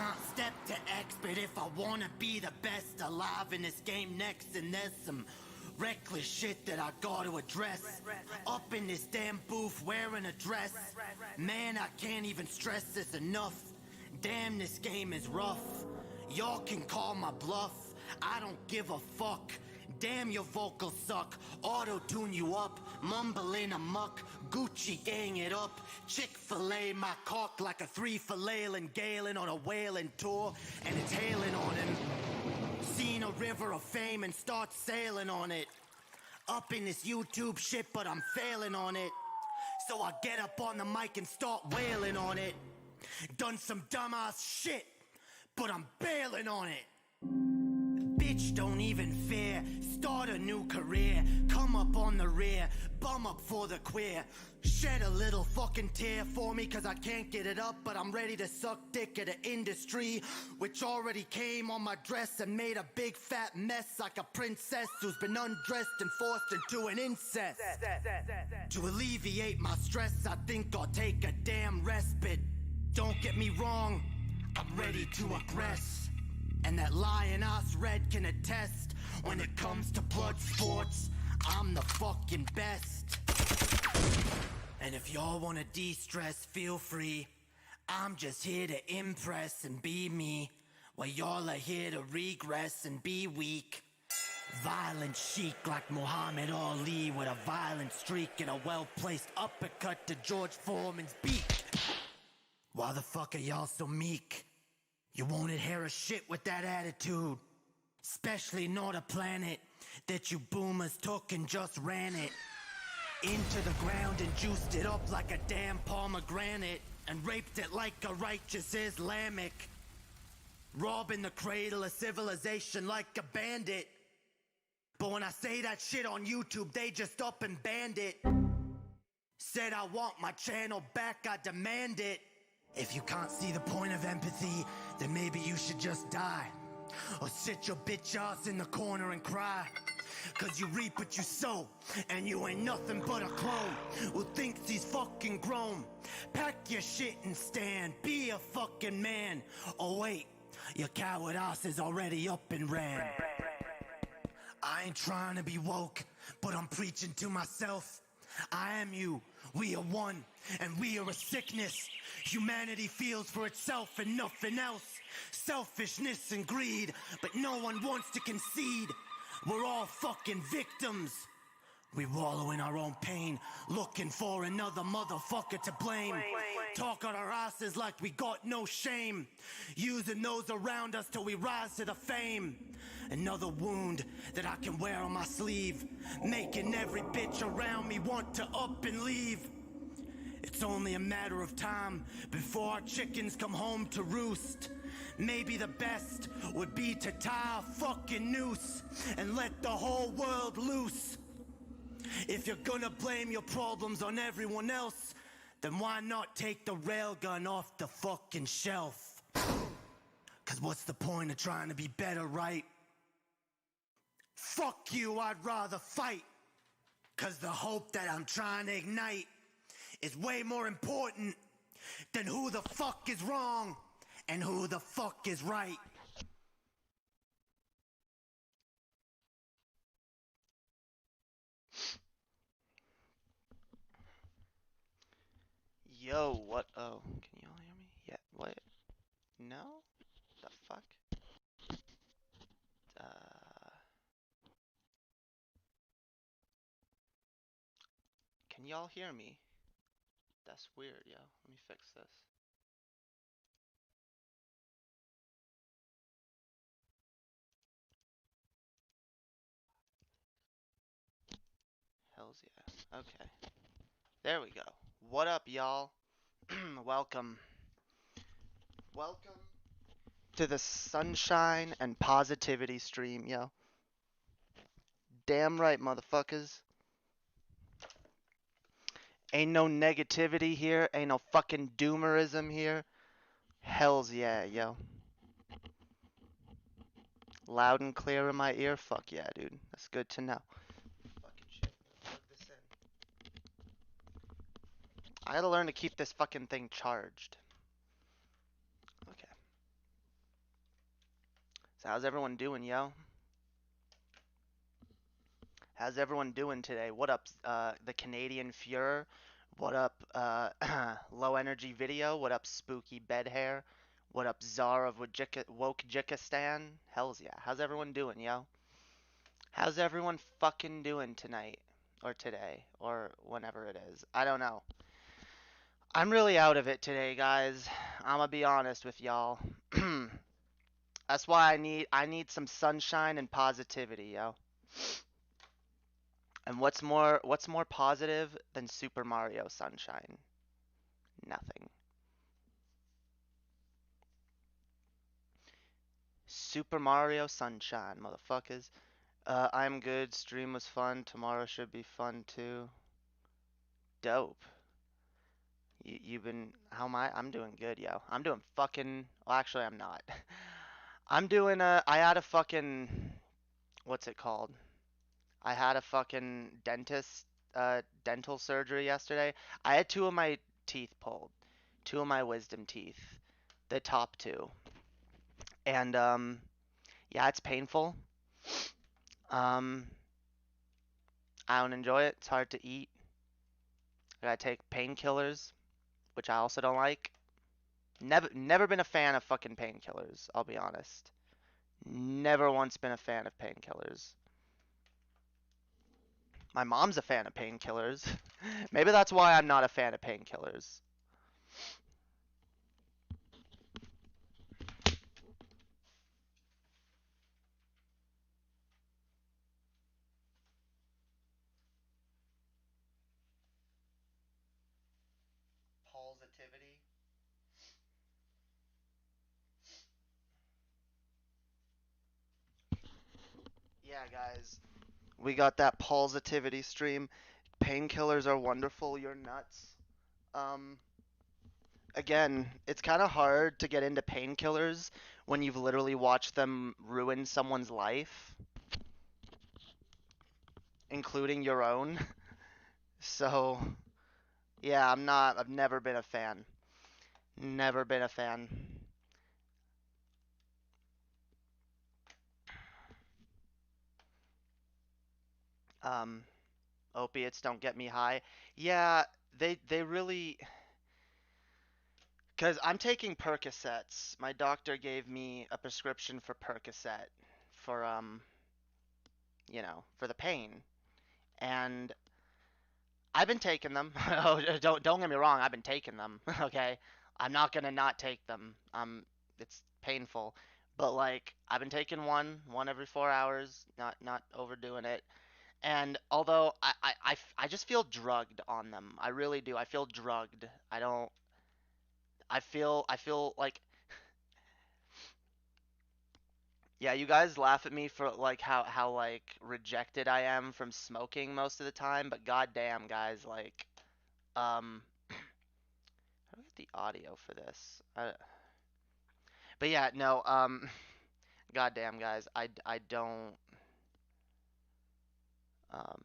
can't step to X, but if I wanna be the best alive in this game next, and there's some reckless shit that I gotta address. Up in this damn booth wearing a dress. Man, I can't even stress this enough. Damn, this game is rough. Y'all can call my bluff. I don't give a fuck. Damn, your vocals suck. Auto-tune you up. Mumbling amuck. Gucci gang it up. Chick-fil-A my cock like a 3 for Leyland Galen on a whaling tour. And it's hailing on him. Seen a river of fame and start sailing on it. Up in this YouTube shit, but I'm failing on it. So I get up on the mic and start wailing on it. Done some dumbass shit, but I'm bailing on it. Bitch, don't even fear. Start a new career. Come up on the rear. Bum up for the queer. Shed a little fucking tear for me, cause I can't get it up, but I'm ready to suck dick at an industry which already came on my dress and made a big fat mess like a princess who's been undressed and forced into an incest. To alleviate my stress, I think I'll take a damn respite. Don't get me wrong, I'm ready to aggress. And that lion-ass red can attest. When it comes to blood sports, I'm the fucking best. And if y'all wanna de-stress, feel free. I'm just here to impress and be me, while y'all are here to regress and be weak. Violent chic like Muhammad Ali, with a violent streak and a well-placed uppercut to George Foreman's beak. Why the fuck are y'all so meek? You won't inherit a shit with that attitude. Especially not a planet that you boomers took and just ran it into the ground and juiced it up like a damn pomegranate and raped it like a righteous Islamic. Robbing the cradle of civilization like a bandit. But when I say that shit on YouTube, they just up and banned it. Said I want my channel back, I demand it. If you can't see the point of empathy, then maybe you should just die. Or sit your bitch ass in the corner and cry. Cause you reap what you sow, and you ain't nothing but a clone who thinks he's fucking grown. Pack your shit and stand, be a fucking man. Oh wait, your coward ass is already up and ran. I ain't trying to be woke, but I'm preaching to myself. I am you, we are one, and we are a sickness. Humanity feels for itself and nothing else. Selfishness and greed, but no one wants to concede. We're all fucking victims. We wallow in our own pain, looking for another motherfucker to blame. Talk on our asses like we got no shame, using those around us till we rise to the fame. Another wound that I can wear on my sleeve, making every bitch around me want to up and leave. It's only a matter of time before our chickens come home to roost. Maybe the best would be to tie a fucking noose and let the whole world loose. If you're gonna blame your problems on everyone else, then why not take the railgun off the fucking shelf? Cause what's the point of trying to be better, right? Fuck you, I'd rather fight. Cause the hope that I'm trying to ignite is way more important than who the fuck is wrong and who the fuck is right. Yo, what? Oh, can you all hear me? Yeah, what? No? The fuck? Can y'all hear me? That's weird, yo. Let me fix this. Hells yeah. Okay. There we go. What up, y'all? Welcome. Welcome to the sunshine and positivity stream, yo. Damn right, motherfuckers. Ain't no negativity here. Ain't no fucking doomerism here. Hells yeah, yo. Loud and clear in my ear? Fuck yeah, dude. That's good to know. Fucking shit. Plug this in. I gotta learn to keep this fucking thing charged. Okay. So how's everyone doing, yo? How's everyone doing today? What up, the Canadian Fuhrer? What up, Low Energy Video? What up, Spooky Bed Hair? What up, Czar of Wokejikistan? Hells yeah. How's everyone doing, yo? How's everyone fucking doing tonight? Or today? Or whenever it is? I don't know. I'm really out of it today, guys. I'ma be honest with y'all. That's why I need some sunshine and positivity, yo. And what's more positive than Super Mario Sunshine? Nothing. Super Mario Sunshine, motherfuckers. I'm good. Stream was fun. Tomorrow should be fun too. Dope. You've been how am I? I'm doing good, yo. I'm doing fucking well, actually I'm not. I'm doing I had a fucking what's it called? I had a fucking dental surgery yesterday. I had two of my teeth pulled. Two of my wisdom teeth. The top two. And yeah, it's painful. Um I don't enjoy it. It's hard to eat. I gotta take painkillers, which I also don't like. Never been a fan of fucking painkillers, I'll be honest. Never once been a fan of painkillers. My mom's a fan of painkillers. Maybe that's why I'm not a fan of painkillers. Positivity. Yeah, guys. We got that positivity stream. Painkillers are wonderful. You're nuts. Um, again, it's kind of hard to get into painkillers when you've literally watched them ruin someone's life, including your own. So, yeah, I've never been a fan. Never been a fan. Um, Opiates don't get me high. Yeah, they really, cause I'm taking Percocets. My doctor gave me a prescription for Percocet for for the pain. And I've been taking them. Oh, don't get me wrong, I've been taking them. Okay? I'm not gonna not take them. It's painful. But like I've been taking one every 4 hours, not overdoing it. And although I just feel drugged on them. I really do. I feel drugged. I don't I feel like yeah, you guys laugh at me for like how like rejected I am from smoking most of the time, but goddamn guys, like um how do I get the audio for this? But yeah, no, goddamn guys, I don't um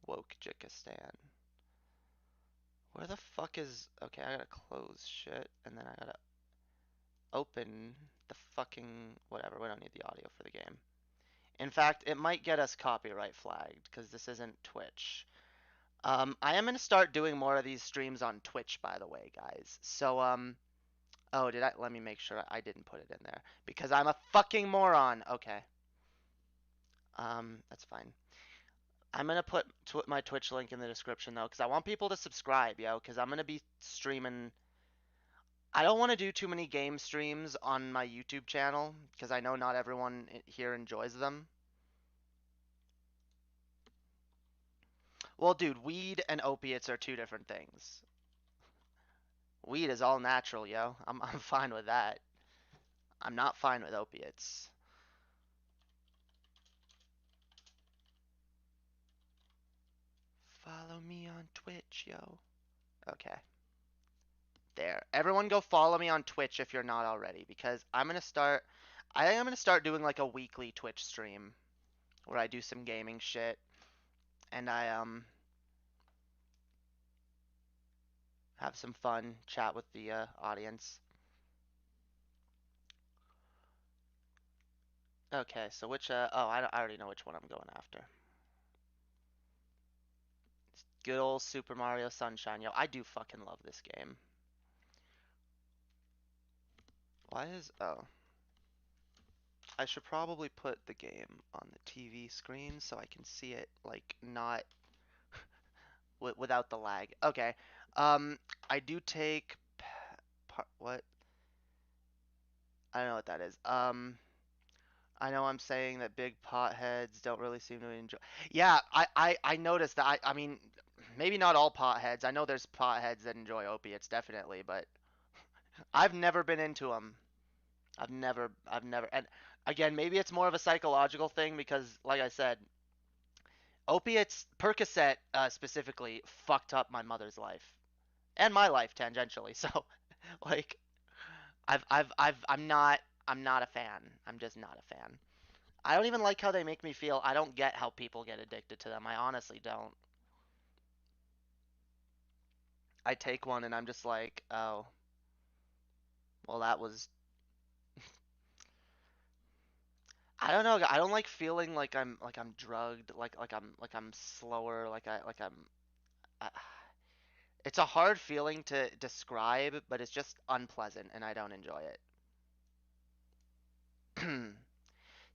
Wokejikistan. Where the fuck is okay, I gotta close shit and then I gotta open the fucking whatever. We don't need the audio for the game. In fact, it might get us copyright flagged because this isn't Twitch. I am gonna start doing more of these streams on Twitch, by the way, guys. So, oh, did I? Let me make sure I didn't put it in there because I'm a fucking moron. Okay. That's fine. I'm gonna put my Twitch link in the description though, because I want people to subscribe, yo. Because I'm gonna be streaming. I don't want to do too many game streams on my YouTube channel because I know not everyone here enjoys them. Well, dude, weed and opiates are two different things. Weed is all natural, yo. I'm fine with that. I'm not fine with opiates. Follow me on Twitch, yo. Okay. There. Everyone go follow me on Twitch if you're not already because I am going to start doing like a weekly Twitch stream where I do some gaming shit and I have some fun, chat with the audience. Okay, so which oh, I already know which one I'm going after. It's good old Super Mario Sunshine. Yo, I do fucking love this game. Why is oh, I should probably put the game on the TV screen so I can see it like not without the lag. Okay. Um, I do take what? I don't know what that is. I know I'm saying that big potheads don't really seem to enjoy. Yeah, I noticed that. I mean, maybe not all potheads. I know there's potheads that enjoy opiates, definitely, but I've never been into them. I've never, and again, maybe it's more of a psychological thing because, like I said, opiates, Percocet specifically, fucked up my mother's life and my life tangentially. So, like, I'm not a fan. I'm just not a fan. I don't even like how they make me feel. I don't get how people get addicted to them. I honestly don't. I take one and I'm just like, oh, well, that was. I don't know. I don't like feeling like I'm drugged, like I'm slower, I, it's a hard feeling to describe, but it's just unpleasant and I don't enjoy it.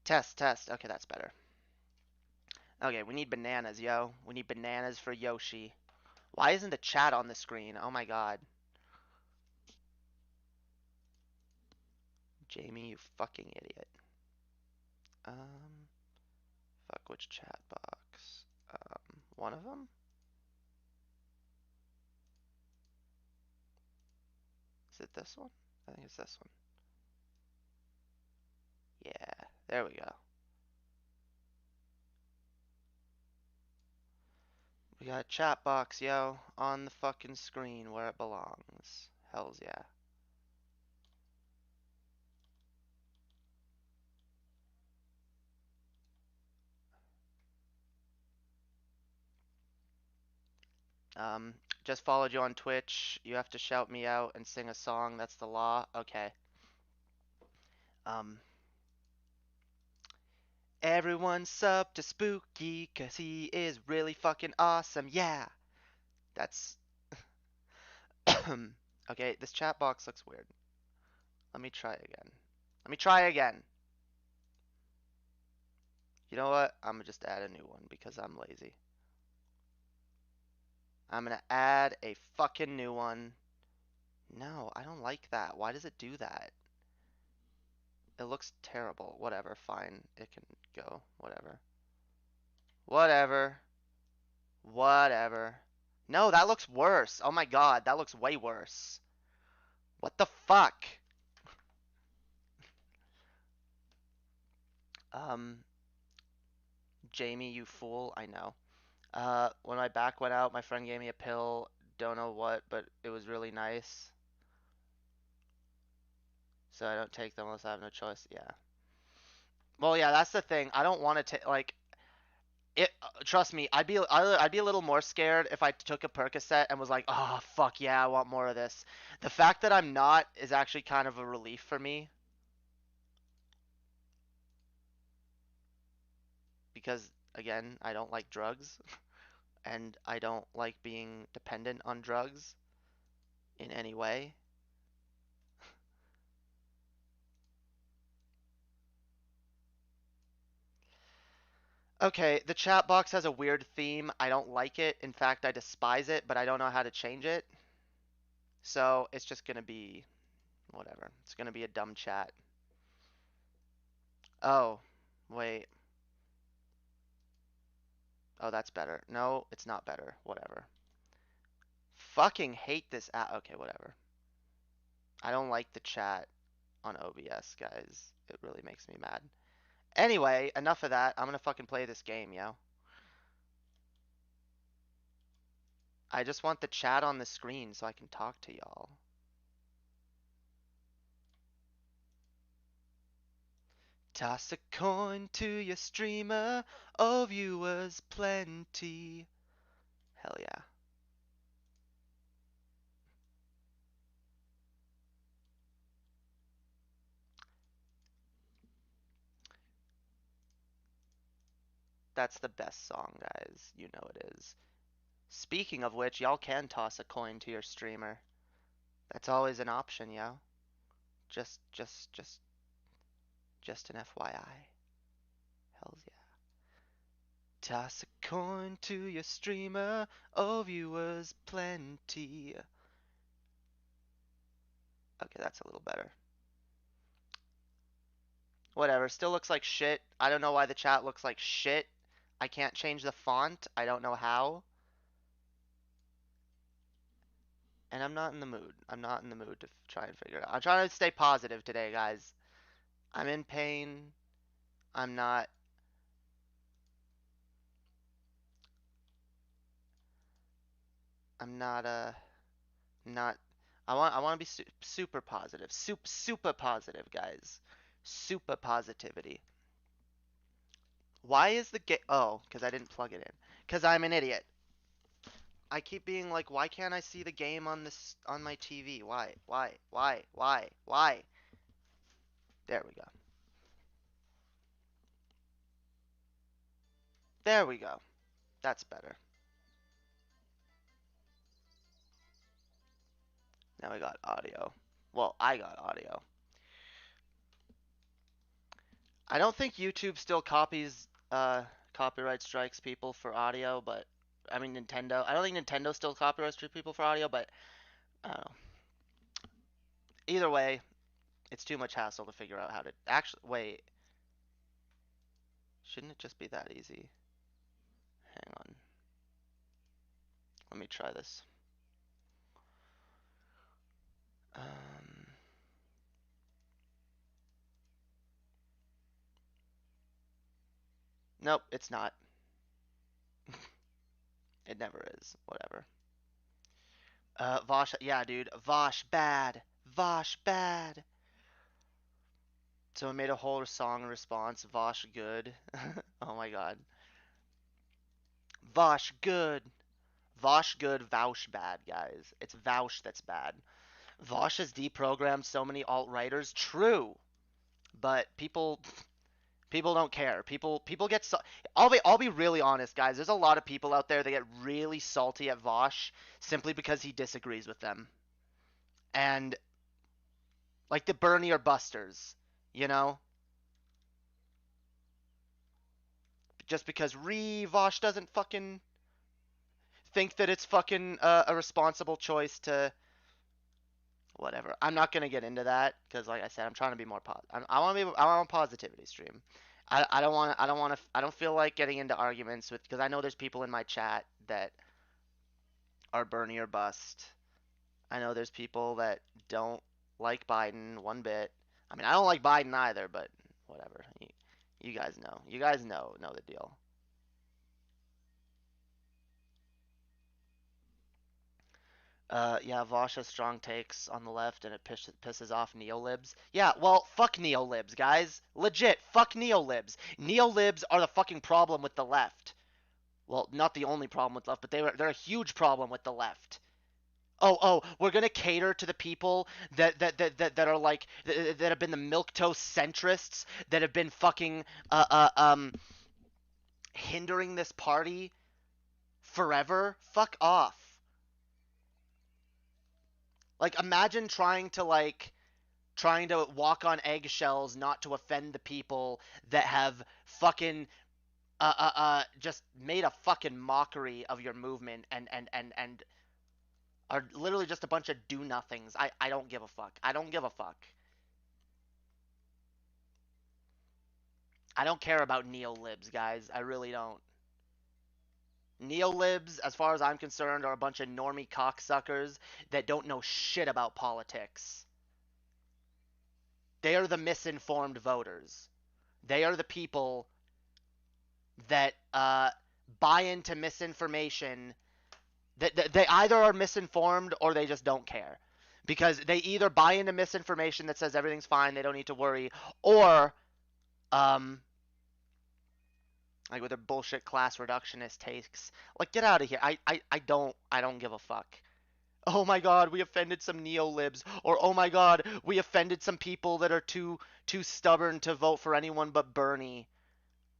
Test, test. Okay, that's better. Okay, we need bananas, yo. We need bananas for Yoshi. Why isn't the chat on the screen? Oh my god. Jamie, you fucking idiot. Um, fuck, which chat box? One of them? Is it this one? I think it's this one. Yeah, there we go. We got a chat box, yo, on the fucking screen where it belongs. Hells yeah. Um, just followed you on Twitch. You have to shout me out and sing a song. That's the law. Okay. Um, everyone sub to Spooky, 'cause he is really fucking awesome. Yeah. That's. Okay, this chat box looks weird. Let me try again. Let me try again. You know what? I'm gonna just add a new one because I'm lazy. I'm gonna add a fucking new one. No, I don't like that. Why does it do that? It looks terrible. Whatever, fine. It can go. Whatever. Whatever. Whatever. No, that looks worse. Oh my god, that looks way worse. What the fuck? Um, Jamie, you fool. I know. When my back went out, my friend gave me a pill. Don't know what, but it was really nice. So I don't take them unless I have no choice. Yeah. Well, yeah, that's the thing. I don't want to take like it. Trust me, I'd be a little more scared if I took a Percocet and was like, oh fuck yeah, I want more of this. The fact that I'm not is actually kind of a relief for me because again, I don't like drugs and I don't like being dependent on drugs in any way. Okay, the chat box has a weird theme. I don't like it. In fact, I despise it, but I don't know how to change it. So it's just gonna be whatever. It's gonna be a dumb chat. Oh, wait. Oh, that's better. No, it's not better. Whatever. Fucking hate this app. Okay, whatever. I don't like the chat on OBS, guys. It really makes me mad. Anyway, enough of that. I'm gonna fucking play this game, yo. I just want the chat on the screen so I can talk to y'all. Toss a coin to your streamer, oh viewers plenty. Hell yeah. That's the best song, guys. You know it is. Speaking of which, y'all can toss a coin to your streamer. That's always an option, yo. Just, just, just, just an FYI. Hells yeah. Toss a coin to your streamer. Oh, viewers plenty. Okay, that's a little better. Whatever, still looks like shit. I don't know why the chat looks like shit. I can't change the font. I don't know how. And I'm not in the mood. I'm not in the mood to try and figure it out. I'm trying to stay positive today, guys. I'm in pain. I'm not. I'm not. Not. I want to be super positive. Super positive, guys. Super positivity. Why is the game? Oh, because I didn't plug it in. Because I'm an idiot. I keep being like, why can't I see the game on this on my TV? Why? Why? Why? Why? Why? There we go. There we go. That's better. Now we got audio. Well, I got audio. I don't think YouTube still copies copyright strikes people for audio, but I mean Nintendo. I don't think Nintendo still copyright strikes people for audio, but I don't know. Either way, it's too much hassle to figure out how to actually wait. Shouldn't it just be that easy? Hang on. Let me try this. Nope, it's not. It never is. Whatever. Vosh, yeah, dude. Vosh bad. Vosh bad. So I made a whole song response. Vosh good. Oh my god. Vosh good. Vosh good. Vouch bad, guys. It's Vouch that's bad. Vosh has deprogrammed so many alt-writers. True. But people don't care. People get so I'll be really honest, guys. There's a lot of people out there that get really salty at Vosh simply because he disagrees with them. And like the Bernie or Busters, you know? Just because Vosh doesn't fucking think that it's fucking a responsible choice to whatever. I'm not gonna get into that because, like I said, I'm trying to be more positive. I want a positivity stream. I don't want to. I don't want to. I don't feel like getting into arguments with because I know there's people in my chat that are Bernie or bust. I know there's people that don't like Biden one bit. I mean, I don't like Biden either, but whatever. You guys know. You guys know the deal. Yeah, Vosh has strong takes on the left, and it pisses off neolibs. Yeah, well, fuck neolibs, guys. Legit, fuck neolibs. Neolibs are the fucking problem with the left. Well, not the only problem with left, but they're a huge problem with the left. Oh, we're gonna cater to the people that are like that have been the milquetoast centrists that have been fucking hindering this party forever. Fuck off. Like imagine trying to walk on eggshells not to offend the people that have fucking just made a fucking mockery of your movement and are literally just a bunch of do nothings. I don't give a fuck. I don't give a fuck. I don't care about neolibs, guys. I really don't. Neolibs, as far as I'm concerned, are a bunch of normie cocksuckers that don't know shit about politics. They are the misinformed voters. They are the people that buy into misinformation. That they either are misinformed or they just don't care. Because they either buy into misinformation that says everything's fine, they don't need to worry, or like with their bullshit class reductionist takes. Like get out of here. I don't give a fuck. Oh my god, we offended some neolibs, or oh my god, we offended some people that are too stubborn to vote for anyone but Bernie.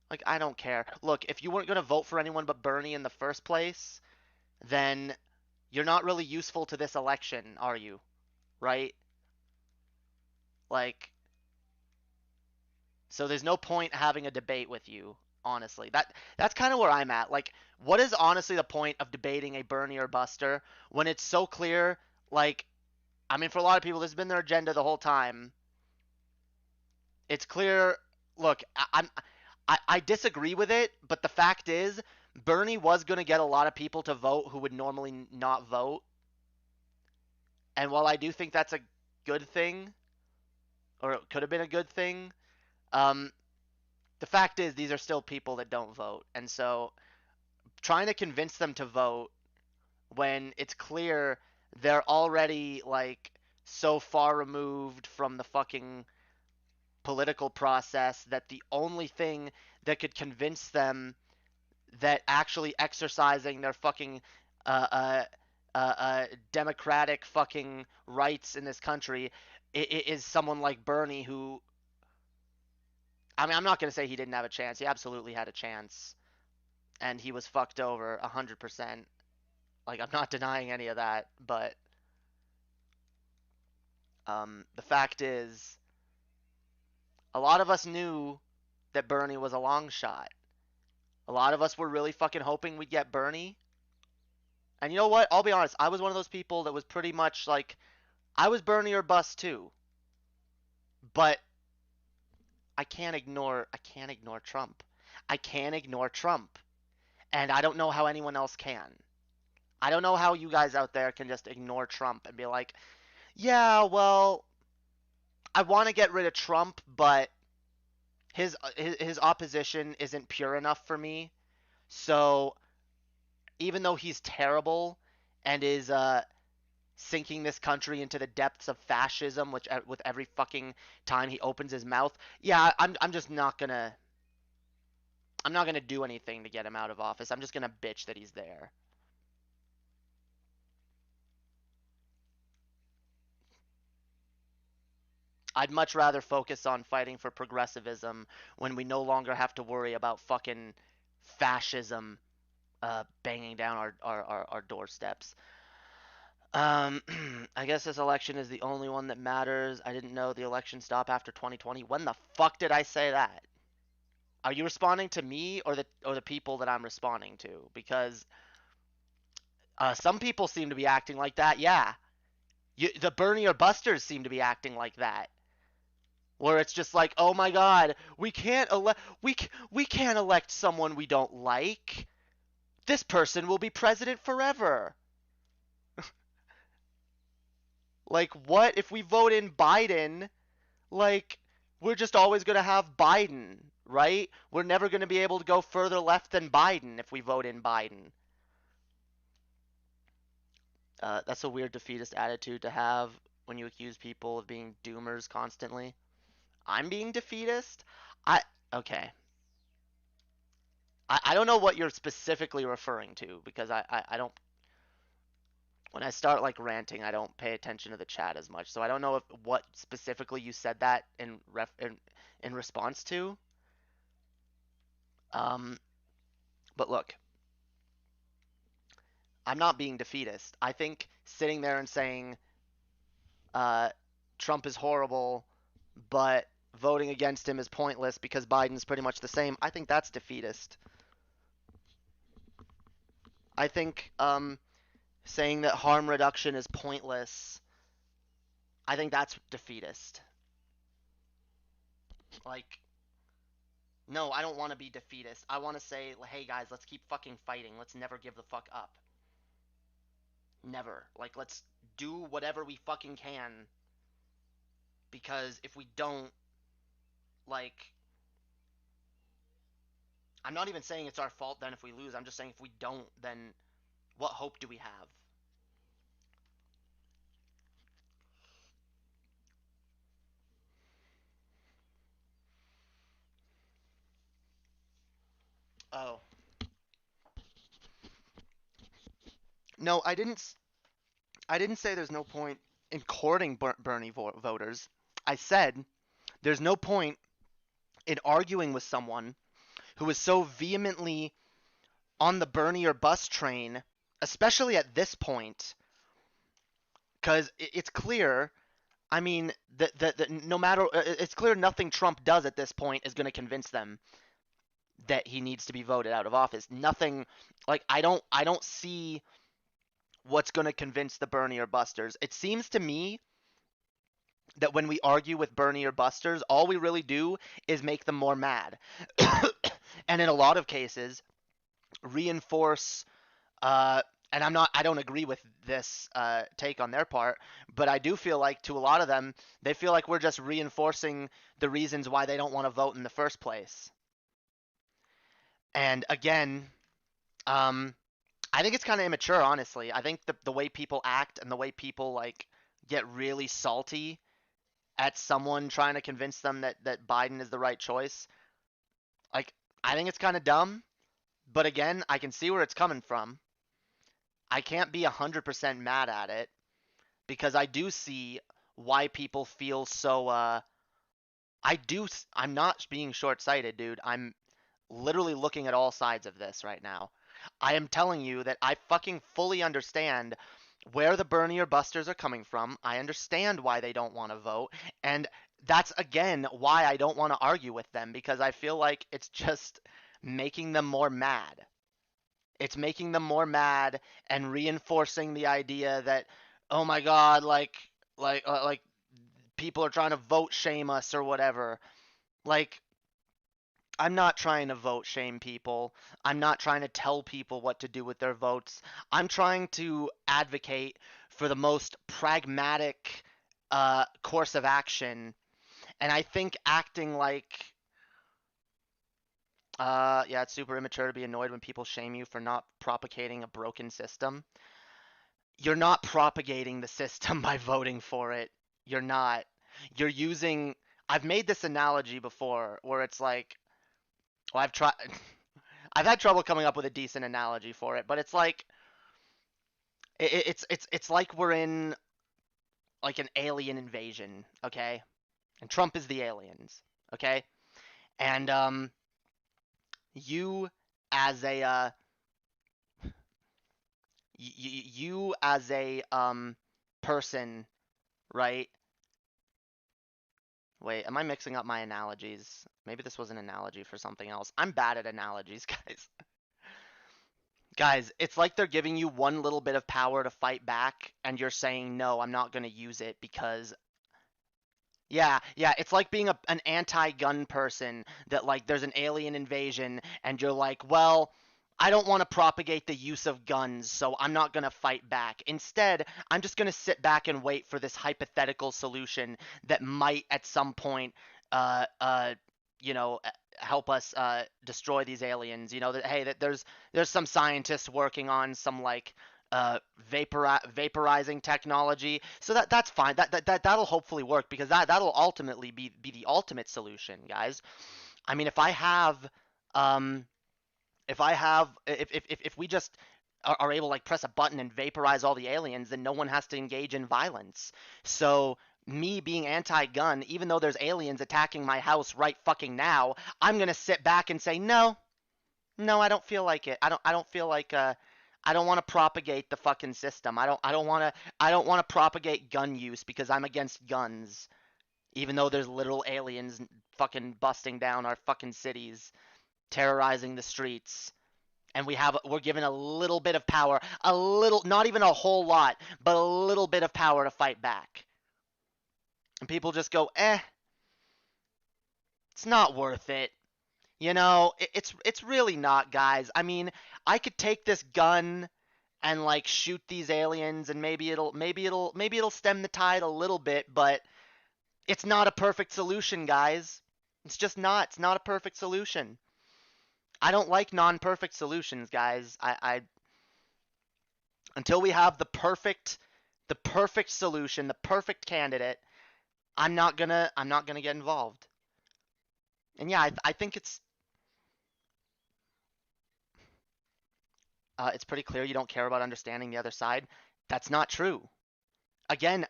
Like, I don't care. Look, if you weren't going to vote for anyone but Bernie in the first place, then you're not really useful to this election, are you? Right? Like, so there's no point having a debate with you, honestly. That's kind of where I'm at. Like, what is honestly the point of debating a Bernie or Buster when it's so clear? Like, I mean, for a lot of people, this has been their agenda the whole time. It's clear. Look, I disagree with it, but the fact is, Bernie was going to get a lot of people to vote who would normally not vote. And while I do think that's a good thing, or it could have been a good thing, um, the fact is these are still people that don't vote. And so trying to convince them to vote when it's clear they're already like so far removed from the fucking political process that the only thing that could convince them that actually exercising their fucking uh, uh, democratic fucking rights in this country is someone like Bernie who, I mean, I'm not going to say he didn't have a chance. He absolutely had a chance. And he was fucked over 100%. Like, I'm not denying any of that. But the fact is, a lot of us knew that Bernie was a long shot. A lot of us were really fucking hoping we'd get Bernie. And you know what? I'll be honest. I was one of those people that was pretty much like, I was Bernie or bust too. But I can't ignore Trump. I can't ignore Trump. And I don't know how anyone else can. I don't know how you guys out there can just ignore Trump and be like, yeah, well, I want to get rid of Trump, but his opposition isn't pure enough for me. So even though he's terrible and is sinking this country into the depths of fascism, which with every fucking time he opens his mouth, yeah, I'm just not gonna I'm not gonna do anything to get him out of office. I'm just gonna bitch that he's there. I'd much rather focus on fighting for progressivism when we no longer have to worry about fucking fascism banging down our doorsteps. Um, I guess this election is the only one that matters. I didn't know the election stopped after 2020. When the fuck did I say that? Are you responding to me or the people that I'm responding to? Because some people seem to be acting like that. Yeah, the Bernie or Busters seem to be acting like that. Where it's just like, oh my God, we can't elect someone we don't like. This person will be president forever. Like, what if we vote in Biden? Like, we're just always gonna have Biden, right? We're never gonna be able to go further left than Biden if we vote in Biden. That's a weird defeatist attitude to have when you accuse people of being doomers constantly. I'm being defeatist? I okay. I don't know what you're specifically referring to because I don't, when I start like ranting, I don't pay attention to the chat as much. So I don't know if what specifically you said that in response to. Um, but look, I'm not being defeatist. I think sitting there and saying uh, Trump is horrible, but voting against him is pointless because Biden's pretty much the same. I think that's defeatist. I think saying that harm reduction is pointless, I think that's defeatist. Like, no, I don't want to be defeatist. I want to say, hey guys, let's keep fucking fighting. Let's never give the fuck up. Never. Like, let's do whatever we fucking can. Because if we don't, like, I'm not even saying it's our fault then if we lose. I'm just saying if we don't, then what hope do we have? Oh. No, I didn't say there's no point in courting Bernie voters. I said there's no point in arguing with someone who is so vehemently on the Bernie or bust train, especially at this point, because it's clear. I mean, that no matter, it's clear nothing Trump does at this point is going to convince them that he needs to be voted out of office. Nothing, like I don't see what's going to convince the Bernie or busters. It seems to me that when we argue with Bernie or busters, all we really do is make them more mad, and in a lot of cases, reinforce. And I don't agree with this take on their part, but I do feel like to a lot of them, they feel like we're just reinforcing the reasons why they don't want to vote in the first place. And again, um, I think it's kind of immature, honestly. I think the way people act and the way people like get really salty at someone trying to convince them that Biden is the right choice, like I think it's kind of dumb. But again, I can see where it's coming from. I can't be 100% mad at it because I do see why people feel so I'm not being short-sighted, dude. I'm literally looking at all sides of this right now. I am telling you that I fucking fully understand where the Bernie or Busters are coming from. I understand why they don't want to vote, and that's again why I don't want to argue with them because I feel like it's just making them more mad. It's making them more mad and reinforcing the idea that, oh my God, like people are trying to vote shame us or whatever. Like, I'm not trying to vote shame people. I'm not trying to tell people what to do with their votes. I'm trying to advocate for the most pragmatic course of action. And I think acting like, yeah, it's super immature to be annoyed when people shame you for not propagating a broken system. You're not propagating the system by voting for it. You're not. You're using. I've made this analogy before where it's like, well, I've tried. I've had trouble coming up with a decent analogy for it, but it's like it's like we're in like an alien invasion, okay? And Trump is the aliens, okay? And you as a you as a person, right? Wait, am I mixing up my analogies? Maybe this was an analogy for something else. I'm bad at analogies, guys. Guys, it's like they're giving you one little bit of power to fight back, and you're saying, no, I'm not going to use it because. Yeah, it's like being an anti-gun person that, like, there's an alien invasion, and you're like, well, I don't want to propagate the use of guns, so I'm not going to fight back. Instead, I'm just going to sit back and wait for this hypothetical solution that might, at some point, uh, uh, you know, help us destroy these aliens. You know, that hey, that there's some scientists working on some like vaporizing technology. So that's fine. That'll hopefully work because that'll ultimately be the ultimate solution, guys. I mean, um if we just are able to like press a button and vaporize all the aliens, then no one has to engage in violence. So me being anti-gun, even though there's aliens attacking my house right fucking now, I'm gonna sit back and say no, no, I don't feel like it. I don't feel like I don't want to propagate the fucking system. I don't want to propagate gun use because I'm against guns, even though there's literal aliens fucking busting down our fucking cities, terrorizing the streets. And we're given a little bit of power, a little, not even a whole lot, but a little bit of power to fight back. And people just go, it's not worth it. You know, it's really not, guys. I mean, I could take this gun and like shoot these aliens and maybe it'll stem the tide a little bit, but it's not a perfect solution, guys. It's just not. It's not a perfect solution. I don't like non-perfect solutions, guys. I until we have the perfect solution, the perfect candidate, I'm not gonna get involved. And yeah, I think it's pretty clear you don't care about understanding the other side. That's not true. Again,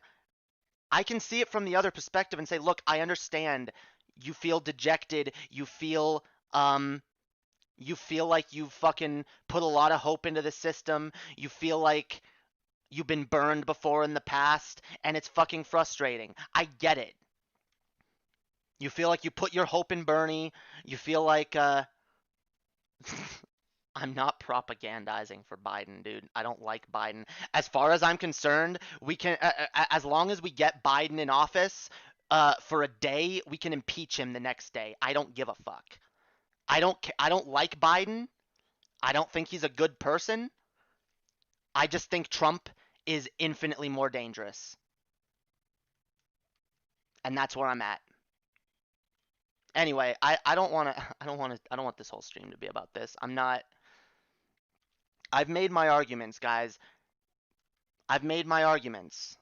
I can see it from the other perspective and say, look, I understand. You feel dejected. You feel You feel like you fucking put a lot of hope into the system. You feel like you've been burned before in the past, and it's fucking frustrating. I get it. You feel like you put your hope in Bernie. You feel like I'm not propagandizing for Biden, dude. I don't like Biden. As far as I'm concerned, we can as long as we get Biden in office for a day, we can impeach him the next day. I don't give a fuck. I don't like Biden. I don't think he's a good person. I just think Trump is infinitely more dangerous. And that's where I'm at. Anyway, I don't want to I don't want this whole stream to be about this. I've made my arguments, guys. I've made my arguments.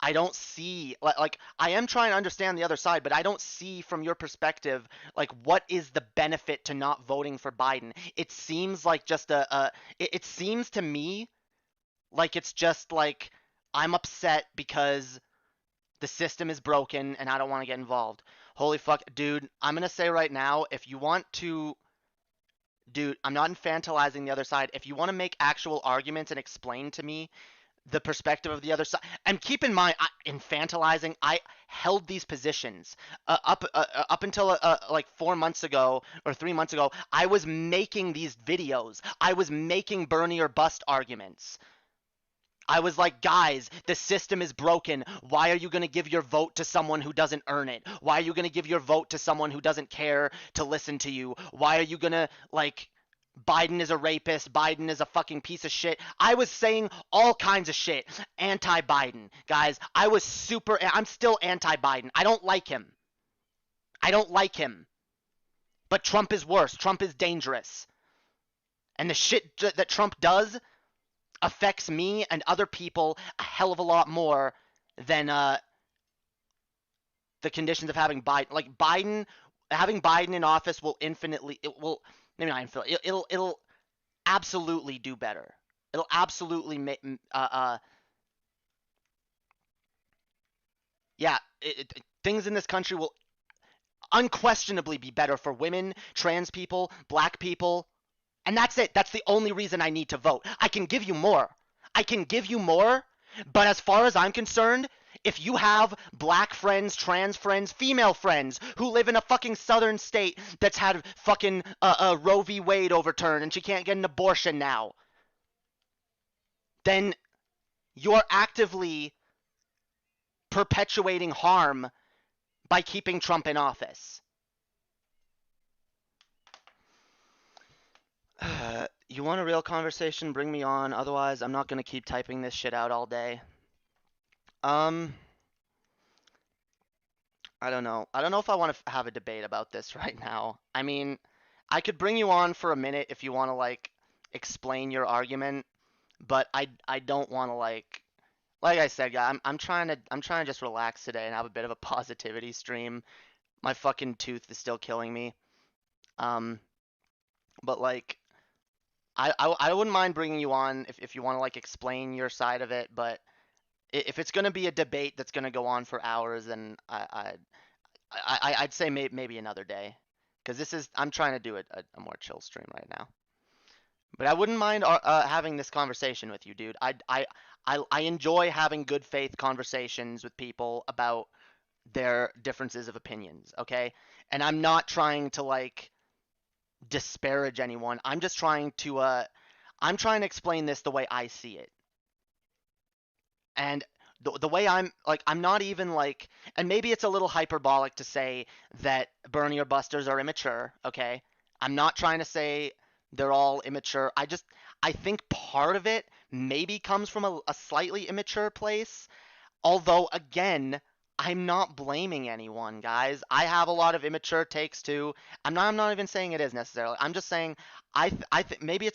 I don't see like I am trying to understand the other side, but I don't see from your perspective like what is the benefit to not voting for Biden. It seems like just it seems to me like it's just like I'm upset because the system is broken and I don't want to get involved. Holy fuck, dude, I'm going to say right now, if you want to dude, I'm not infantilizing the other side. If you want to make actual arguments and explain to me the perspective of the other side. And keep in mind, infantilizing. I held these positions up until like 4 months ago or 3 months ago. I was making these videos. I was making Bernie or bust arguments. I was like, guys, the system is broken. Why are you going to give your vote to someone who doesn't earn it? Why are you going to give your vote to someone who doesn't care to listen to you? Why are you going to, like, Biden is a rapist. Biden is a fucking piece of shit. I was saying all kinds of shit. Anti-Biden. Guys, I'm still anti-Biden. I don't like him. I don't like him. But Trump is worse. Trump is dangerous. And the shit that Trump does affects me and other people a hell of a lot more than the conditions of having Biden. Like having Biden in office will maybe not infinitely, it'll absolutely do better. It'll absolutely make yeah, things in this country will unquestionably be better for women, trans people, black people. And that's it. That's the only reason I need to vote. I can give you more. I can give you more, but as far as I'm concerned, if you have black friends, trans friends, female friends who live in a fucking southern state that's had fucking Roe v. Wade overturned and she can't get an abortion now, then you're actively perpetuating harm by keeping Trump in office. You want a real conversation? Bring me on. Otherwise, I'm not going to keep typing this shit out all day. I don't know. I don't know if I want to have a debate about this right now. I mean, I could bring you on for a minute if you want to like explain your argument, but I don't want to like I said, guy, I'm trying to just relax today and have a bit of a positivity stream. My fucking tooth is still killing me. But like I wouldn't mind bringing you on if you want to like explain your side of it, but if it's going to be a debate that's going to go on for hours, then I'd say maybe another day, because I'm trying to do a more chill stream right now. But I wouldn't mind having this conversation with you, dude. I enjoy having good faith conversations with people about their differences of opinions, okay? And I'm not trying to like disparage anyone. I'm just trying to explain this the way I see it. And the way I'm not even like, and maybe it's a little hyperbolic to say that Bernie or Busters are immature, okay? I'm not trying to say they're all immature. I think part of it maybe comes from a slightly immature place. Although, again, I'm not blaming anyone, guys. I have a lot of immature takes too. I'm not even saying it is necessarily. I'm just saying I think maybe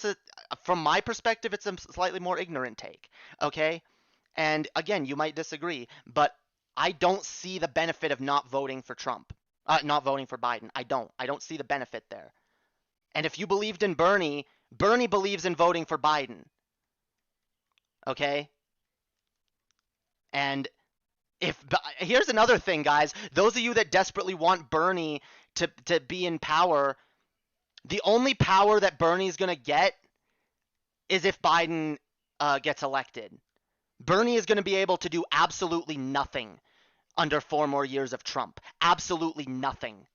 from my perspective, it's a slightly more ignorant take, okay? And again, you might disagree, but I don't see the benefit of not voting for Trump, not voting for Biden. I don't see the benefit there. And if you believed in Bernie, Bernie believes in voting for Biden. Okay? And here's another thing, guys. Those of you that desperately want Bernie to be in power, The only power that Bernie's going to get is if Biden gets elected. Bernie is going to be able to do absolutely nothing under 4 more years of Trump. Absolutely nothing.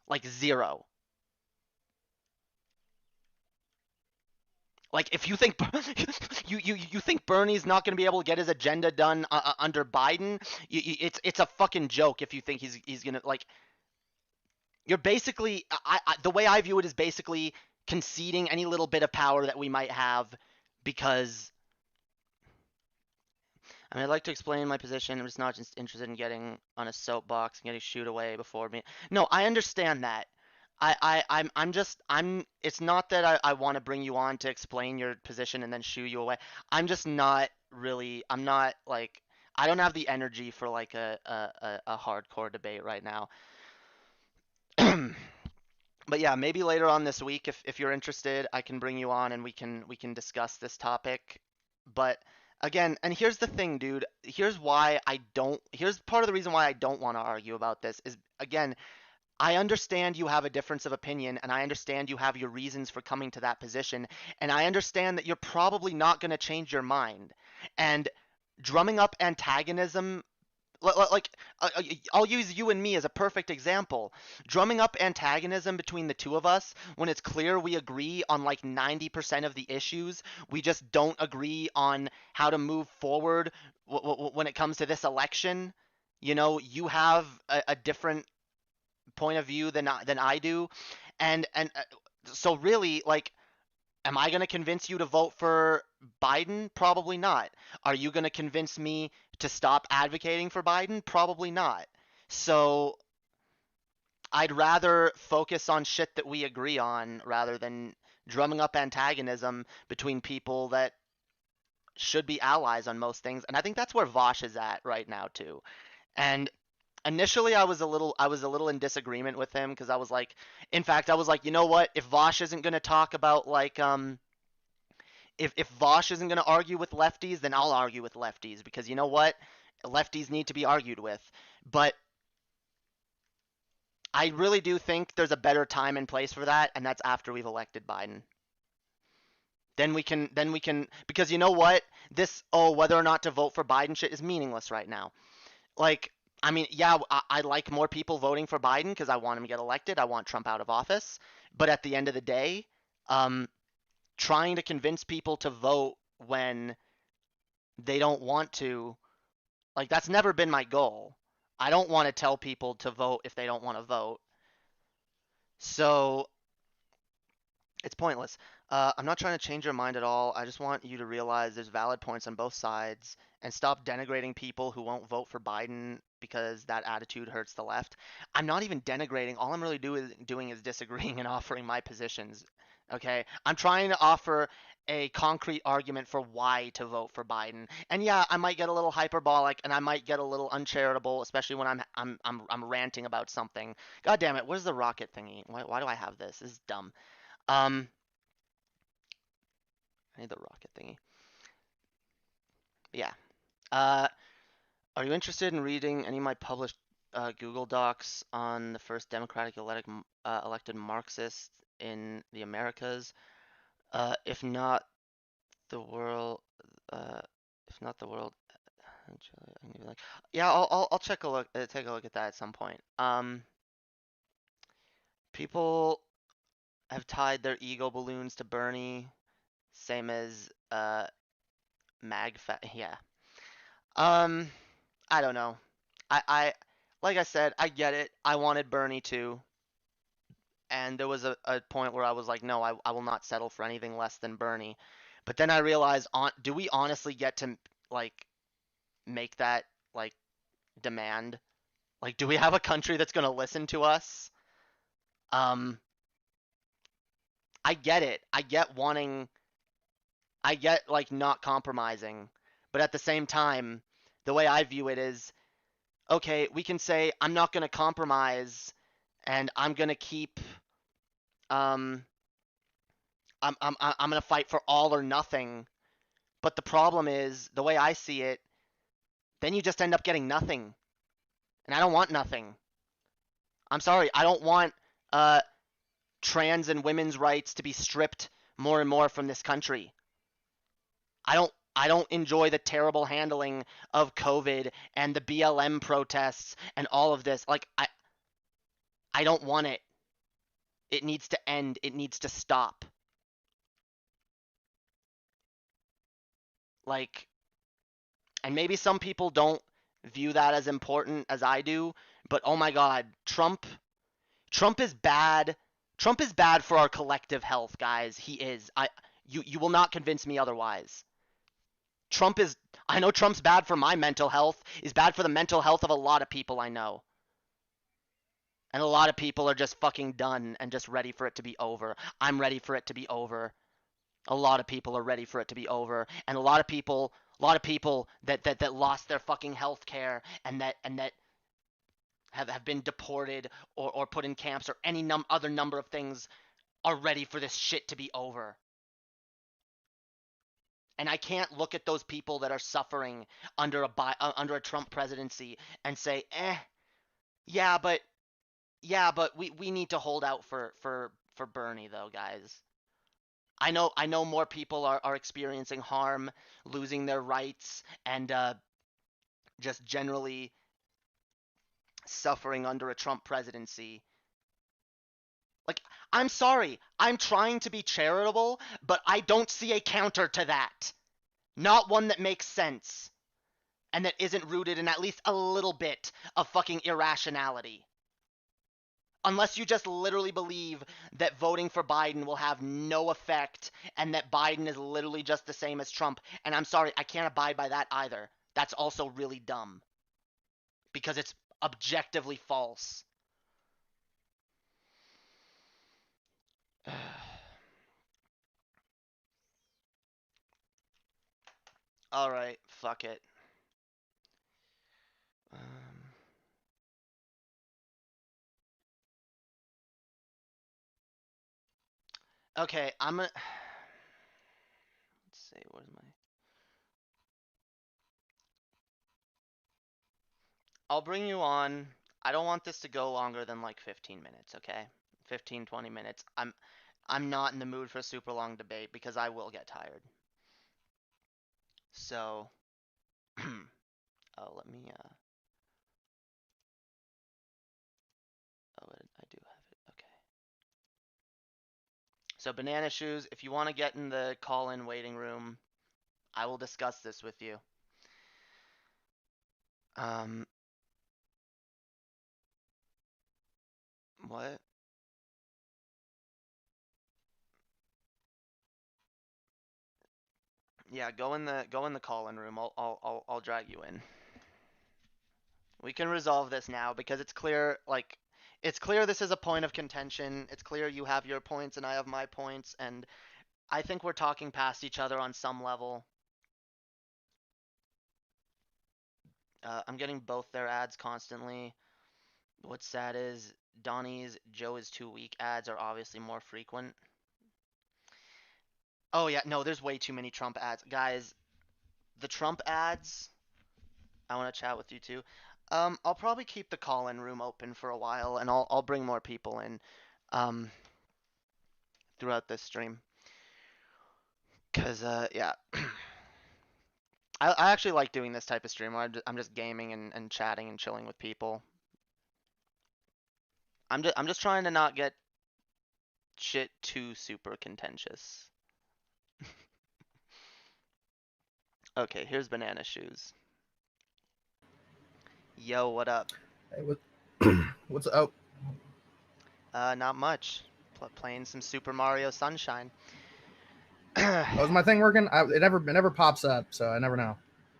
Like zero. Like if you think you think Bernie's not going to be able to get his agenda done under Biden, it's a fucking joke if you think he's going to like you're basically the way I view it is basically conceding any little bit of power that we might have because I mean, I'd like to explain my position. I'm just not just interested in getting on a soapbox and getting shooed away before me. No, I understand that. I'm it's not that I want to bring you on to explain your position and then shoo you away. I'm just not really, I'm not like, I don't have the energy for like a hardcore debate right now. But yeah, maybe later on this week, if you're interested, I can bring you on and we can discuss this topic. But again, and here's the thing, dude. Here's part of the reason why I don't want to argue about this is again, I understand you have a difference of opinion and I understand you have your reasons for coming to that position and I understand that you're probably not going to change your mind. And drumming up antagonism like I'll use you and me as a perfect example. Drumming up antagonism between the two of us when it's clear we agree on like 90% of the issues, we just don't agree on how to move forward when it comes to this election. You know, you have a different point of view than I do, and so really like am I going to convince you to vote for Biden? Probably not. Are you going to convince me to stop advocating for Biden? Probably not. So I'd rather focus on shit that we agree on rather than drumming up antagonism between people that should be allies on most things. And I think that's where Vosh is at right now too. And initially I was a little in disagreement with him because I was like, in fact, I was like, you know what? If Vosh isn't going to talk about like if Vosh isn't going to argue with lefties, then I'll argue with lefties because you know what? Lefties need to be argued with. But I really do think there's a better time and place for that, and that's after we've elected Biden. Then we can because you know what? This whether or not to vote for Biden shit is meaningless right now. Like I mean, yeah, I like more people voting for Biden because I want him to get elected. I want Trump out of office. But at the end of the day, um, trying to convince people to vote when they don't want to, like that's never been my goal. I don't want to tell people to vote if they don't want to vote. So it's pointless. I'm not trying to change your mind at all. I just want you to realize there's valid points on both sides and stop denigrating people who won't vote for Biden because that attitude hurts the left. I'm not even denigrating. All I'm really doing is disagreeing and offering my positions. Okay? I'm trying to offer a concrete argument for why to vote for Biden. And yeah, I might get a little hyperbolic and I might get a little uncharitable, especially when I'm ranting about something. God damn it, where's the rocket thingy? Why do I have this? This is dumb. Um, I need the rocket thingy. Yeah. Uh, are you interested in reading any of my published Google Docs on the first democratic elected Marxist in the Americas? If not the world, uh, if not the world, I'm gonna be like, yeah, I'll take a look at that at some point. People have tied their ego balloons to Bernie, same as yeah. Um, I don't know. I like I said, I get it. I wanted Bernie too. And there was a point where I was like, no, I will not settle for anything less than Bernie. But then I realized, do we honestly get to like make that like demand? Like, do we have a country that's gonna listen to us? Um, I get it. I get like not compromising. But at the same time, the way I view it is, okay, we can say I'm not gonna compromise and I'm gonna keep um I'm gonna fight for all or nothing. But the problem is, the way I see it, then you just end up getting nothing. And I don't want nothing. I'm sorry, I don't want uh trans and women's rights to be stripped more and more from this country. I don't enjoy the terrible handling of COVID and the BLM protests and all of this. Like I don't want it. It needs to end. It needs to stop. Like, and maybe some people don't view that as important as I do, but oh my God, Trump is bad. Trump is bad for our collective health, guys. He is. You will not convince me otherwise. I know Trump's bad for my mental health. He's bad for the mental health of a lot of people I know. And a lot of people are just fucking done and just ready for it to be over. I'm ready for it to be over. A lot of people are ready for it to be over. And a lot of people that lost their fucking health care and that have been deported or put in camps or any other number of things are ready for this shit to be over. And I can't look at those people that are suffering under a Trump presidency and say, yeah, but we need to hold out for Bernie though, guys. I know more people are experiencing harm, losing their rights, and just generally suffering under a Trump presidency. Like, I'm sorry, I'm trying to be charitable, but I don't see a counter to that. Not one that makes sense. And that isn't rooted in at least a little bit of fucking irrationality. Unless you just literally believe that voting for Biden will have no effect and that Biden is literally just the same as Trump. And I'm sorry, I can't abide by that either. That's also really dumb. Because it's objectively false. Alright, fuck it. Okay, I'm gonna... Let's see, where's my... I'll bring you on. I don't want this to go longer than like 15 minutes, okay? 15, 20 minutes. I'm not in the mood for a super long debate because I will get tired. So, oh, let me, oh, I do have it, okay. So, Banana Shoes, if you want to get in the call-in waiting room, I will discuss this with you. What? Yeah, go in the call-in room. I'll drag you in. We can resolve this now because it's clear, like, it's clear this is a point of contention. It's clear you have your points and I have my points, and I think we're talking past each other on some level. I'm getting both their ads constantly. What's sad is Donnie's Joe is too weak ads are obviously more frequent. Oh yeah, no, there's way too many Trump ads. Guys, the Trump ads, I want to chat with you too. I'll probably keep the call-in room open for a while, and I'll bring more people in throughout this stream. Cause yeah, I actually like doing this type of stream where I'm just gaming and chatting and chilling with people. I'm just trying to not get shit too super contentious. Okay, here's Banana Shoes. Yo, what up? Hey, what's up? Not much. Playing some Super Mario Sunshine. Was my thing working? It never pops up, so I never know.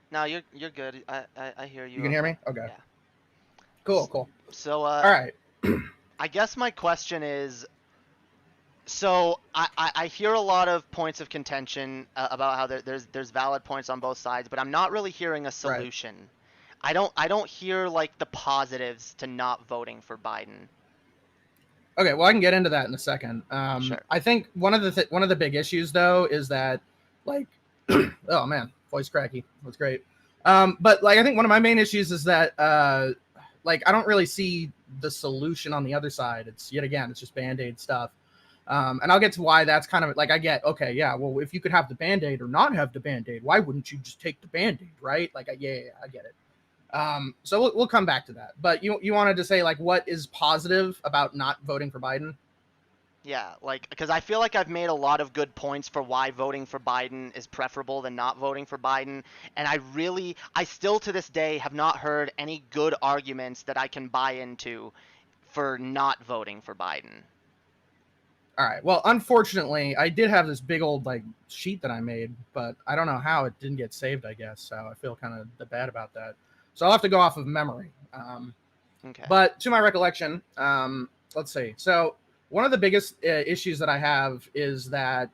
No, you're good. I hear you. You can hear me? Okay. Yeah. Cool. So all right. I guess my question is, so I hear a lot of points of contention about how there's valid points on both sides, but I'm not really hearing a solution. Right. I don't hear like the positives to not voting for Biden. Okay, well I can get into that in a second. Sure. I think one of the big issues though is that like oh man, voice cracky. That's great. But like I think one of my main issues is that like I don't really see the solution on the other side. It's just Band-Aid stuff. And I'll get to why that's kind of like, I get, okay, yeah, well, if you could have the Band-Aid or not have the Band-Aid, why wouldn't you just take the Band-Aid, right? Like, yeah, I get it. So we'll come back to that. But you wanted to say, like, what is positive about not voting for Biden? Yeah, like, because I feel like I've made a lot of good points for why voting for Biden is preferable than not voting for Biden. And I still to this day have not heard any good arguments that I can buy into for not voting for Biden. All right. Well, unfortunately, I did have this big old like sheet that I made, but I don't know how it didn't get saved, I guess. So I feel kind of bad about that. So I'll have to go off of memory. Okay. But to my recollection, let's see. So one of the biggest issues that I have is that,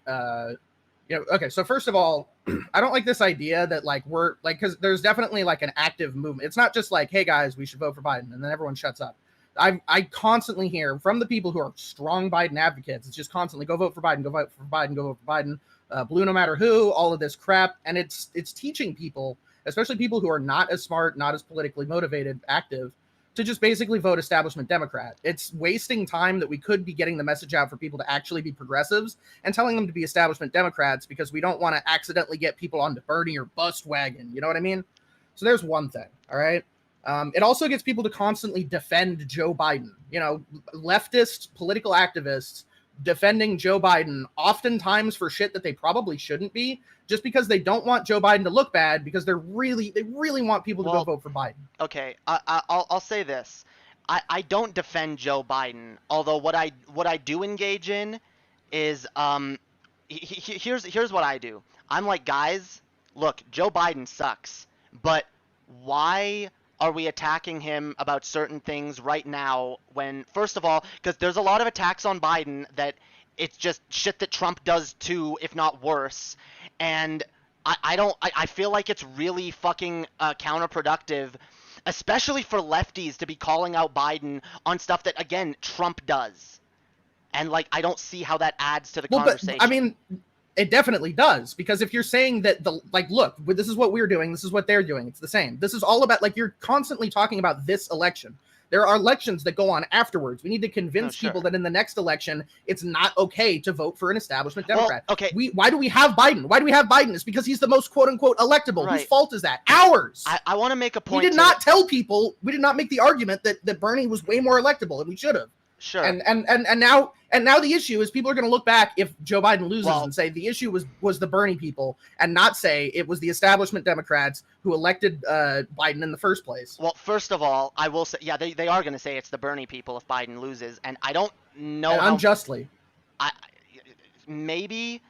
okay. So first of all, I don't like this idea that like we're like, because there's definitely like an active movement. It's not just like, hey guys, we should vote for Biden, and then everyone shuts up. I constantly hear from the people who are strong Biden advocates. It's just constantly go vote for Biden, go vote for Biden, go vote for Biden, blue no matter who, all of this crap, and it's teaching people, especially people who are not as smart, not as politically motivated, active, to just basically vote establishment Democrat. It's wasting time that we could be getting the message out for people to actually be progressives and telling them to be establishment Democrats because we don't want to accidentally get people onto Bernie or bust wagon. You know what I mean? So there's one thing. All right. It also gets people to constantly defend Joe Biden. You know, leftist political activists defending Joe Biden, oftentimes for shit that they probably shouldn't be, just because they don't want Joe Biden to look bad, because they really want people to go vote for Biden. Okay, I'll say this. I don't defend Joe Biden, although what I do engage in is here's what I do. I'm like, guys, look, Joe Biden sucks, but why are we attacking him about certain things right now when, first of all, because there's a lot of attacks on Biden that it's just shit that Trump does too, if not worse, and I feel like it's really fucking counterproductive, especially for lefties, to be calling out Biden on stuff that, again, Trump does. And, like, I don't see how that adds to the conversation. But, I mean, it definitely does, because if you're saying that look, this is what we're doing, this is what they're doing, it's the same. This is all about, like, you're constantly talking about this election. There are elections that go on afterwards. We need to convince people that in the next election, it's not okay to vote for an establishment Democrat. Well, okay. Why do we have Biden? Why do we have Biden? It's because he's the most quote unquote electable. Right. Whose fault is that? Ours. I want to make a point. We did not tell people. We did not make the argument that Bernie was way more electable, and we should have. Sure. And now the issue is people are going to look back if Joe Biden loses and say the issue was the Bernie people, and not say it was the establishment Democrats who elected Biden in the first place. Well, first of all, I will say, yeah, they are going to say it's the Bernie people if Biden loses, and I don't know and how unjustly. Maybe.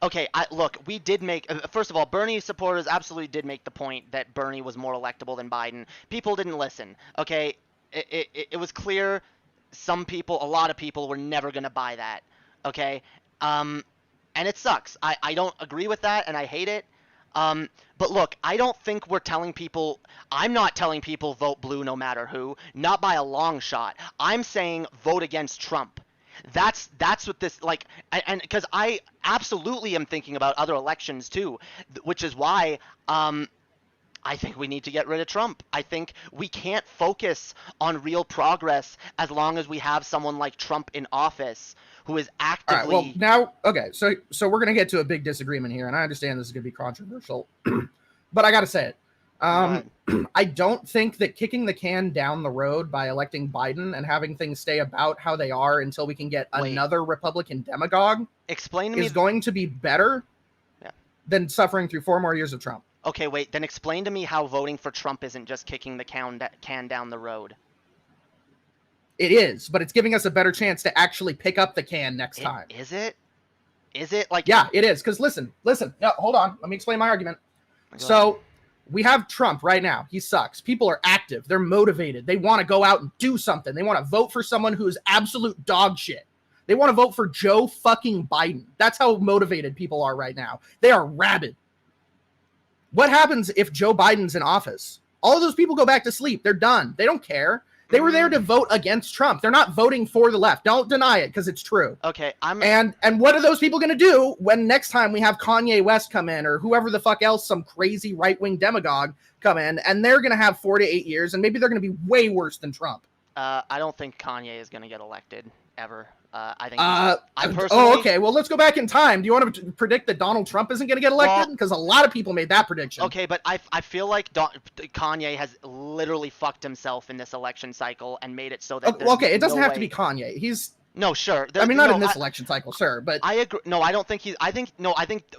Okay, look, we did make, first of all, Bernie supporters absolutely did make the point that Bernie was more electable than Biden. People didn't listen. Okay, it was clear. Some people, a lot of people, were never going to buy that, okay? And it sucks. I don't agree with that, and I hate it. But look, I don't think we're telling people, I'm not telling people vote blue no matter who, not by a long shot. I'm saying vote against Trump. That's what this, like, and because I absolutely am thinking about other elections too, which is why, I think we need to get rid of Trump. I think we can't focus on real progress as long as we have someone like Trump in office who is actively... All right, well, now, okay, so we're going to get to a big disagreement here, and I understand this is going to be controversial, but I got to say it. I don't think that kicking the can down the road by electing Biden and having things stay about how they are until we can get another Republican demagogue is going to be better than suffering through 4 more years of Trump. Okay, wait, then explain to me how voting for Trump isn't just kicking the can down the road. It is, but it's giving us a better chance to actually pick up the can next time. Is it? Is it? Like, yeah, it is, because listen. No, hold on. Let me explain my argument. So we have Trump right now. He sucks. People are active. They're motivated. They want to go out and do something. They want to vote for someone who is absolute dog shit. They want to vote for Joe fucking Biden. That's how motivated people are right now. They are rabid. What happens if Joe Biden's in office? All of those people go back to sleep. They're done. They don't care. They were there to vote against Trump. They're not voting for the left. Don't deny it, because it's true. Okay, And what are those people going to do when next time we have Kanye West come in, or whoever the fuck else, some crazy right-wing demagogue come in, and they're going to have 4 to 8 years, and maybe they're going to be way worse than Trump. I don't think Kanye is going to get elected ever. I think. Okay. Well, let's go back in time. Do you want to predict that Donald Trump isn't going to get elected? Because a lot of people made that prediction. Okay, but I feel like Kanye has literally fucked himself in this election cycle and made it so that. Okay, it doesn't have to be Kanye. He's. No, sure. Not in this election cycle, sure, but I agree. No, I don't think he's. I think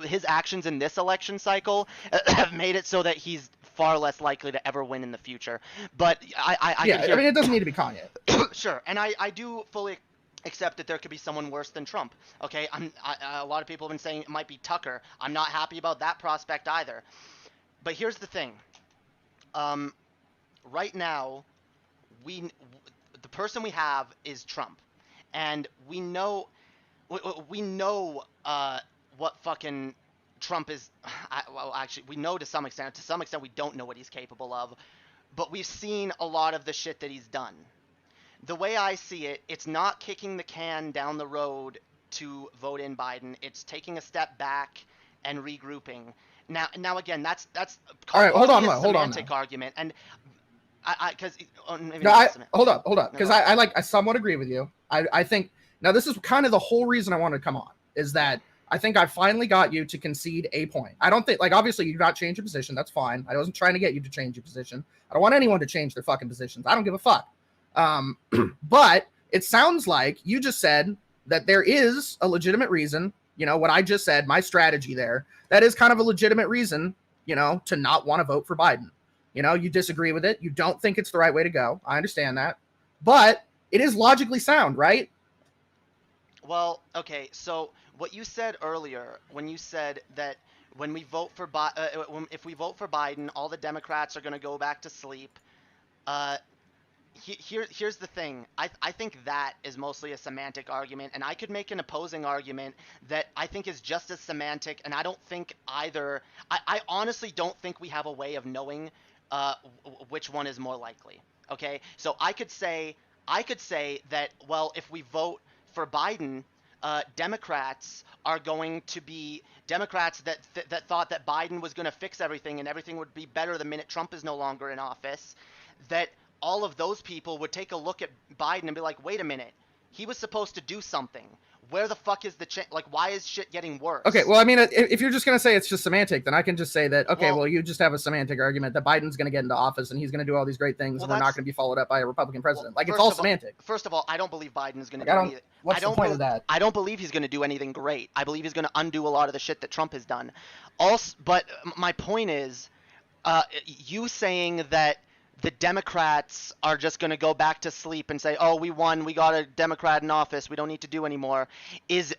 his actions in this election cycle have made it so that he's far less likely to ever win in the future. But I mean, it doesn't need to be Kanye. Sure, and I do fully accept that there could be someone worse than Trump. Okay, a lot of people have been saying it might be Tucker. I'm not happy about that prospect either. But here's the thing. Right now, the person we have is Trump. And we know what fucking Trump is. Well, actually, we know to some extent. To some extent, we don't know what he's capable of. But we've seen a lot of the shit that he's done. The way I see it, it's not kicking the can down the road to vote in Biden. It's taking a step back and regrouping. Now again, that's all right. Hold on, argument, and hold up, because I somewhat agree with you. I think now this is kind of the whole reason I wanted to come on, is that I think I finally got you to concede a point. I don't think, like, obviously you got change your position. That's fine. I wasn't trying to get you to change your position. I don't want anyone to change their fucking positions. I don't give a fuck. But it sounds like you just said that there is a legitimate reason, what I just said, my strategy there, that is kind of a legitimate reason, to not want to vote for Biden. You disagree with it. You don't think it's the right way to go. I understand that. But it is logically sound, right? Well, okay. So what you said earlier, when you said that when we vote for if we vote for Biden, all the Democrats are going to go back to sleep. Here's the thing. I think that is mostly a semantic argument, and I could make an opposing argument that I think is just as semantic, and I don't think either. I honestly don't think we have a way of knowing which one is more likely. Okay, so I could say that, well, if we vote for Biden, Democrats are going to be Democrats that thought that Biden was going to fix everything and everything would be better the minute Trump is no longer in office, that all of those people would take a look at Biden and be like, wait a minute, he was supposed to do something. Where the fuck is the why is shit getting worse? Okay, well, I mean, if you're just going to say it's just semantic, then I can just say that, okay, well, you just have a semantic argument that Biden's going to get into office and he's going to do all these great things and we're not going to be followed up by a Republican president. It's all semantic. First of all, I don't believe Biden is going to do anything. What's the point of that? I don't believe he's going to do anything great. I believe he's going to undo a lot of the shit that Trump has done. Also, but my point is, you saying that the Democrats are just going to go back to sleep and say, oh, we won, we got a Democrat in office, we don't need to do anymore, is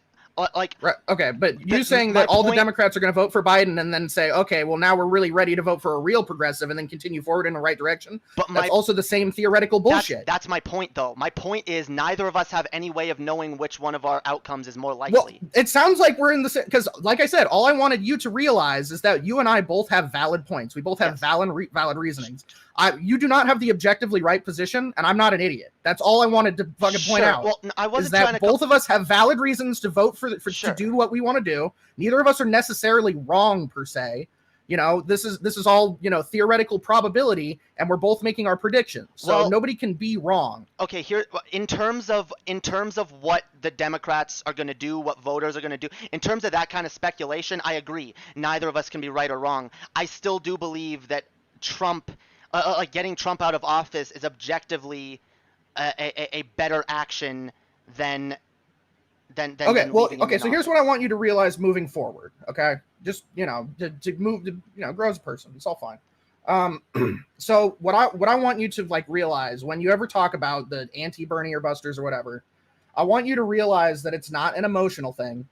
like... Right, okay, but you saying that all the Democrats are going to vote for Biden and then say, okay, well, now we're really ready to vote for a real progressive and then continue forward in the right direction, that's also the same theoretical bullshit. That's my point, though. My point is neither of us have any way of knowing which one of our outcomes is more likely. Well, it sounds like we're in the same... Because, like I said, all I wanted you to realize is that you and I both have valid points. We both have valid reasonings. You do not have the objectively right position, and I'm not an idiot. That's all I wanted to fucking point out. Well, I wasn't is that both of us have valid reasons to vote to do what we want to do. Neither of us are necessarily wrong per se. This is all theoretical probability, and we're both making our predictions. So nobody can be wrong. Okay, here in terms of what the Democrats are going to do, what voters are going to do, in terms of that kind of speculation, I agree. Neither of us can be right or wrong. I still do believe that Trump. Getting Trump out of office is objectively a better action than okay. Well, okay. So here's what I want you to realize moving forward. Okay, just to move to grow as a person. It's all fine. So what I want you to realize when you ever talk about the anti-Bernie or busters or whatever, I want you to realize that it's not an emotional thing.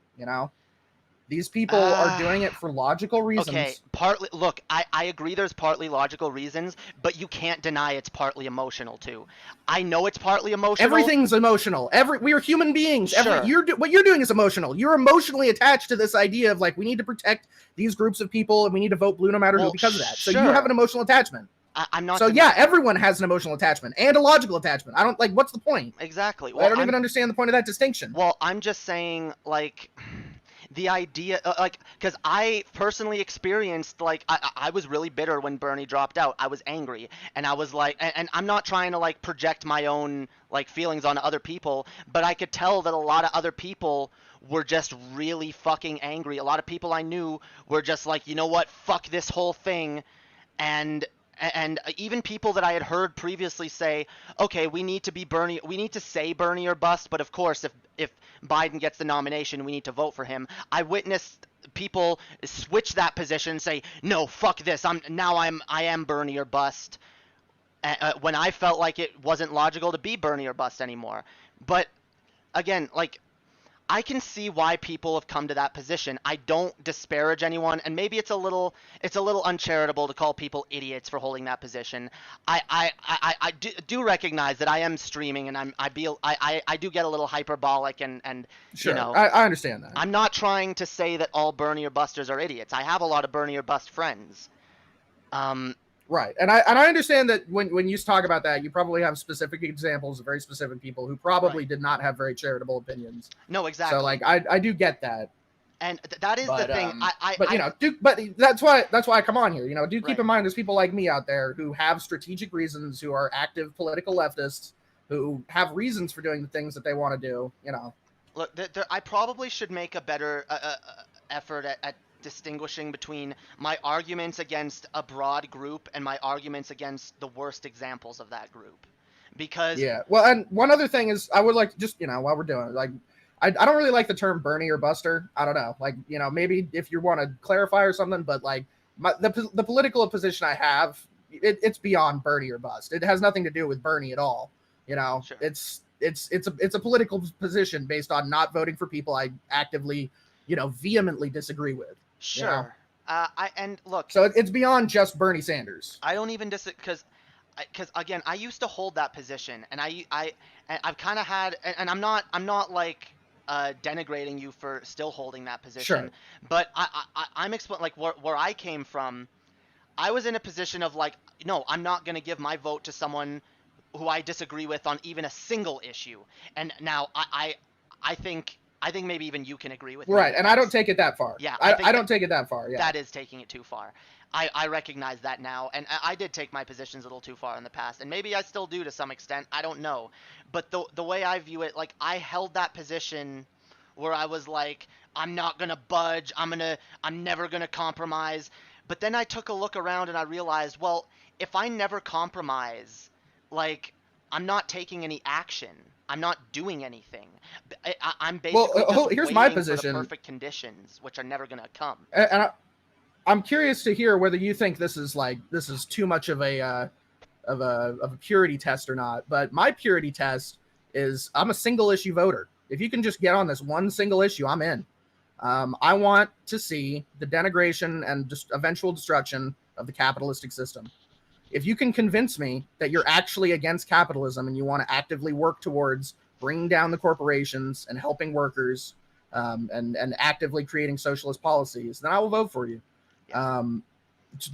These people are doing it for logical reasons. Okay, partly. Look, I agree there's partly logical reasons, but you can't deny it's partly emotional too. I know it's partly emotional. Everything's emotional. We are human beings. Sure. What you're doing is emotional. You're emotionally attached to this idea of we need to protect these groups of people and we need to vote blue no matter who because of that. So you have an emotional attachment. I'm not. So everyone has an emotional attachment and a logical attachment. I don't what's the point? Exactly. Well, I don't even understand the point of that distinction. Well, I'm just saying the idea, like, because I personally experienced, like, I was really bitter when Bernie dropped out. I was angry, and I was like, and I'm not trying to like project my own like feelings on other people, but I could tell that a lot of other people were just really fucking angry. A lot of people I knew were just like, you know what, fuck this whole thing, and even people that I had heard previously say, okay, we need to say Bernie or bust, but of course, if Biden gets the nomination, we need to vote for him. I witnessed people switch that position, say, no, fuck this, I am Bernie or bust, when I felt like it wasn't logical to be Bernie or bust anymore. But again, like, I can see why people have come to that position. I don't disparage anyone, and maybe it's a little uncharitable to call people idiots for holding that position. I do recognize that I am streaming, and I do get a little hyperbolic, and Sure, you know, I understand that. I'm not trying to say that all Bernie or busters are idiots. I have a lot of Bernie or bust friends. Right, and I understand that when you talk about that, you probably have specific examples of very specific people who probably Right. did not have very charitable opinions. No, exactly. So like I do get that. And that is But, the thing. but you know, but that's why I come on here. You know, do keep Right. in mind there's people like me out there who have strategic reasons, who are active political leftists, who have reasons for doing the things that they want to do. You know, Look, I probably should make a better effort at distinguishing between my arguments against a broad group and my arguments against the worst examples of that group. Because yeah. Well, and one other thing is, I would like to just, you know, while we're doing it, like, I don't really like the term Bernie or Buster. I don't know, like, you know, maybe if you want to clarify or something, but like the political position I have, it's beyond Bernie or bust. It has nothing to do with Bernie at all. You know, Sure. it's a political position based on not voting for people I actively, you know, vehemently disagree with. Sure. You know? And look, So it's beyond just Bernie Sanders. I don't even because again, I used to hold that position, and I've kind of had, and I'm not like denigrating you for still holding that position, Sure. but I'm explaining like where I came from. I was in a position of like, no, I'm not going to give my vote to someone who I disagree with on even a single issue. And now I think maybe even you can agree with me. Right, and I don't take it that far. Yeah, I don't take it that far. Yeah, that is taking it too far. I recognize that now, and I did take my positions a little too far in the past, and maybe I still do to some extent. I don't know, but the way I view it, like, I held that position where I was like, I'm not gonna budge. I'm never gonna compromise. But then I took a look around and I realized, well, if I never compromise, like, I'm not taking any action. I'm not doing anything. I'm basically just here's my waiting position. for the perfect conditions, which are never gonna come. And I'm curious to hear whether you think this is too much of a purity test or not. But my purity test is I'm a single issue voter. If you can just get on this one single issue, I'm in. I want to see the denigration and just eventual destruction of the capitalistic system. If you can convince me that you're actually against capitalism and you want to actively work towards bringing down the corporations and helping workers, and actively creating socialist policies, then I will vote for you.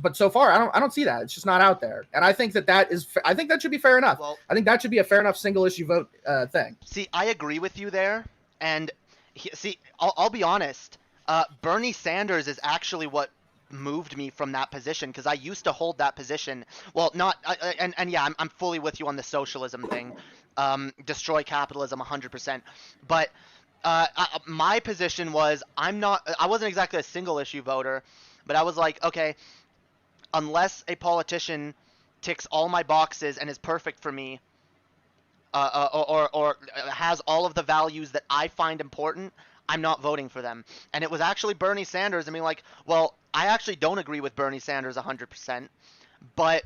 But so far, I don't see that. It's just not out there, and I think I think that should be fair enough. Well, I think that should be a fair enough single issue vote thing. see, I agree with you there, and I'll be honest. Bernie Sanders is actually what moved me from that position, because I used to hold that position. Well, not and yeah, I'm fully with you on the socialism thing. Destroy capitalism 100%. But my position was I wasn't exactly a single issue voter, but I was like, okay, unless a politician ticks all my boxes and is perfect for me, or has all of the values that I find important, I'm not voting for them. And it was actually Bernie Sanders. I mean, like, well, I actually don't agree with Bernie Sanders 100%, but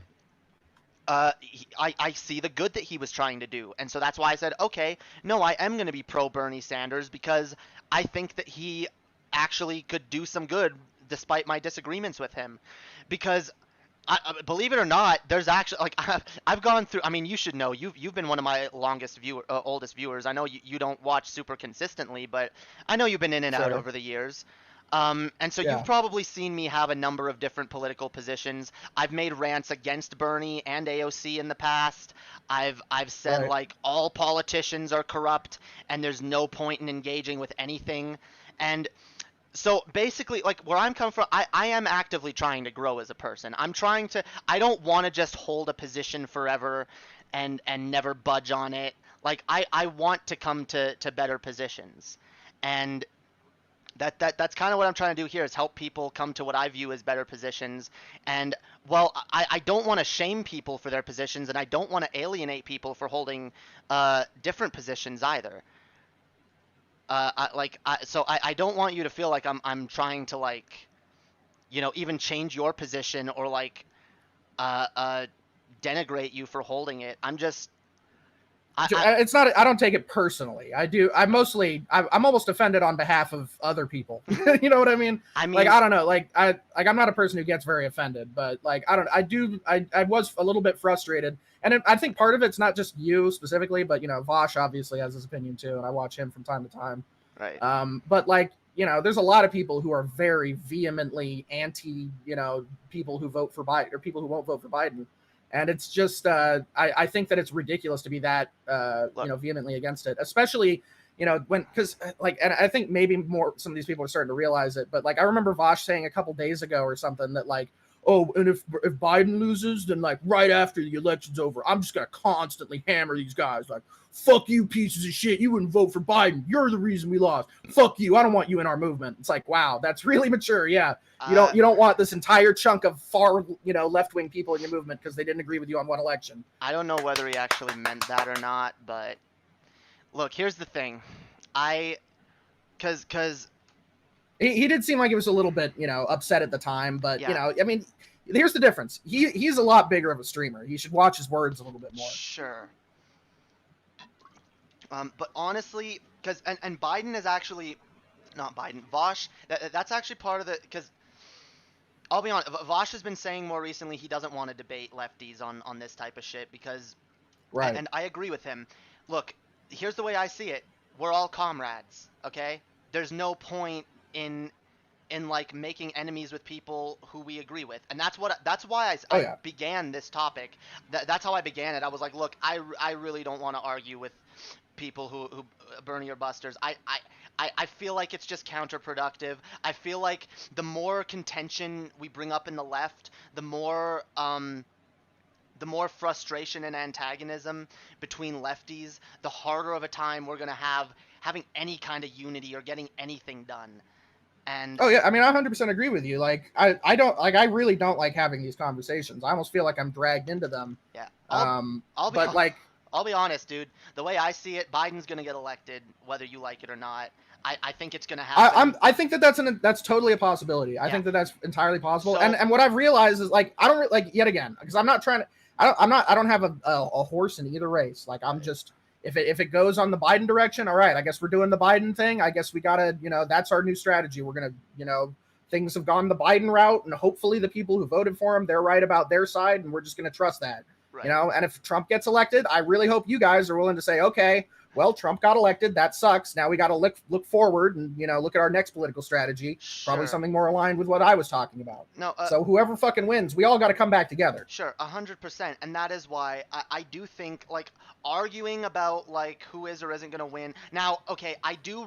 I see the good that he was trying to do. And so that's why I said, okay, no, I am going to be pro Bernie Sanders, because I think that he actually could do some good despite my disagreements with him. Because believe it or not, there's actually, like, I've gone through, I mean, you should know, you've been one of my oldest viewers. I know you don't watch super consistently, but I know you've been in and out Sure. over the years. And so Yeah. you've probably seen me have a number of different political positions. I've made rants against Bernie and AOC in the past. I've said, Right. like, all politicians are corrupt and there's no point in engaging with anything. And So basically, like where I'm coming from, I am actively trying to grow as a person. I don't want to just hold a position forever and never budge on it. Like I want to come to better positions. And that's kind of what I'm trying to do here is help people come to what I view as better positions. And well, I don't want to shame people for their positions, and I don't want to alienate people for holding different positions either. I don't want you to feel like I'm trying to like, even change your position or like uh, uh, denigrate you for holding it. It's not. I don't take it personally. I do. I mostly. I'm almost offended on behalf of other people. You know what I mean? I Like mean, I don't know. I'm not a person who gets very offended, but like I don't. I do. I was a little bit frustrated, and I think part of it's not just you specifically, but Vosh obviously has his opinion too, and I watch him from time to time. right. But like there's a lot of people who are very vehemently anti. People who vote for Biden or people who won't vote for Biden. And it's just, I think that it's ridiculous to be that, Look, vehemently against it, especially, because like, and I think maybe more, some of these people are starting to realize it, but like, I remember Vosh saying a couple days ago or something that like, oh, and if Biden loses, then like right after the election's over, I'm just going to constantly hammer these guys like, fuck you pieces of shit. You wouldn't vote for Biden. You're the reason we lost. Fuck you. I don't want you in our movement. It's like, wow, that's really mature. Yeah. You don't want this entire chunk of far left-wing people in your movement because they didn't agree with you on one election. I don't know whether he actually meant that or not, but look, here's the thing. I, cause He did seem like he was a little bit upset at the time, but yeah, I mean, here's the difference. He's a lot bigger of a streamer. He should watch his words a little bit more. sure. But honestly, and Biden is actually not Biden, Vosh. That's actually part of the because I'll be honest. Vosh has been saying more recently he doesn't want to debate lefties on this type of shit because, Right. and I agree with him. Look, here's the way I see it. We're all comrades, okay? There's no point in like making enemies with people who we agree with, and that's why I Yeah. began this topic. That's how I began it. I was like, look, I really don't want to argue with people who Bernie or Busters. I feel like it's just counterproductive. I feel like the more contention we bring up in the left, the more frustration and antagonism between lefties, the harder of a time we're gonna have having any kind of unity or getting anything done. And Oh yeah, I mean, I 100% agree with you. Like, I don't like, I really don't like having these conversations. I almost feel like I'm dragged into them. yeah, I'll be But like, I'll be honest, dude. The way I see it, Biden's gonna get elected, whether you like it or not. I think it's gonna happen. I think that that's totally a possibility. I Yeah. think that that's entirely possible. So- And what I've realized is like, I don't like yet again because I'm not trying to. I don't have a horse in either race. Like I'm just if it goes on the Biden direction, all right. I guess we're doing the Biden thing. I guess we gotta that's our new strategy. We're gonna things have gone the Biden route, and hopefully the people who voted for him they're right about their side, and we're just gonna trust that. Right. And if Trump gets elected, I really hope you guys are willing to say, okay, well, Trump got elected. That sucks. Now we got to look forward and look at our next political strategy. Probably Sure. something more aligned with what I was talking about. No. So whoever fucking wins, we all got to come back together. Sure, 100%, and that is why I do think like arguing about like who is or isn't gonna win. Now, okay, I do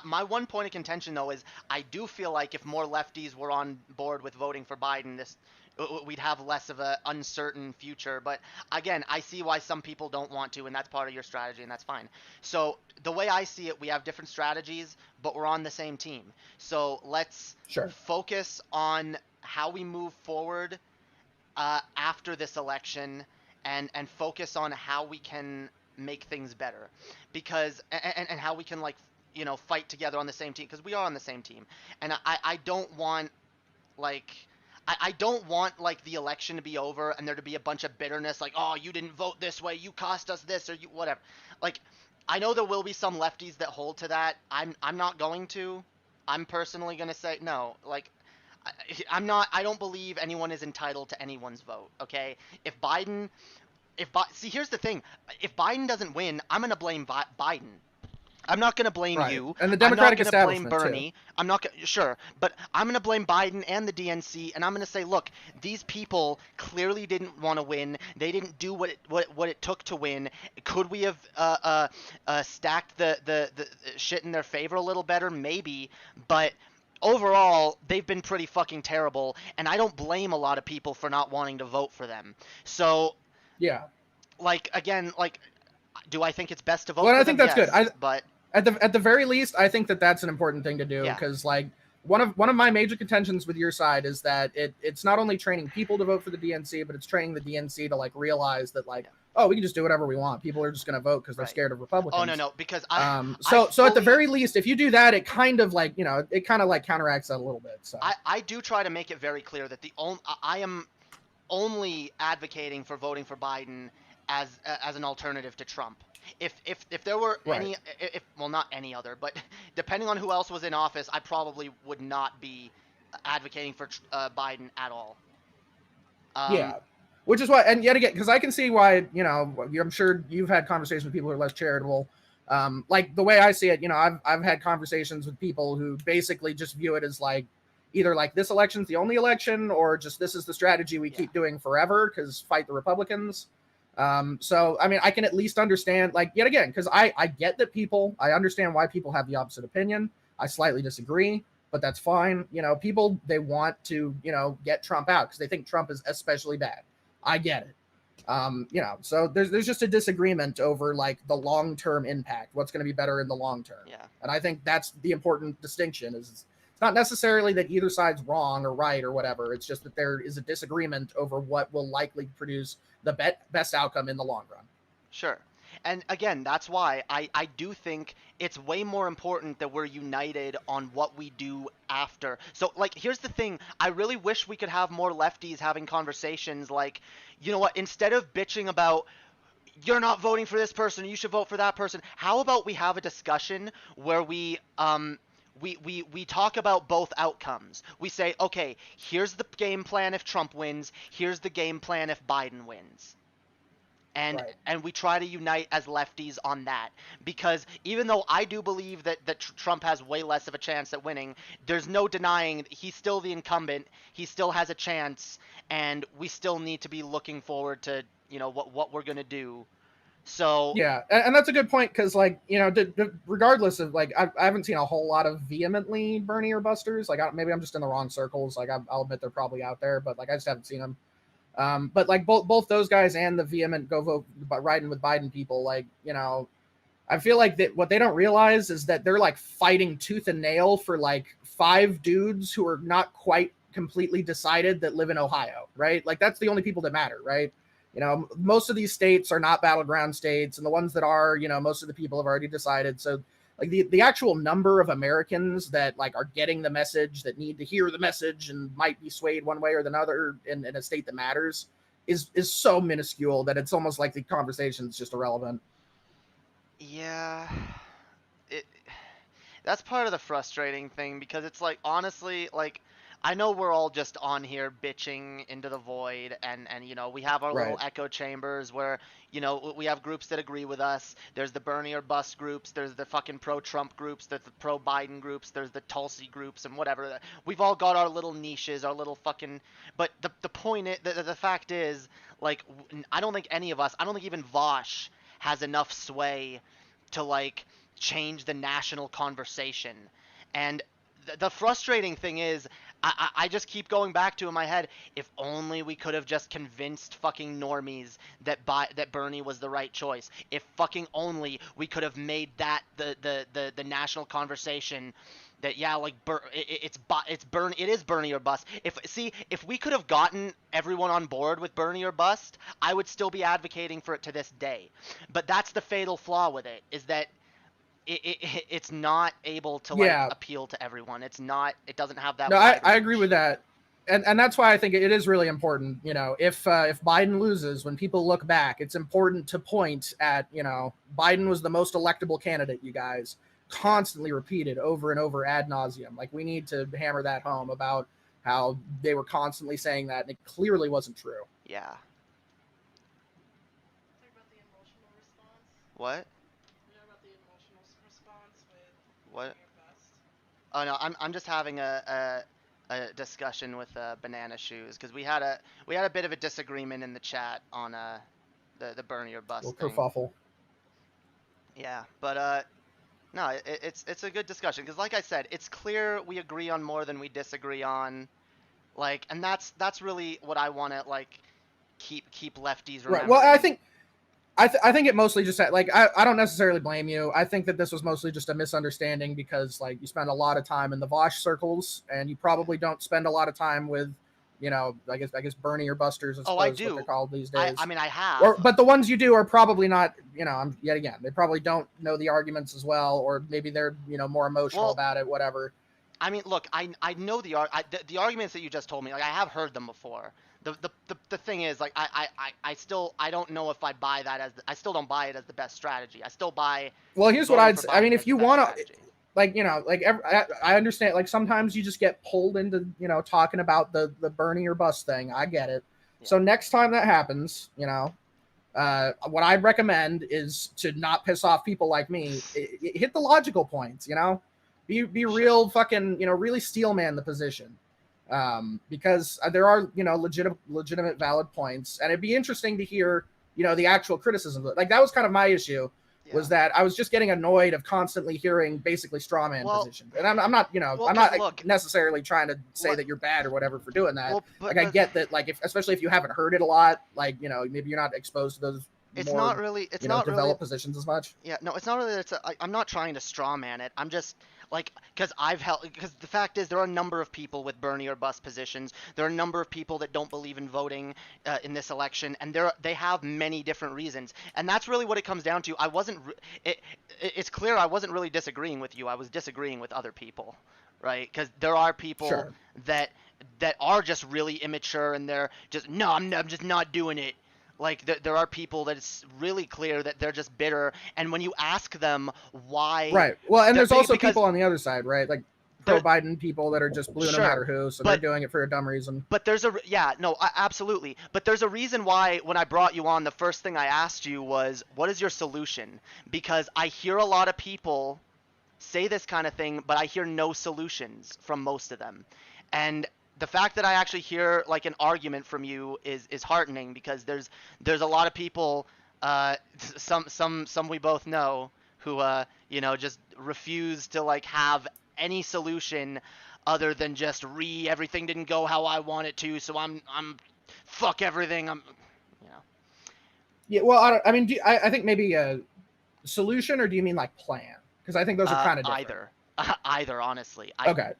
my one point of contention though is I do feel like if more lefties were on board with voting for Biden, we'd have less of a uncertain future. But again, I see why some people don't want to, and that's part of your strategy, and that's fine. So the way I see it, we have different strategies, but we're on the same team. So let's Sure. focus on how we move forward after this election and focus on how we can make things better because and how we can like fight together on the same team because we are on the same team and I don't want like I don't want like the election to be over and there to be a bunch of bitterness like oh you didn't vote this way you cost us this or you whatever like I know there will be some lefties that hold to that I'm not going to I'm personally going to say no like I don't believe anyone is entitled to anyone's vote. Okay, see, here's the thing: if Biden doesn't win, I'm gonna blame Biden. I'm not gonna blame Right. you. And the Democratic I'm not gonna blame establishment, too. Bernie. I'm not sure, but I'm gonna blame Biden and the DNC, and I'm gonna say, look, these people clearly didn't want to win. They didn't do what it took to win. Could we have stacked the shit in their favor a little better? Maybe, but overall, they've been pretty fucking terrible, and I don't blame a lot of people for not wanting to vote for them. So, Yeah. like, again, like, do I think it's best to vote Well, for I think them? that's good. Yes, but At the very least, I think that that's an important thing to do, yeah, because like one of my major contentions with your side is that it's not only training people to vote for the DNC, but it's training the DNC to like realize that like, yeah, oh, we can just do whatever we want. People are just going to vote because they're right. scared of Oh no, Republicans. no, because I So at the fully very least, if you do that, it kind of like, it kind of like counteracts that a little bit. So I do try to make it very clear that I am only advocating for voting for Biden as an alternative to Trump. If there were right. any, if well, not any other, but depending on who else was in office, I probably would not be advocating for Biden at all. Yeah. Which is why, and yet again, because I can see why, I'm sure you've had conversations with people who are less charitable. Like the way I see it, I've had conversations with people who basically just view it as like either like this election's the only election, or just this is the strategy we Yeah. keep doing forever because fight the Republicans. So I mean, I can at least understand, like, yet again, because I get that I understand why people have the opposite opinion. I slightly disagree, but that's fine. People, they want to, get Trump out because they think Trump is especially bad. I get it. So there's just a disagreement over like the long-term impact, what's going to be better in the long term. Yeah. And I think that's the important distinction. Is it's not necessarily that either side's wrong or right or whatever. It's just that there is a disagreement over what will likely produce the best outcome in the long run. Sure. And again, that's why I do think it's way more important that we're united on what we do after. So, like, here's the thing. I really wish we could have more lefties having conversations like, you know what, instead of bitching about, you're not voting for this person, you should vote for that person, how about we have a discussion where we talk about both outcomes. We say, okay, here's the game plan if Trump wins, here's the game plan if Biden wins, and Right. and we try to unite as lefties on that, because even though I do believe that Trump has way less of a chance at winning, there's no denying he's still the incumbent, he still has a chance, and we still need to be looking forward to what we're gonna do. So Yeah, and that's a good point, because like, regardless of like, I haven't seen a whole lot of vehemently Bernie or busters. Like, maybe I'm just in the wrong circles. Like, I'll admit they're probably out there, but like I just haven't seen them. But like both those guys and the vehement go vote riding with Biden people, like, I feel like that what they don't realize is that they're like fighting tooth and nail for like 5 dudes who are not quite completely decided that live in Ohio, right? Like, that's the only people that matter, right? Most of these states are not battleground states, and the ones that are, most of the people have already decided. So like the actual number of Americans that like are getting the message, that need to hear the message and might be swayed one way or the other in a state that matters is so minuscule that it's almost like the conversation is just irrelevant. yeah, it that's part of the frustrating thing, because it's like, honestly, like, I know we're all just on here bitching into the void, and we have our little Right. echo chambers where we have groups that agree with us. There's the Bernie or bust groups, there's the fucking pro-Trump groups, there's the pro-Biden groups, there's the Tulsi groups, and whatever. We've all got our little niches, our little fucking, but the point is, the fact is, like, I don't think any of us, I don't think even Vosh has enough sway to like change the national conversation. And the frustrating thing is, I just keep going back to in my head, if only we could have just convinced fucking normies that Bernie was the right choice. If fucking only we could have made that the national conversation, that yeah, like it is Bernie or bust. If we could have gotten everyone on board with Bernie or bust, I would still be advocating for it to this day. But that's the fatal flaw with it, is that it's not able to like Yeah. appeal to everyone. It doesn't have that No, wide I agree with reach. that. And that's why I think it is really important. If Biden loses, when people look back, it's important to point at, Biden was the most electable candidate, you guys, constantly repeated over and over ad nauseum. Like, we need to hammer that home about how they were constantly saying that, and it clearly wasn't true. Yeah. Talk about the emotional response. What? We talk about the emotional response with What? Bernie or bust. Oh no, I'm just having a discussion with Banana Shoes, because we had a bit of a disagreement in the chat on the Bernie or Little bust thing. kerfuffle. Yeah, but No, it's a good discussion because, like I said, it's clear we agree on more than we disagree on. Like, and that's really what I want to like keep lefties Right. Well, I remembering. think I think it mostly just had, like I don't necessarily blame you. I think that this was mostly just a misunderstanding because like you spend a lot of time in the Vosh circles and you probably don't spend a lot of time with, I guess Bernie or Busters, I Oh, I suppose what they're do. called these I days. mean, I have. Or but the ones you do are probably not, yet again, they probably don't know the arguments as well, or maybe they're, more emotional Well, about it, whatever. I mean, look, I know the arguments that you just told me. Like, I have heard them before. The thing is, like, I still I don't know if I buy that I still don't buy it as the best strategy. I still buy Well, here's what voting I'd for say. I mean, Biden if as the you best want to, strategy. like, I understand, like, sometimes you just get pulled into, talking about the Bernie or bust thing. I get it. Yeah. So next time that happens, what I'd recommend is to not piss off people like me. Hit the logical points, be real fucking, really steel man the position. Because there are, legitimate valid points, and it'd be interesting to hear, the actual criticism. Like, that was kind of my issue, was Yeah. that I was just getting annoyed of constantly hearing basically straw man Well, positions. And I'm not, well, I'm not look, necessarily trying to say what- that you're bad or whatever for doing that. well, Like, I get that, like, especially if you haven't heard it a lot, like, maybe you're not exposed to those it's more, not really developed positions as much. Yeah, no, it's not really that I'm not trying to straw man it. I'm just like because the fact is there are a number of people with Bernie or bust positions. There are a number of people that don't believe in voting in this election, and they have many different reasons. And that's really what it comes down to. I wasn't. It's clear I wasn't really disagreeing with you. I was disagreeing with other people, right? Because there are people Sure. that are just really immature and they're just no, I'm just not doing it. Like there are people that it's really clear that they're just bitter, and when you ask them why, Right. Well, and there's also because people on the other side, right? Like pro Biden people that are just blue Sure, no matter who, so they're doing it for a dumb reason. But there's absolutely. But there's a reason why when I brought you on, the first thing I asked you was, what is your solution? Because I hear a lot of people say this kind of thing, but I hear no solutions from most of them. And the fact that I actually hear like an argument from you is heartening because there's a lot of people, some we both know who just refuse to like have any solution other than just everything didn't go how I want it to, so I'm fuck everything. Yeah. Well, I mean, I think maybe a solution, or do you mean like plan? Because I think those are kind of different. Either, honestly. Okay.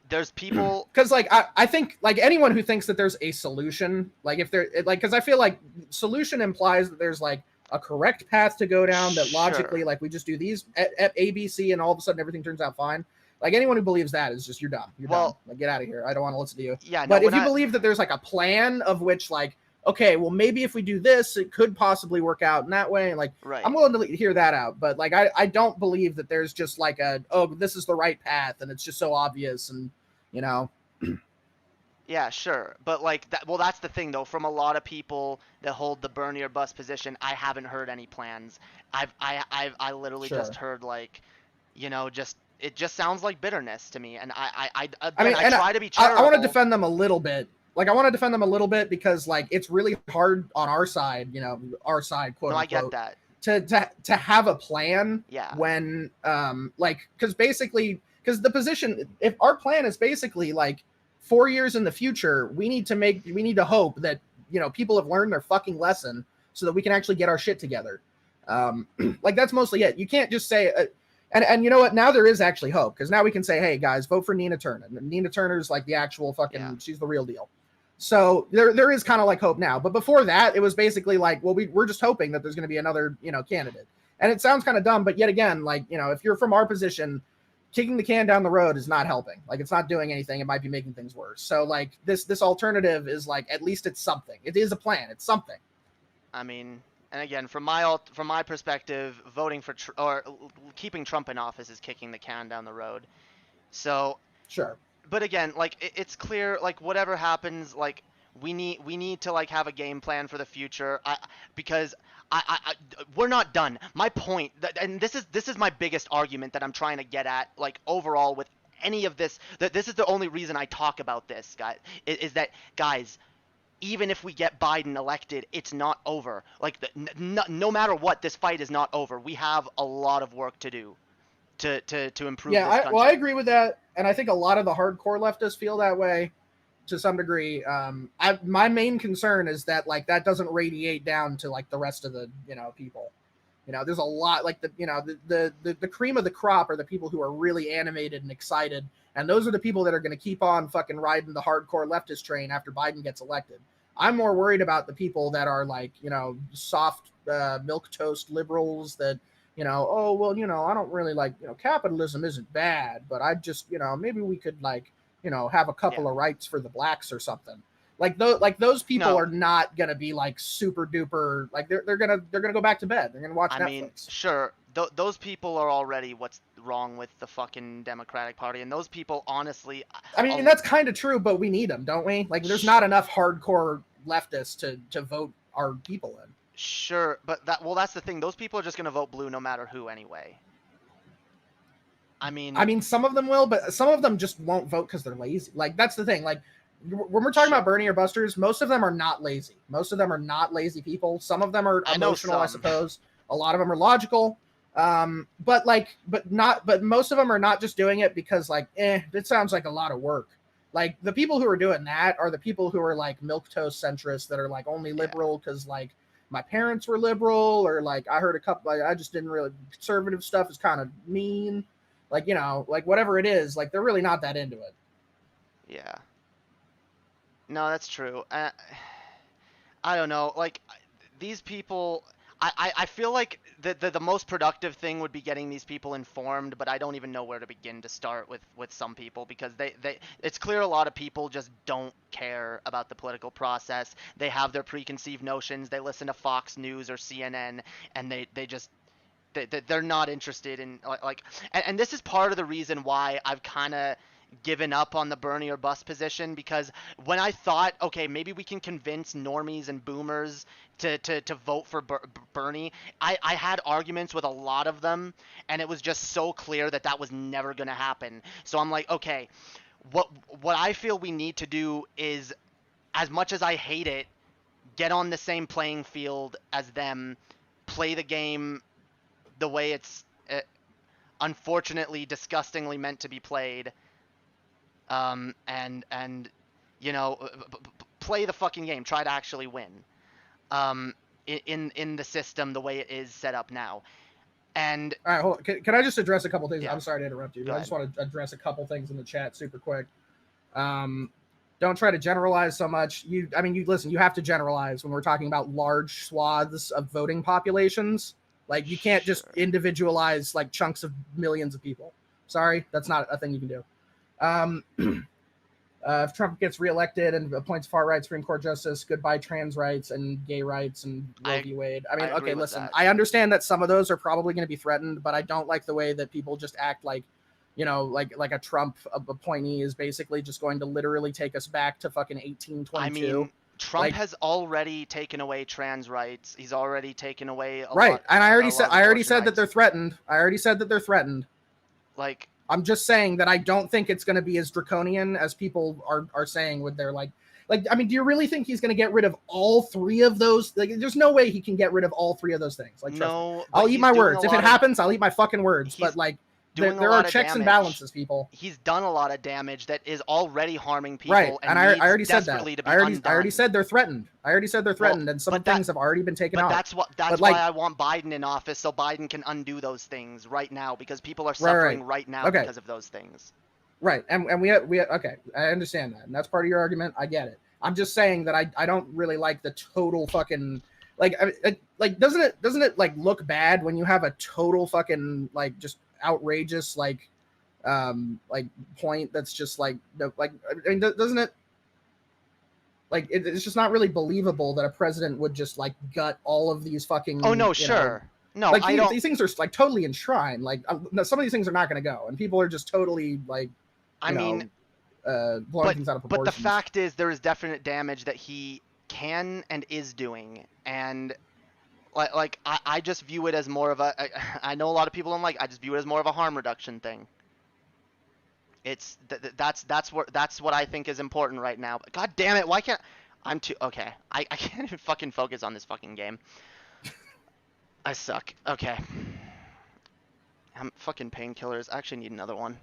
There's people because like I think like anyone who thinks that there's a solution, like if they're like, because I feel like solution implies that there's like a correct path to go down, that logically Sure. like we just do these at A, B, C, and all of a sudden everything turns out fine. Like anyone who believes that is just, you're dumb. You're dumb. Like, get out of here. I don't want to listen to you. Yeah, no, but if you I- believe that there's like a plan of which like, okay, well maybe if we do this, it could possibly work out in that way. And like, Right. I'm willing to hear that out. But like, I don't believe that there's just like this is the right path and it's just so obvious and Yeah, sure. But like that, well, that's the thing though. From a lot of people that hold the Bernie or bust position, I haven't heard any plans. I literally Sure. just heard like, just it just sounds like bitterness to me. And I mean, I try to be charitable. I want to defend them a little bit. Like, I want to defend them a little bit because like it's really hard on our side, our side, quote No, I unquote, get that. to have a plan. Yeah. When like, because the position, if our plan is basically like 4 years in the future, we need to hope that people have learned their fucking lesson so that we can actually get our shit together. Like, that's mostly it. You can't just say and you know what, now there is actually hope, because now we can say, hey guys, vote for Nina Turner. And Nina Turner's like the actual fucking she's the real deal. So there is kind of like hope now. But before that, it was basically like, well, we're just hoping that there's going to be another, candidate. And it sounds kind of dumb, but yet again, like, if you're from our position, kicking the can down the road is not helping. Like, it's not doing anything. It might be making things worse. So like this alternative is like, at least it's something. It is a plan. It's something. I mean, and again, from my perspective, voting for or keeping Trump in office is kicking the can down the road. So Sure. But again, like it's clear, like whatever happens, like we need to like have a game plan for the future. Because we're not done. My point, and this is my biggest argument that I'm trying to get at, like overall with any of this. That this is the only reason I talk about this, guys, is that guys, even if we get Biden elected, it's not over. Like no matter what, this fight is not over. We have a lot of work to do. to improve Yeah, this country. I agree with that, and I think a lot of the hardcore leftists feel that way to some degree. My main concern is that like that doesn't radiate down to like the rest of the people. There's a lot like the cream of the crop are the people who are really animated and excited, and those are the people that are going to keep on fucking riding the hardcore leftist train after Biden gets elected. I'm more worried about the people that are like soft milk toast liberals that oh well I don't really like capitalism isn't bad, but I just maybe we could like have a couple Yeah. of rights for the blacks or something. Those people No. are not gonna be like super duper like they're gonna go back to bed. They're gonna watch I Netflix. mean, sure, those people are already what's wrong with the fucking Democratic Party, and those people, honestly, I mean that's kind of true, but we need them, don't we? Like there's not enough hardcore leftists to vote our people in. Sure, but that's the thing. Those people are just gonna vote blue no matter who anyway. I mean, Some of them will, but some of them just won't vote because they're lazy. Like that's the thing. Like when we're talking about Bernie or Busters, most of them are not lazy. Most of them are not lazy people. Some of them are emotional, I suppose. A lot of them are logical. But most of them are not just doing it because like, it sounds like a lot of work. Like the people who are doing that are the people who are like milquetoast centrists that are like only liberal because like my parents were liberal, or like I heard a couple. Like, I just didn't really conservative stuff is kind of mean. Like like whatever it is, like they're really not that into it. Yeah. No, that's true. I don't know. Like these people, I feel like the most productive thing would be getting these people informed, but I don't even know where to begin to start with some people because they it's clear a lot of people just don't care about the political process. They have their preconceived notions. They listen to Fox News or CNN, and they just they're not interested in and this is part of the reason why I've kind of given up on the Bernie or bust position, because when I thought, okay, maybe we can convince normies and boomers to vote for Bernie, I had arguments with a lot of them, and it was just so clear that that was never going to happen. So I'm like, okay, what I feel we need to do is, as much as I hate it, get on the same playing field as them, play the game the way it's unfortunately disgustingly meant to be played, and play the fucking game, try to actually win, in the system the way it is set up now. And all right, hold on. Can I just address a couple things? Yeah. I'm sorry to interrupt you, Go but I just want to address a couple things in the chat super quick. Don't try to generalize so much. Listen, you have to generalize when we're talking about large swaths of voting populations. Like you can't just individualize like chunks of millions of people. Sorry, that's not a thing you can do. If Trump gets reelected and appoints far-right Supreme Court justice, goodbye trans rights and gay rights and Roe v. Wade. I mean, I agree okay, with listen, that. I understand that some of those are probably going to be threatened, but I don't like the way that people just act like, like a Trump appointee is basically just going to literally take us back to fucking 1822. I mean, Trump has already taken away trans rights. He's already taken away a right, lot, and I already abortion said that rights. they're threatened. I already said that they're threatened. Like, I'm just saying that I don't think it's going to be as draconian as people are saying with their like. I mean, do you really think he's going to get rid of all three of those? Like, there's no way he can get rid of all three of those things. Like, trust me. I'll eat my words. If it happens, I'll eat my fucking words. But like, there are checks and balances, people. He's done a lot of damage that is already harming people. Right, and I already said that. I already said they're threatened. And some things have already been taken out. That's why I want Biden in office, so Biden can undo those things right now, because people are suffering right now because of those things. Right, and we okay, I understand that, and that's part of your argument. I get it. I'm just saying that I don't really like the total fucking like doesn't it like look bad when you have a total fucking like just outrageous like point that's just like I mean, doesn't it like it's just not really believable that a president would just like gut all of these fucking no, like I don't... these things are like totally enshrined. Like some of these things are not going to go, and people are just totally like blowing things out of proportion. But the fact is, there is definite damage that he can and is doing, and like I just view it as more of a. I know a lot of people don't like. I just view it as more of a harm reduction thing. It's that's what I think is important right now. But God damn it, why can't I'm too okay? I can't even fucking focus on this fucking game. I suck. Okay. I'm fucking painkillers. I actually need another one.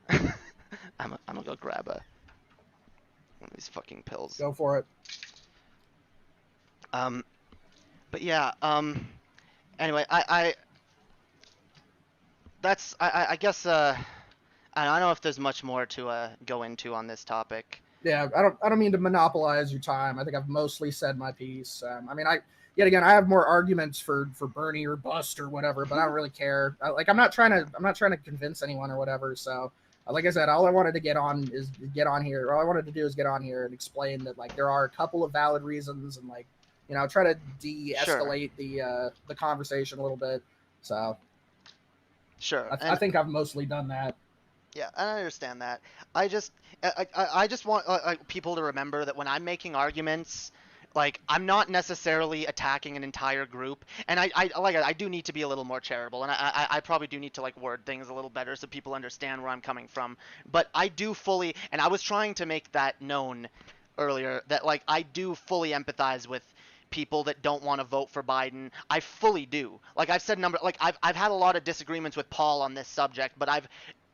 I'm gonna go grab one of these fucking pills. Go for it. But yeah, anyway, I guess, I don't know if there's much more to go into on this topic. Yeah, I don't mean to monopolize your time. I think I've mostly said my piece. I mean, yet again, I have more arguments for Bernie or bust or whatever, but I don't really care. I'm not trying to convince anyone or whatever. So, like I said, all I wanted to get on here. All I wanted to do is get on here and explain that like there are a couple of valid reasons and like, you know, try to de-escalate the conversation a little bit. So, Sure. I think I've mostly done that. Yeah, I understand that. I just want people to remember that when I'm making arguments, like I'm not necessarily attacking an entire group, and I do need to be a little more charitable, and I probably do need to like word things a little better so people understand where I'm coming from. But I do fully, and I was trying to make that known earlier, that like I do fully empathize with people that don't want to vote for Biden. I fully do. Like I've said I've had a lot of disagreements with Paul on this subject, but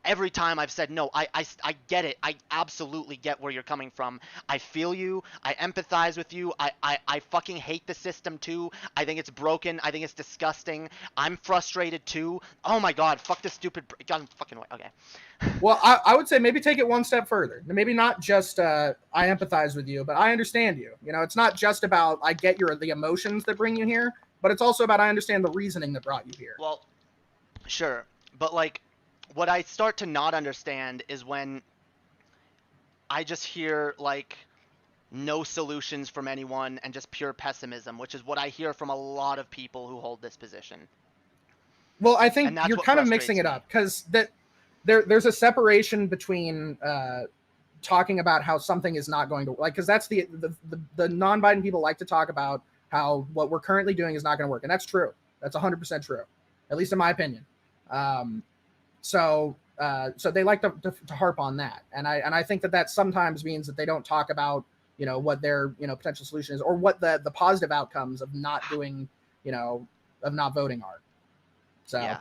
every time I've said, no, I get it. I absolutely get where you're coming from. I feel you. I empathize with you. I fucking hate the system too. I think it's broken. I think it's disgusting. I'm frustrated too. Oh my God, fuck this stupid, God, fucking way. Okay. Well, I would say maybe take it one step further. Maybe not just I empathize with you, but I understand you. You know, it's not just about I get the emotions that bring you here, but it's also about I understand the reasoning that brought you here. Well, sure. But like, what I start to not understand is when I just hear like no solutions from anyone and just pure pessimism, which is what I hear from a lot of people who hold this position. Well, I think you're kind of mixing it up because there's a separation between talking about how something is not going to like, because that's the non-Biden people like to talk about how what we're currently doing is not going to work, and that's true. That's 100% true, at least in my opinion. So they like to harp on that, and I think that sometimes means that they don't talk about, you know, what their, you know, potential solution is or what the positive outcomes of not doing, you know, of not voting are. So yeah,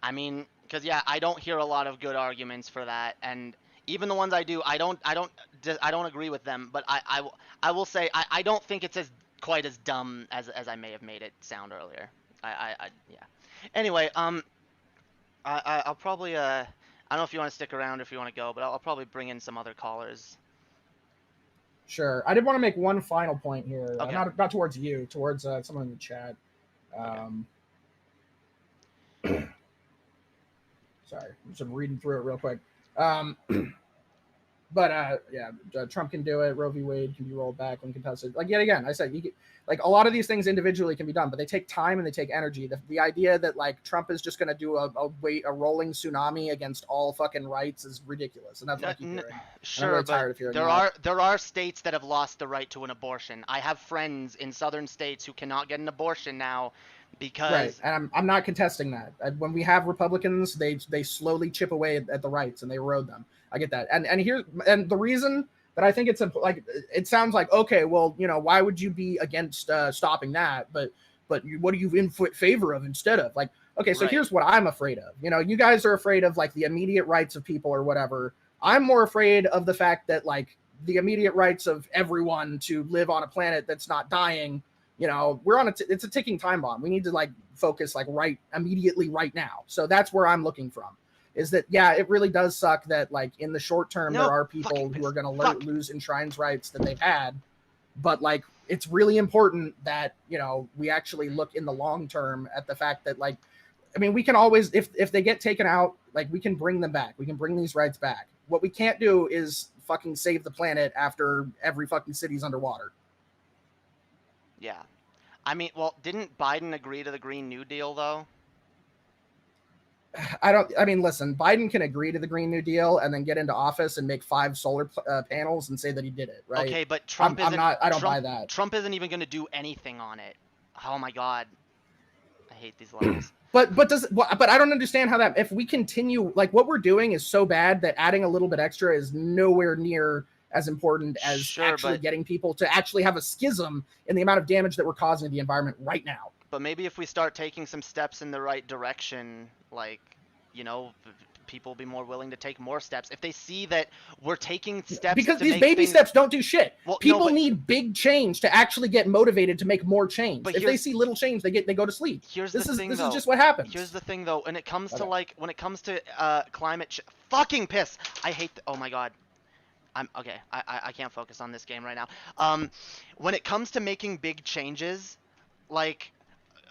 I mean, because yeah, I don't hear a lot of good arguments for that, and even the ones I do, I don't agree with them. But I will say I don't think it's quite as dumb as I may have made it sound earlier. Yeah. Anyway, I'll probably I don't know if you want to stick around or if you want to go, but I'll probably bring in some other callers. Sure. I did want to make one final point here, Okay. Not towards you, towards someone in the chat. Sorry, I'm just reading through it real quick. But Trump can do it. Roe v. Wade can be rolled back when contested. Like, yet again, I said, like a lot of these things individually can be done, but they take time and they take energy. The idea that like Trump is just going to do a rolling tsunami against all fucking rights is ridiculous, and that's what I keep hearing. Sure, really tired of hearing there are states that have lost the right to an abortion. I have friends in southern states who cannot get an abortion now because right, and I'm not contesting that. When we have Republicans, they slowly chip away at the rights and they erode them. I get that, and the reason that I think it's like it sounds like, okay, well, you know, why would you be against stopping that? But what are you in favor of instead of? Like, okay, so here's what I'm afraid of. You know, you guys are afraid of like the immediate rights of people or whatever. I'm more afraid of the fact that like the immediate rights of everyone to live on a planet that's not dying. You know, we're on it's a ticking time bomb. We need to like focus like immediately right now. So that's where I'm looking from. Is that, yeah, it really does suck that like in the short term there are people who are going to lose enshrined rights that they've had, but like it's really important that, you know, we actually look in the long term at the fact that like, I mean, we can always, if they get taken out, like we can bring them back. We can bring these rights back. What we can't do is fucking save the planet after every fucking city's underwater. Yeah. I mean, well, didn't Biden agree to the Green New Deal though? I mean, listen, Biden can agree to the Green New Deal and then get into office and make 5 solar panels and say that he did it, right? Okay, but Trump I don't buy that. Trump isn't even going to do anything on it. Oh my God. I hate these laws. But I don't understand how that, if we continue, like what we're doing is so bad that adding a little bit extra is nowhere near as important as getting people to actually have a schism in the amount of damage that we're causing to the environment right now. But maybe if we start taking some steps in the right direction, like, you know, people will be more willing to take more steps. If they see that we're taking steps because to these make baby things... steps don't do shit. Well, no, People but- need big change to actually get motivated to make more change. But If they see little change, they go to sleep. Here's This the thing, is though. just what happens. Here's the thing, though. When it comes to Okay. climate fucking piss. I hate. Oh my god. I'm okay. I can't focus on this game right now. When it comes to making big changes, like.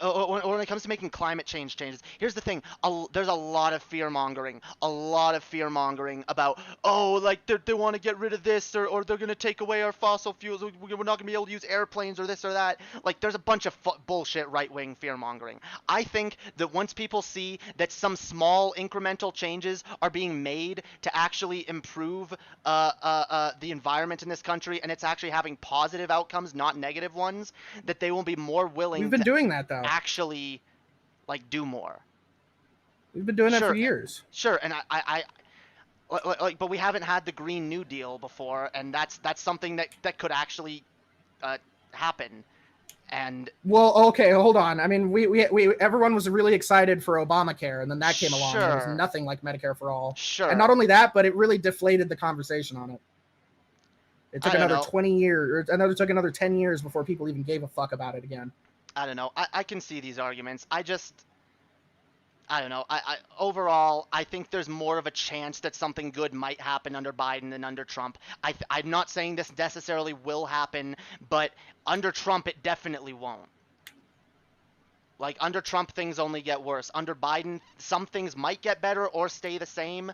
Or when it comes to making climate change changes, here's the thing. There's a lot of fear-mongering. A lot of fear-mongering about, oh, like, they want to get rid of this, or they're going to take away our fossil fuels. We're not going to be able to use airplanes or this or that. Like, there's a bunch of bullshit right-wing fear-mongering. I think that once people see that some small incremental changes are being made to actually improve the environment in this country, and it's actually having positive outcomes, not negative ones, that they will be more willing We've been to doing that though. actually like do more. We've been doing that Sure. for years. Sure, and I like, but we haven't had the Green New Deal before, and that's something that could actually happen. And Well, okay, hold on. I mean, we everyone was really excited for Obamacare, and then that came along. And it Sure. was nothing like Medicare for all. sure, And not only that, but it really deflated the conversation on it. It took I don't another know. 20 years, or took another 10 years before people even gave a fuck about it again. I don't know. I can see these arguments. I don't know. Overall, I think there's more of a chance that something good might happen under Biden than under Trump. I'm not saying this necessarily will happen, but under Trump, it definitely won't. Like, under Trump, things only get worse. Under Biden, some things might get better or stay the same,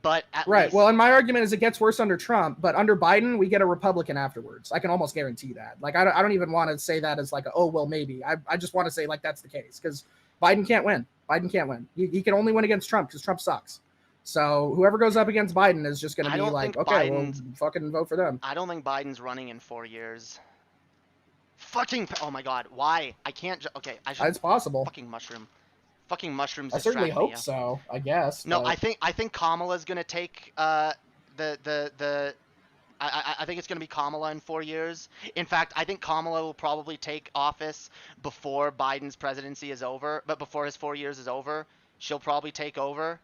but at Right. least... Well, and my argument is it gets worse under Trump, but under Biden, we get a Republican afterwards. I can almost guarantee that. Like, I don't even want to say that as like, oh, well, maybe. I just want to say, like, that's the case, because Biden can't win. Biden can't win. He can only win against Trump because Trump sucks. So whoever goes up against Biden is just going to I be don't like, think okay, well, Biden's- fucking vote for them. I don't think Biden's running in 4 years. Fucking... Oh my god, why? I can't... Okay, I should... It's possible. Fucking mushroom. Fucking mushrooms I certainly distract me, hope yo. so, I guess. No, but... I think Kamala's gonna take I think it's gonna be Kamala in 4 years. In fact, I think Kamala will probably take office before Biden's presidency is over, but before his 4 years is over, she'll probably take over.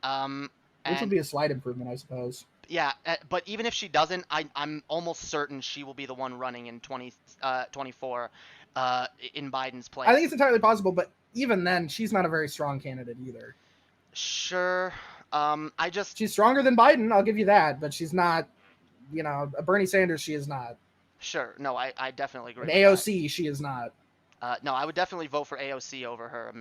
Which would be a slight improvement, I suppose. Yeah, but even if she doesn't, I'm almost certain she will be the one running in 2024 in Biden's place. I think it's entirely possible, but even then, she's not a very strong candidate either. Sure. She's stronger than Biden, I'll give you that, but she's not, Bernie Sanders, she is not. Sure. No, I definitely agree. An with AOC, she is not. that. No, I would definitely vote for AOC over her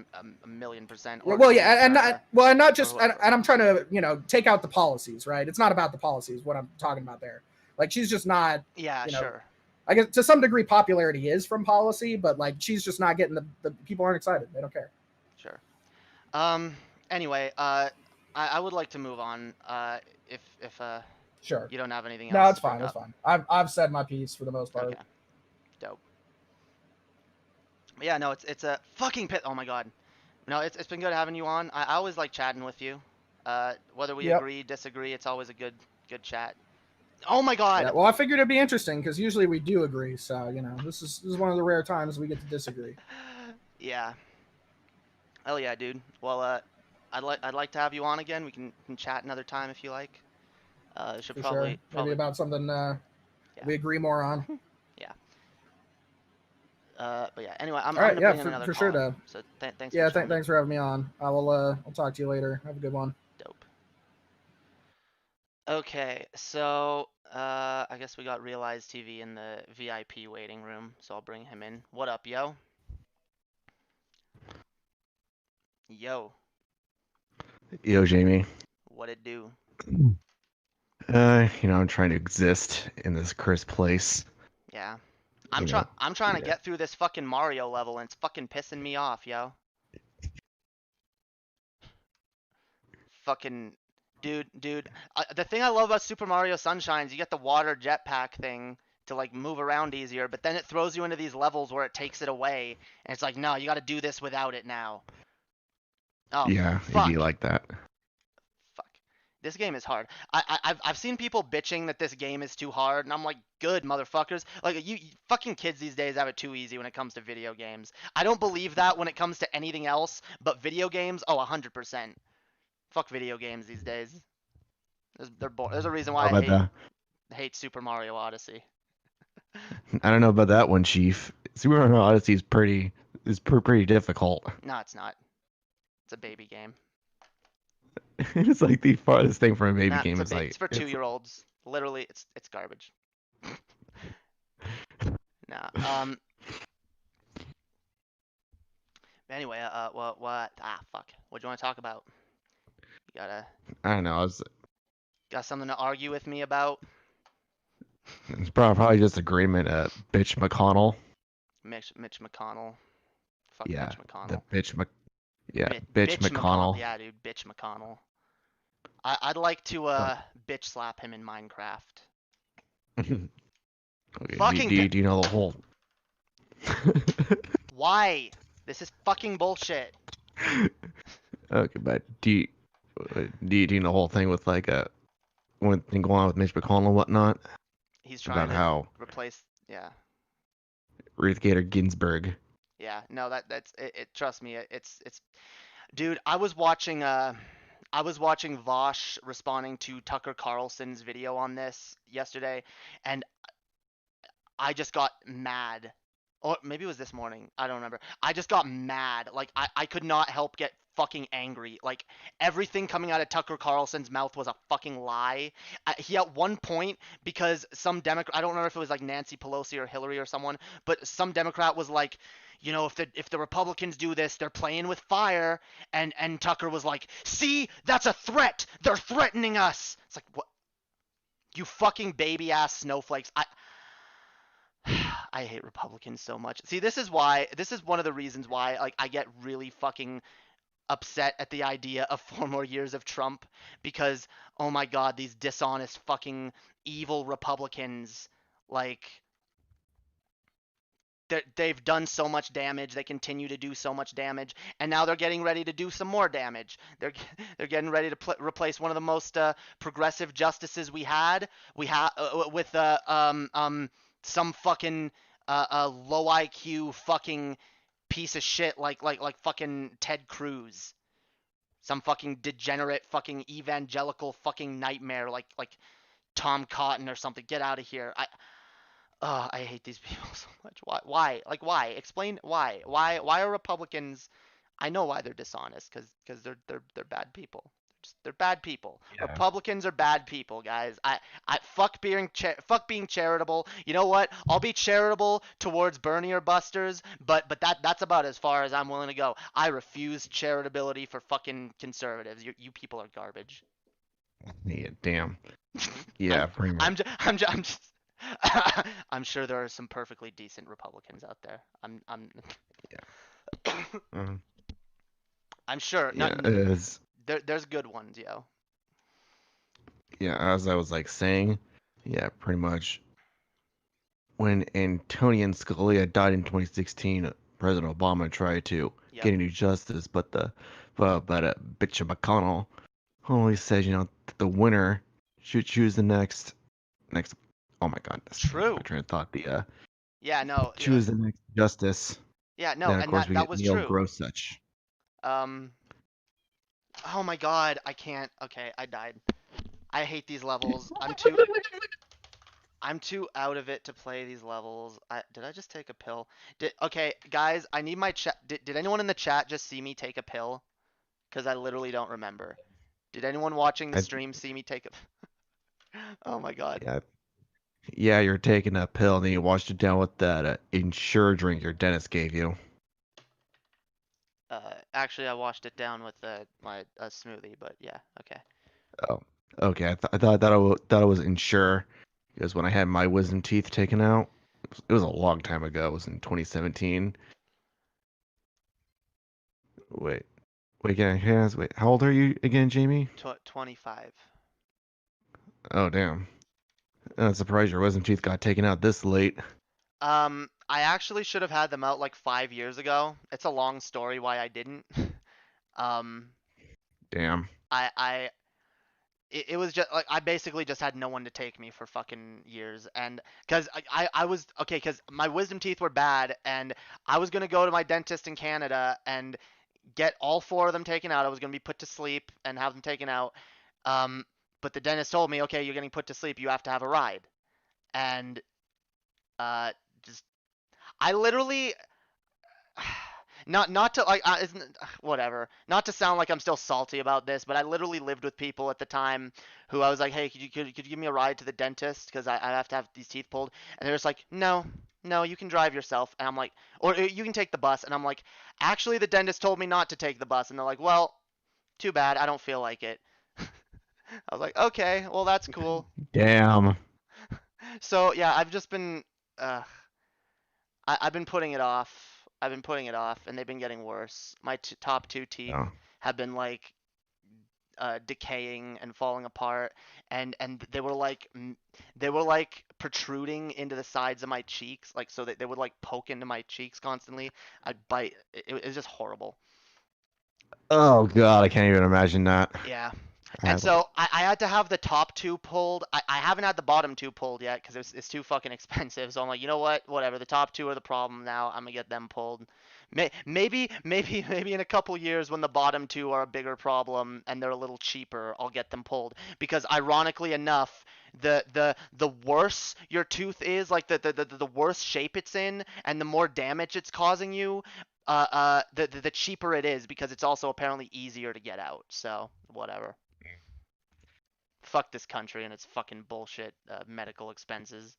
a million %. Well, yeah, and not just, whoever. and I'm trying to, take out the policies, right? It's not about the policies, what I'm talking about there. Like, she's just not, Yeah, sure. I guess to some degree popularity is from policy, but like, she's just not getting the people aren't excited. They don't care. Sure. Anyway, I would like to move on. If Sure. you don't have anything else. No, it's to bring fine. It's up. fine. I've said my piece for the most part. Okay. Dope. But yeah, no, it's a fucking pit. Oh my god. No, it's been good having you on. I always like chatting with you. Whether we Yep. agree, disagree, it's always a good chat. Oh my god. Yeah, well, I figured it'd be interesting because usually we do agree. So this is one of the rare times we get to disagree. Yeah. Hell yeah, dude. Well, I'd like to have you on again. We can chat another time if you like. Should For probably sure. Maybe about something we agree more on. But yeah. Anyway, I'm All right, gonna yeah, bring in another for sure, caller. Doug. So thanks. Yeah, for joining. thanks for having me on. I'll talk to you later. Have a good one. Dope. Okay, so I guess we got Realize TV in the VIP waiting room, so I'll bring him in. What up, yo? Yo, Yo, Jamie. what it do? I'm trying to exist in this cursed place. Yeah. You know, I'm trying to yeah. get through this fucking Mario level and it's fucking pissing me off, yo. Fucking dude. The thing I love about Super Mario Sunshine is you get the water jetpack thing to like move around easier, but then it throws you into these levels where it takes it away, and it's like, no, you got to do this without it now. Oh, Yeah, fuck. it'd be like that. Fuck. This game is hard. I've seen people bitching that this game is too hard, and I'm like, good motherfuckers. Like you fucking kids these days have it too easy when it comes to video games. I don't believe that when it comes to anything else, but video games, oh, 100%. Fuck video games these days. There's a reason why How I about that? hate Super Mario Odyssey. I don't know about that one, Chief. Super Mario Odyssey is pretty difficult. No, it's not. It's a baby game. It's like the farthest thing from a baby Nah, game. it's It's like it's for 2-year-olds. Literally, it's garbage. Nah. Anyway, what? Ah, fuck. What do you want to talk about? You I don't know. got something to argue with me about? It's probably just agreement. Bitch McConnell. Mitch McConnell. Fuck Yeah, Mitch McConnell. the yeah, Bitch McConnell. Yeah, dude, bitch McConnell. I'd like to bitch slap him in Minecraft. Okay, Fucking do you know the whole? Why? This is fucking bullshit. Okay, but do you know the whole thing with like one thing going on with Mitch McConnell and whatnot He's trying about to how replace. Yeah. Ruth Gator Ginsburg. Yeah. No, that's it. Trust me, it's. Dude, I was watching Vosh responding to Tucker Carlson's video on this yesterday, and I just got mad. Or maybe it was this morning. I don't remember. I just got mad. Like I could not help get fucking angry. Like everything coming out of Tucker Carlson's mouth was a fucking lie. He at one point, because some Democrat, I don't remember if it was like Nancy Pelosi or Hillary or someone, but some Democrat was like, you know, if the Republicans do this, they're playing with fire. And Tucker was like, see, that's a threat. They're threatening us. It's like, what? You fucking baby ass snowflakes. I hate Republicans so much. See, this is one of the reasons why like I get really fucking upset at the idea of 4 more years of Trump, because oh my god, these dishonest fucking evil Republicans, like they've done so much damage, they continue to do so much damage, and now they're getting ready to do some more damage. They're getting ready to replace one of the most progressive justices we had. With some fucking low IQ fucking piece of shit like fucking Ted Cruz. Some fucking degenerate fucking evangelical fucking nightmare like Tom Cotton or something. Get out of here. I hate these people so much. Why? Like why? Explain why. Why are Republicans? I know why they're dishonest, because they're bad people. They're bad people. Yeah. Republicans are bad people, guys. Fuck being charitable. You know what? I'll be charitable towards Bernie or Busters, but that's about as far as I'm willing to go. I refuse charitability for fucking conservatives. You people are garbage. Yeah, damn. Yeah, pretty much. I'm just I'm sure there are some perfectly decent Republicans out there. Mhm. I'm sure. Yeah, it is. There's good ones, yo. Yeah, as I was like saying, yeah, pretty much. When Antonin Scalia died in 2016, President Obama tried to Yep. get into justice, but bitch of McConnell only says, you know, that the winner should choose the next. Oh my God, that's True. my train of thought. Yeah, no. Choose the next justice. Yeah, no, Then of and course we that get was Neil true. Gorsuch. Oh my god, I can't. Okay, I died. I hate these levels. I'm too out of it to play these levels. Did I just take a pill? Okay, guys, I need my chat. Did anyone in the chat just see me take a pill? Because I literally don't remember. Did anyone watching the stream see me take a? Oh my god. Yeah, you're taking a pill, and then you washed it down with that Ensure drink your dentist gave you. Actually, I washed it down with my smoothie, but yeah, okay. Oh, okay. I thought it was Ensure, because when I had my wisdom teeth taken out, it was a long time ago. It was in 2017. Wait, again, wait. How old are you again, Jamie? 25. Oh, damn. I'm surprised your wisdom teeth got taken out this late. I actually should have had them out like 5 years ago. It's a long story why I didn't. Damn. I it was just like I basically just had no one to take me for fucking years, and because I was okay, because my wisdom teeth were bad, and I was gonna go to my dentist in Canada and get all 4 of them taken out. I was gonna be put to sleep and have them taken out. Um, but the dentist told me, okay, you're getting put to sleep. You have to have a ride, and uh, just I literally not to like whatever, not to sound like I'm still salty about this, but I literally lived with people at the time who I was like, hey, could you give me a ride to the dentist because I have to have these teeth pulled, and they're just like, no, you can drive yourself, and I'm like, or you can take the bus, and I'm like, actually the dentist told me not to take the bus, and they're like, well, too bad, I don't feel like it. I was like, okay, well that's cool. Damn. So yeah, I've just been uh I've been putting it off. I've been putting it off, and they've been getting worse. My top 2 teeth Oh. have been like decaying and falling apart, and they were like protruding into the sides of my cheeks, like so that they would like poke into my cheeks constantly. I'd bite. It was just horrible. Oh god, I can't even imagine that. Yeah. I And have so I had to have the top 2 pulled. I haven't had the bottom 2 pulled yet because it's too fucking expensive. So I'm like, you know what? Whatever. The top 2 are the problem now. I'm gonna get them pulled. Maybe in a couple years when the bottom 2 are a bigger problem and they're a little cheaper, I'll get them pulled. Because ironically enough, the worse your tooth is, like the worse shape it's in, and the more damage it's causing you, the cheaper it is because it's also apparently easier to get out. So whatever. Fuck this country and its fucking bullshit medical expenses.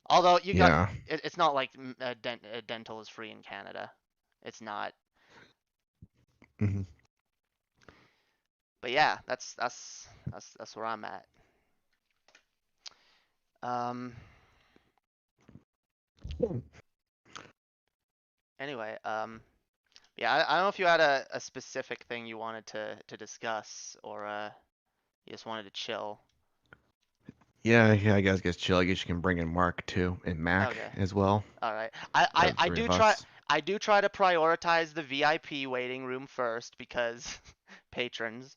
Although yeah. it's not like dental is free in Canada. It's not. Hmm. But yeah, that's where I'm at. Um. Anyway, yeah, I don't know if you had a specific thing you wanted to discuss, or you just wanted to chill. Yeah, I guess chill. I guess you can bring in Mark too and Mac Okay. as well. All right. The three of us. I do try to prioritize the VIP waiting room first because patrons.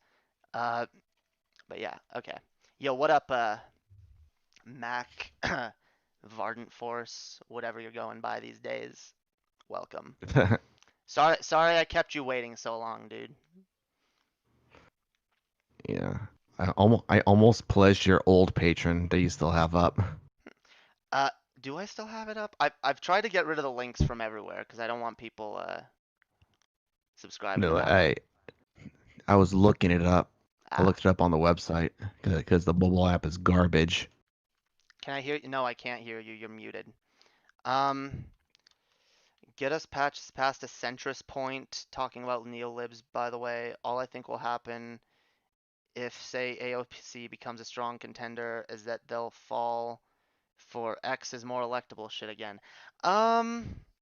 Uh, but yeah, okay. Yo, what up, Mac, Vardant Force, whatever you're going by these days. Welcome. Sorry I kept you waiting so long, dude. Yeah. I almost pledged your old patron that you still have up. Uh, do I still have it up? I've tried to get rid of the links from everywhere because I don't want people subscribing to No, that I one. I was looking it up. I Ah, looked it up on the website because the mobile app is garbage. can I hear you? No, I can't hear you. You're muted. Um, get us past a centrist point. Talking about neolibs, by the way. All I think will happen if, say, AOC becomes a strong contender is that they'll fall for X is more electable shit again.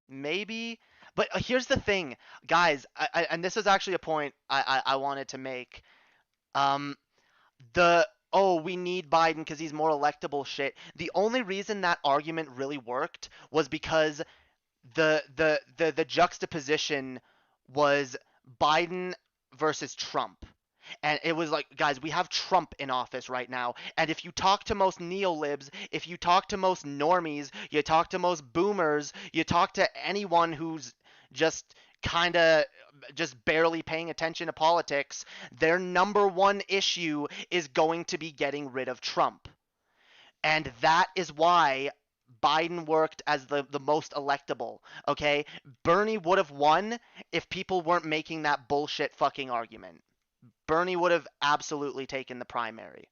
Maybe. But here's the thing, guys, and this is actually a point I wanted to make. Um, we need Biden because he's more electable shit. The only reason that argument really worked was because the juxtaposition was Biden versus Trump. And it was like, guys, we have Trump in office right now. And if you talk to most neolibs, if you talk to most normies, you talk to most boomers, you talk to anyone who's just kind of just barely paying attention to politics, their number one issue is going to be getting rid of Trump. And that is why Biden worked as the most electable. Okay? Bernie would have won if people weren't making that bullshit fucking argument. Bernie would have absolutely taken the primary.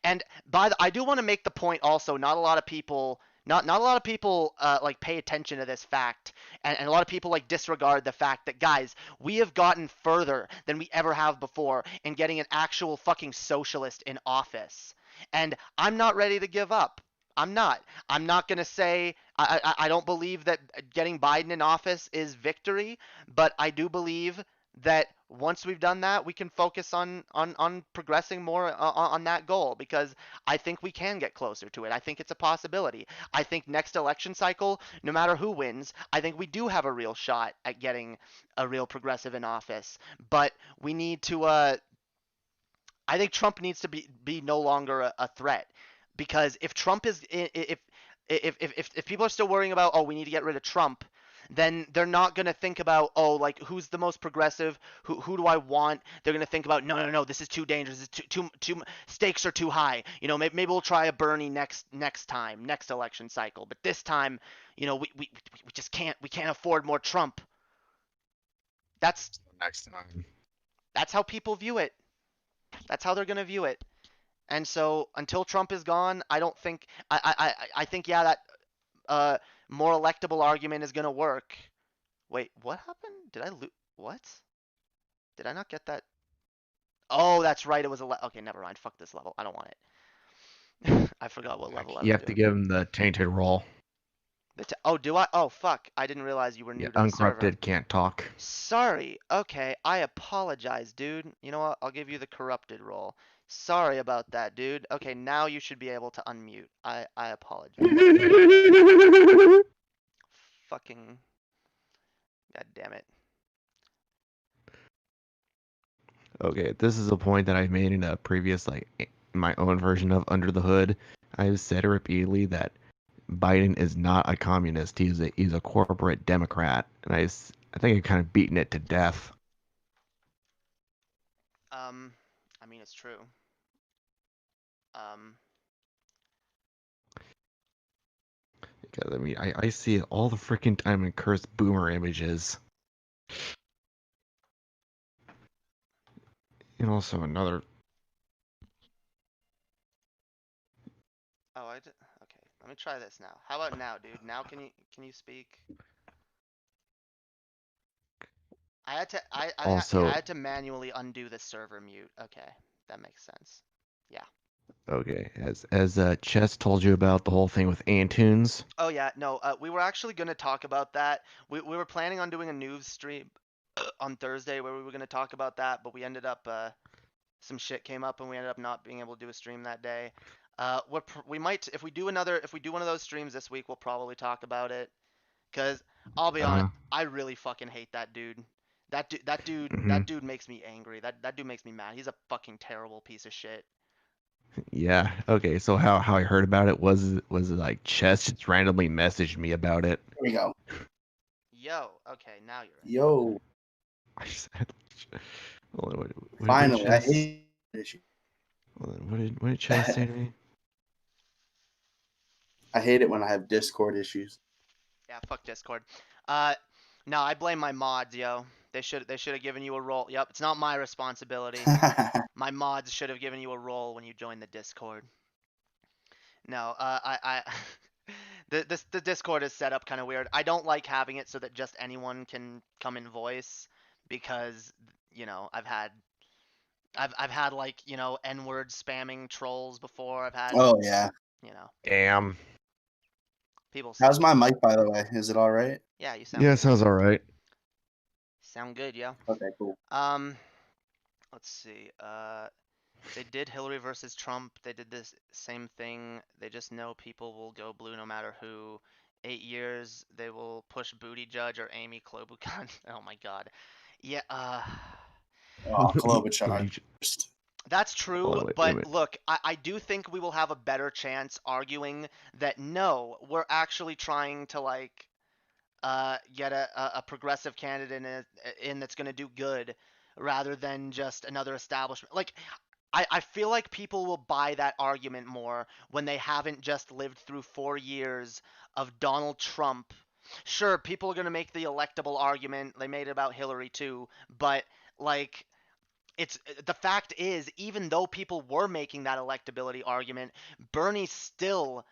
And I do want to make the point also. Not a lot of people, not a lot of people like pay attention to this fact, and a lot of people like disregard the fact that, guys, we have gotten further than we ever have before in getting an actual fucking socialist in office. And I'm not ready to give up. I'm not. I'm not gonna say I don't believe that getting Biden in office is victory, but I do believe that once we've done that, we can focus on progressing more on that goal, because I think we can get closer to it. I think it's a possibility. I think next election cycle, no matter who wins, I think we do have a real shot at getting a real progressive in office. But we need to I think Trump needs to be no longer a threat, because if Trump is if people are still worrying about, oh, we need to get rid of Trump, then they're not gonna think about, oh, like, who's the most progressive, who do I want. They're gonna think about, no, this is too dangerous, this is too stakes are too high. Maybe we'll try a Bernie next time, next election cycle, but this time, we just can't afford more Trump. That's Next time. that's how people view it. That's how they're gonna view it. And so until Trump is gone, I don't think I think, yeah, that uh more electable argument is gonna work. Wait, what happened? Did I lose? What? Did I not get that? Oh, that's right. It was okay. Never mind. Fuck this level. I don't want it. I forgot what level I You was have to doing. give him the tainted roll. Oh, do I? Oh, fuck. I didn't realize you were Yeah, new to the server. uncorrupted, can't talk. Sorry. Okay, I apologize, dude. You know what? I'll give you the corrupted roll. Sorry about that, dude. Okay, now you should be able to unmute. I apologize. Fucking. God damn it. Okay, this is a point that I've made in a previous, my own version of Under the Hood. I've said repeatedly that Biden is not a communist. He's a corporate Democrat, and I think I've kind of beaten it to death. I mean, it's true. Because I see it all the freaking time in cursed boomer images. And also another. Oh, okay. Let me try this now. How about now, dude? Now can you speak? I had to Also, I had to manually undo the server mute. Okay, that makes sense. Yeah. okay, as Chess told you about the whole thing with Antunes. Oh yeah, no. We were actually gonna talk about that. We were planning on doing a news stream on Thursday where we were gonna talk about that, but we ended up some shit came up and we ended up not being able to do a stream that day. We might, if we do one of those streams this week, we'll probably talk about it. Cause I'll be honest, I really fucking hate that dude. That dude makes me angry. That dude makes me mad. He's a fucking terrible piece of shit. Yeah. Okay. So how I heard about it was like Chess just randomly messaged me about it. There we go. Yo, okay, now you're in. Yo, I said, hold on, what finally, I Chess, hate it. hold on, what did Chess say to me? I hate it when I have Discord issues. Yeah, fuck Discord. No, I blame my mods, yo. They should have given you a role. Yep, it's not my responsibility. My mods should have given you a role when you joined the Discord. No, the Discord is set up kind of weird. I don't like having it so that just anyone can come in voice, because I've had like N-word spamming trolls before. I've had Oh yeah. Damn. people. How's my mic, by the way? Is it all right? Yeah, you sound Yeah, good. sounds all right. Sound good, yo. Okay, cool. Let's see. They did Hillary versus Trump. They did this same thing. They just know people will go blue no matter who. 8 years, they will push Buttigieg or Amy Klobuchar. Oh my God. Yeah. Oh, Klobuchar. That's true, wait a but minute. look, I do think we will have a better chance arguing that no, we're actually trying to get a progressive candidate in that's going to do good, rather than just another establishment. Like, I feel like people will buy that argument more when they haven't just lived through 4 years of Donald Trump. Sure, people are going to make the electable argument. They made it about Hillary too, but like, the fact is, even though people were making that electability argument, Bernie still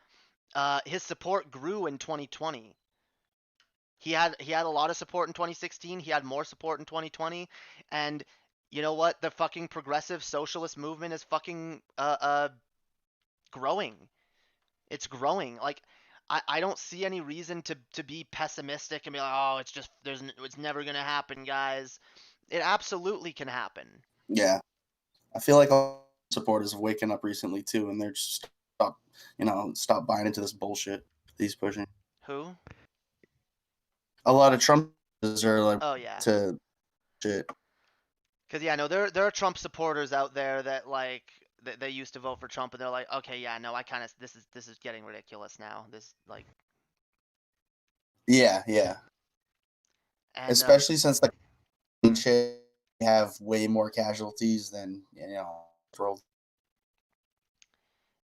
his support grew in 2020. He had a lot of support in 2016. He had more support in 2020, and you know what? The fucking progressive socialist movement is fucking growing. It's growing. Like, I don't see any reason to be pessimistic and be like, oh, it's never gonna happen, guys. It absolutely can happen. Yeah, I feel like all supporters have waken up recently too, and they're just stop buying into this bullshit he's pushing. Who? A lot of Trumpers are like Oh yeah. to shit. Cause yeah, no, there are Trump supporters out there that like they used to vote for Trump, and they're like, okay, yeah, no, I kind of this is getting ridiculous now. This like Yeah, yeah. and Especially since the shit have way more casualties than world.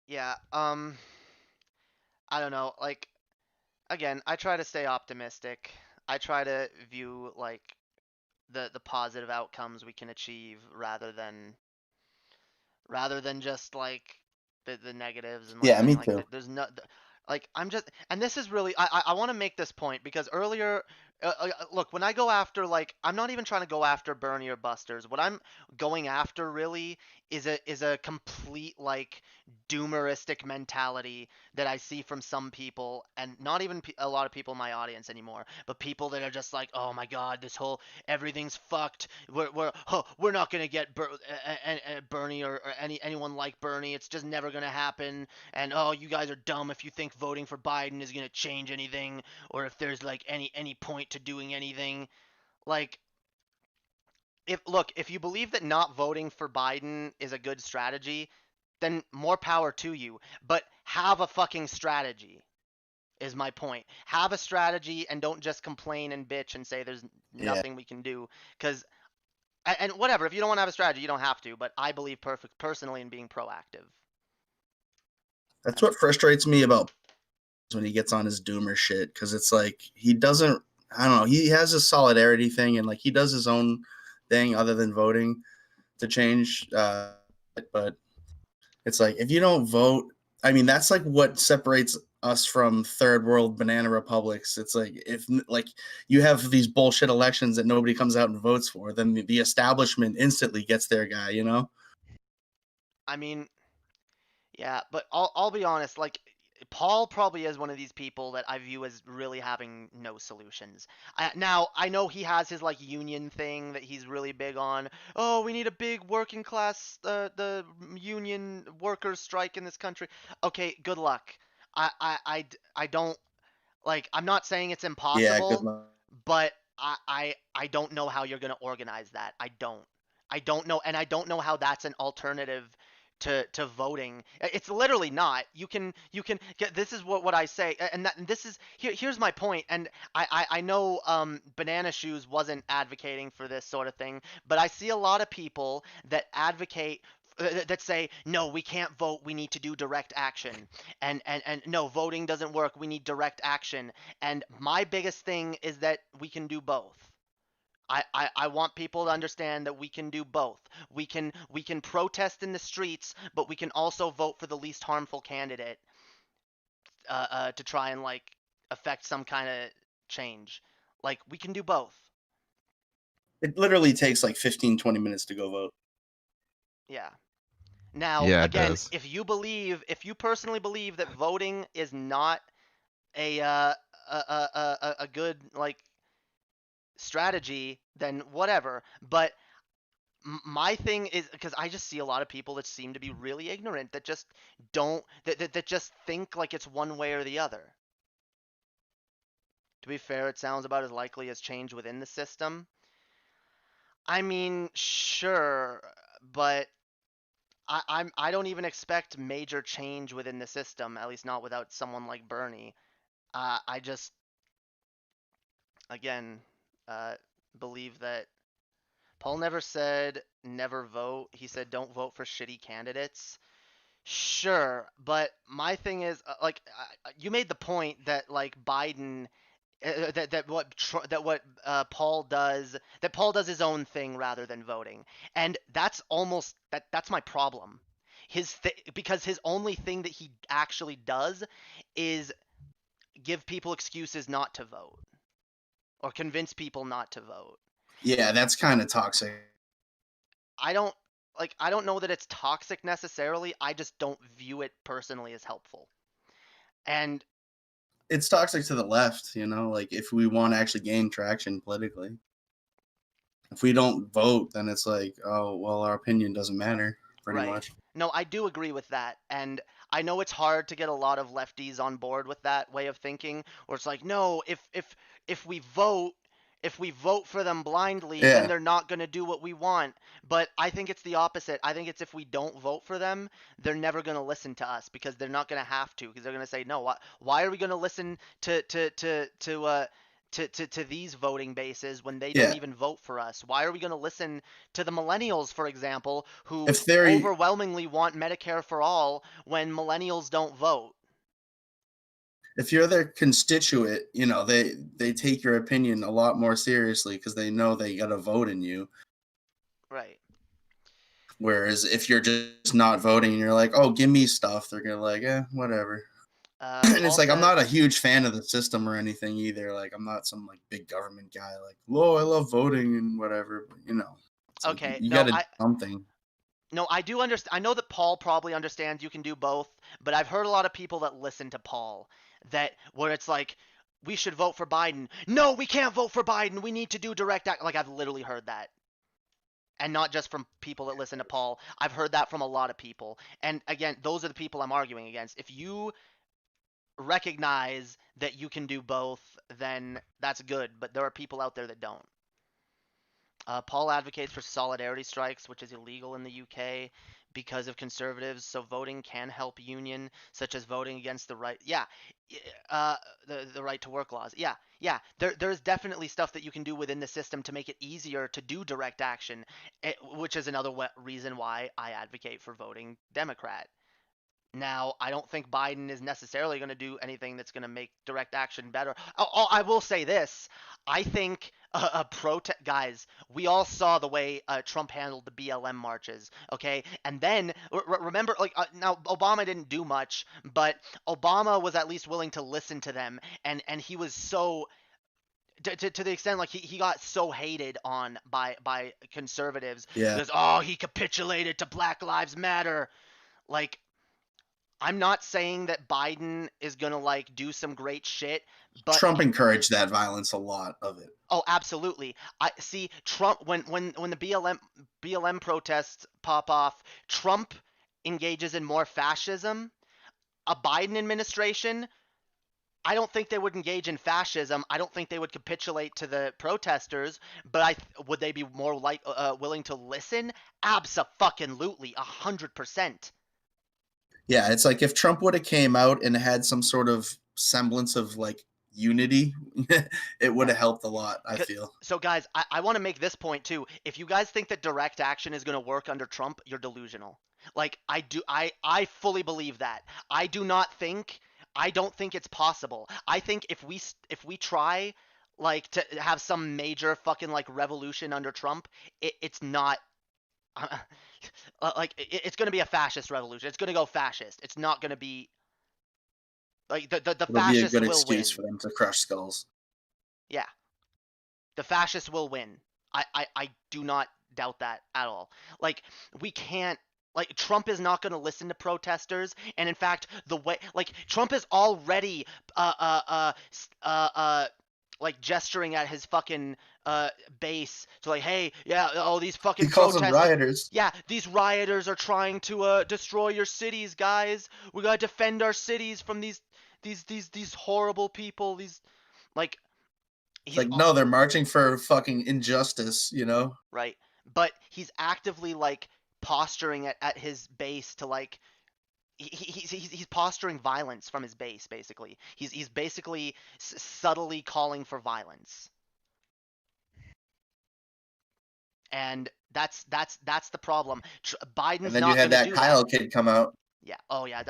yeah, I don't know, like again, I try to stay optimistic. I try to view like the positive outcomes we can achieve rather than just like the negatives and like Yeah, saying me like too. there's no like I'm just and this is really I want to make this point because earlier look, when I go after like I'm not even trying to go after Bernie or Busters. What I'm going after really is a complete like doomeristic mentality that I see from some people, and not even a lot of people in my audience anymore, but people that are just like, oh my god, this whole everything's fucked. We're not gonna get Bernie or anyone like Bernie. It's just never gonna happen. And oh, you guys are dumb if you think voting for Biden is gonna change anything, or if there's like any point to doing anything. Like, if you believe that not voting for Biden is a good strategy, then more power to you. But have a fucking strategy. Is my point. Have a strategy and don't just complain and bitch and say there's Yeah. nothing we can do. Because and whatever, if you don't want to have a strategy, you don't have to. But I believe personally in being proactive. That's what frustrates me about when he gets on his doomer shit, because it's like he doesn't. I don't know. He has a solidarity thing, and like he does his own thing other than voting to change. But it's like if you don't vote, I mean, that's like what separates us from third world banana republics. It's like if like you have these bullshit elections that nobody comes out and votes for, then the establishment instantly gets their guy. You know? I mean, yeah, but I'll be honest. Like, Paul probably is one of these people that I view as really having no solutions. Now I know he has his like union thing that he's really big on. Oh, we need a big working class, the union workers strike in this country. Okay, good luck. I don't like. I'm not saying it's Yeah. Good impossible, luck. but I don't know how you're gonna organize that. I don't. I don't know, and I don't know how that's an alternative to voting. It's literally not. You can get this is what I say, and this is here's my point. And I know Banana Shoes wasn't advocating for this sort of thing, but I see a lot of people that advocate that say no, we can't vote, we need to do direct action, and no, voting doesn't work, we need direct action. And my biggest thing is that we can do both. I want people to understand that we can do both. We can protest in the streets, but we can also vote for the least harmful candidate to try and like affect some kind of change. Like we can do both. It literally takes like 15-20 minutes to go vote. Yeah. Now, Yeah, it again, does. if you personally believe that voting is not a good like strategy, then whatever. But my thing is because I just see a lot of people that seem to be really ignorant that just don't that just think like it's one way or the other. To be fair, it sounds about as likely as change within the system. I mean, sure, but I don't even expect major change within the system, at least not without someone like Bernie. I just again uh, believe that Paul never said never vote. He said don't vote for shitty candidates. Sure, but my thing is like you made the point that like Biden that what Paul does his own thing rather than voting. And that's almost that's my problem. Because his only thing that he actually does is give people excuses not to vote or convince people not to vote. Yeah, that's kind of toxic. I don't I don't know that it's toxic necessarily. I just don't view it personally as helpful. And It's toxic to the left, like if we want to actually gain traction politically. If we don't vote, then it's like, oh, well, our opinion doesn't matter, pretty right. much. No, I do agree with that. And I know it's hard to get a lot of lefties on board with that way of thinking, where it's like, no, if we vote, if we vote for them blindly, Yeah. then they're not going to do what we want. But I think it's the opposite. I think it's if we don't vote for them, they're never going to listen to us because they're not going to have to, because they're going to say, no, why are we going to listen to these voting bases when they don't Yeah. even vote for us? Why are we going to listen to the millennials, for example, who If they're overwhelmingly want Medicare for all when millennials don't vote? if you're their constituent, you know, they take your opinion a lot more seriously because they know they got to vote in you. Right. Whereas if you're just not voting and you're like, oh, give me stuff, they're gonna like, whatever. And it's like, I'm not a huge fan of the system or anything either. Like, I'm not some like big government guy. Like, I love voting and whatever. But, you know, Okay, like, you no, got to do something. No, I do understand. I know that Paul probably understands you can do both, but I've heard a lot of people that listen to Paul that where it's like, we should vote for Biden. No, we can't vote for Biden. We need to do direct act. Like, I've literally heard that. And not just from people that listen to Paul. I've heard that from a lot of people. And again, those are the people I'm arguing against. If you recognize that you can do both, then that's good. But there are people out there that don't. Paul advocates for solidarity strikes, which is illegal in the UK because of conservatives. So voting can help union, such as voting against the right. Yeah, the right to work laws. Yeah. There's definitely stuff that you can do within the system to make it easier to do direct action, which is another reason why I advocate for voting Democrat. Now, I don't think Biden is necessarily going to do anything that's going to make direct action better. I will say this. I think guys, we all saw the way Trump handled the BLM marches, okay? And then, remember, like, now, Obama didn't do much, but Obama was at least willing to listen to them, and he was so... To the extent like he got so hated on by conservatives because he capitulated to Black Lives Matter. Like, I'm not saying that Biden is gonna like do some great shit, but Trump encouraged that violence, a lot of it. Oh, absolutely. I see Trump when the BLM protests pop off, Trump engages in more fascism. A Biden administration, I don't think they would engage in fascism. I don't think they would capitulate to the protesters, but would they be more willing to listen? Abso-fucking-lutely, 100%. Yeah, it's like if Trump would have came out and had some sort of semblance of like unity, it would have helped a lot, I feel. So guys, I want to make this point too. If you guys think that direct action is going to work under Trump, you're delusional. Like, I fully believe that. I don't think it's possible. I think if we try like to have some major fucking like revolution under Trump, it's not like it's going to be a fascist revolution. It's going to go fascist. It's not going to be like the It'll fascists be a good will win. excuse for them to crush skulls. Yeah. The fascists will win. I do not doubt that at all. Like, we can't, like, Trump is not going to listen to protesters, and in fact, the way, like, Trump is already like gesturing at his fucking base to like, hey, yeah, oh, these fucking He calls them protesters, rioters. yeah, these rioters are trying to destroy your cities, guys. We gotta defend our cities from these horrible people. These, like, It's like, no, they're marching for fucking injustice, you know? Right. But he's actively like posturing at his base to like he's posturing violence from his base, basically. He's basically subtly calling for violence. And that's the problem. Biden's And then not you had gonna that do Kyle kid come out. Yeah. Oh yeah.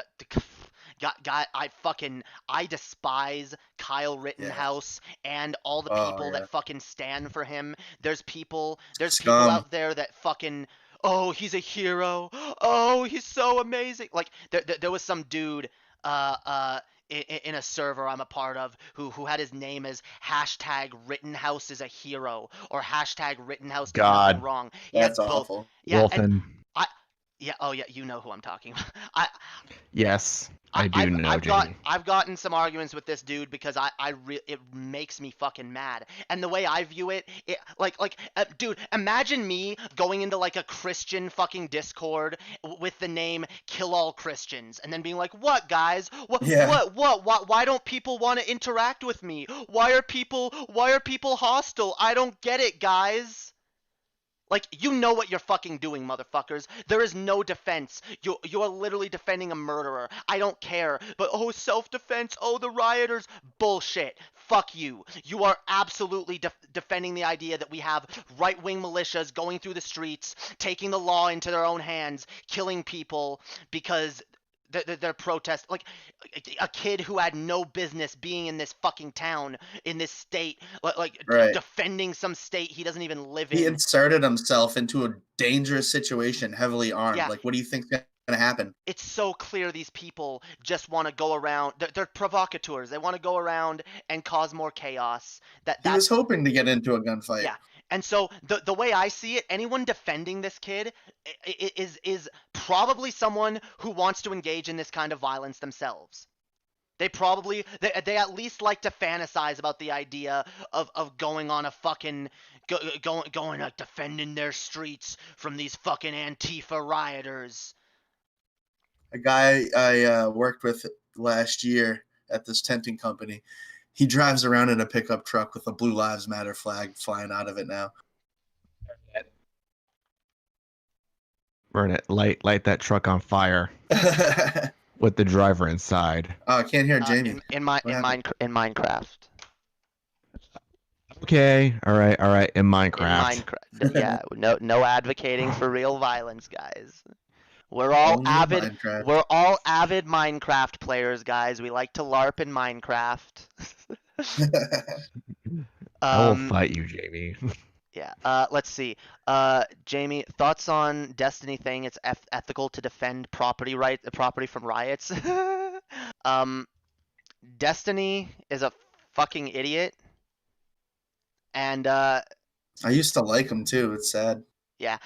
God, I despise Kyle Rittenhouse and all the people that fucking stand for him. There's people out there that fucking, oh, he's a hero. Oh, he's so amazing. Like there was some dude in a server I'm a part of who had his name as hashtag Rittenhouse is a hero or hashtag Rittenhouse did nothing wrong. That's awful. Yeah. Wolfen. Yeah. Oh, yeah. You know who I'm talking about. Yes. I do know, I've gotten some arguments with this dude because it makes me fucking mad. And the way I view it, dude, imagine me going into like a Christian fucking Discord with the name "Kill All Christians" and then being like, "What, guys? What? Why don't people want to interact with me? Why are people hostile? I don't get it, guys." Like, you know what you're fucking doing, motherfuckers. There is no defense. You're literally defending a murderer. I don't care. But, oh, self-defense. Oh, the rioters. Bullshit. Fuck you. You are absolutely defending the idea that we have right-wing militias going through the streets, taking the law into their own hands, killing people because they're protest, like a kid who had no business being in this fucking town, in this state, Right. defending some state he doesn't even live in. He inserted himself into a dangerous situation, heavily armed. Yeah. Like, what do you think's gonna happen? It's so clear these people just want to go around. They're provocateurs. They want to go around and cause more chaos. He was hoping to get into a gunfight. Yeah. And so the way I see it, anyone defending this kid is probably someone who wants to engage in this kind of violence themselves. They at least like to fantasize about the idea of going on a fucking going like defending their streets from these fucking Antifa rioters. A guy I worked with last year at this tenting company, he drives around in a pickup truck with a Blue Lives Matter flag flying out of it now. Burn it. Light that truck on fire with the driver inside. Oh, I can't hear Jamie. In Minecraft. Okay. All right. In Minecraft. Yeah. No advocating for real violence, guys. We're all avid Minecraft players, guys. We like to LARP in Minecraft. I will fight you, Jamie. Yeah. Let's see. Jamie, thoughts on Destiny saying it's ethical to defend property from riots? Destiny is a fucking idiot. And I used to like him too. It's sad. Yeah.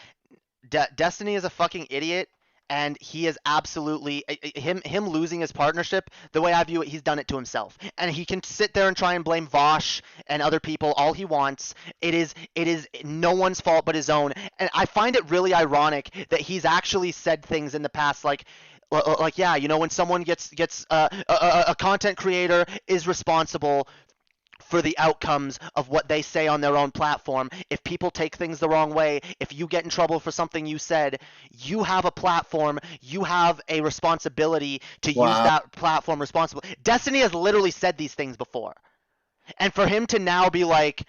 Destiny is a fucking idiot. And he is absolutely him losing his partnership. The way I view it, he's done it to himself, and he can sit there and try and blame Vosh and other people all he wants. It is no one's fault but his own. And I find it really ironic that he's actually said things in the past like yeah, you know, when someone gets a content creator is responsible for the outcomes of what they say on their own platform. If people take things the wrong way, if you get in trouble for something you said, you have a platform, you have a responsibility to use that platform responsibly. Destiny has literally said these things before. And for him to now be like,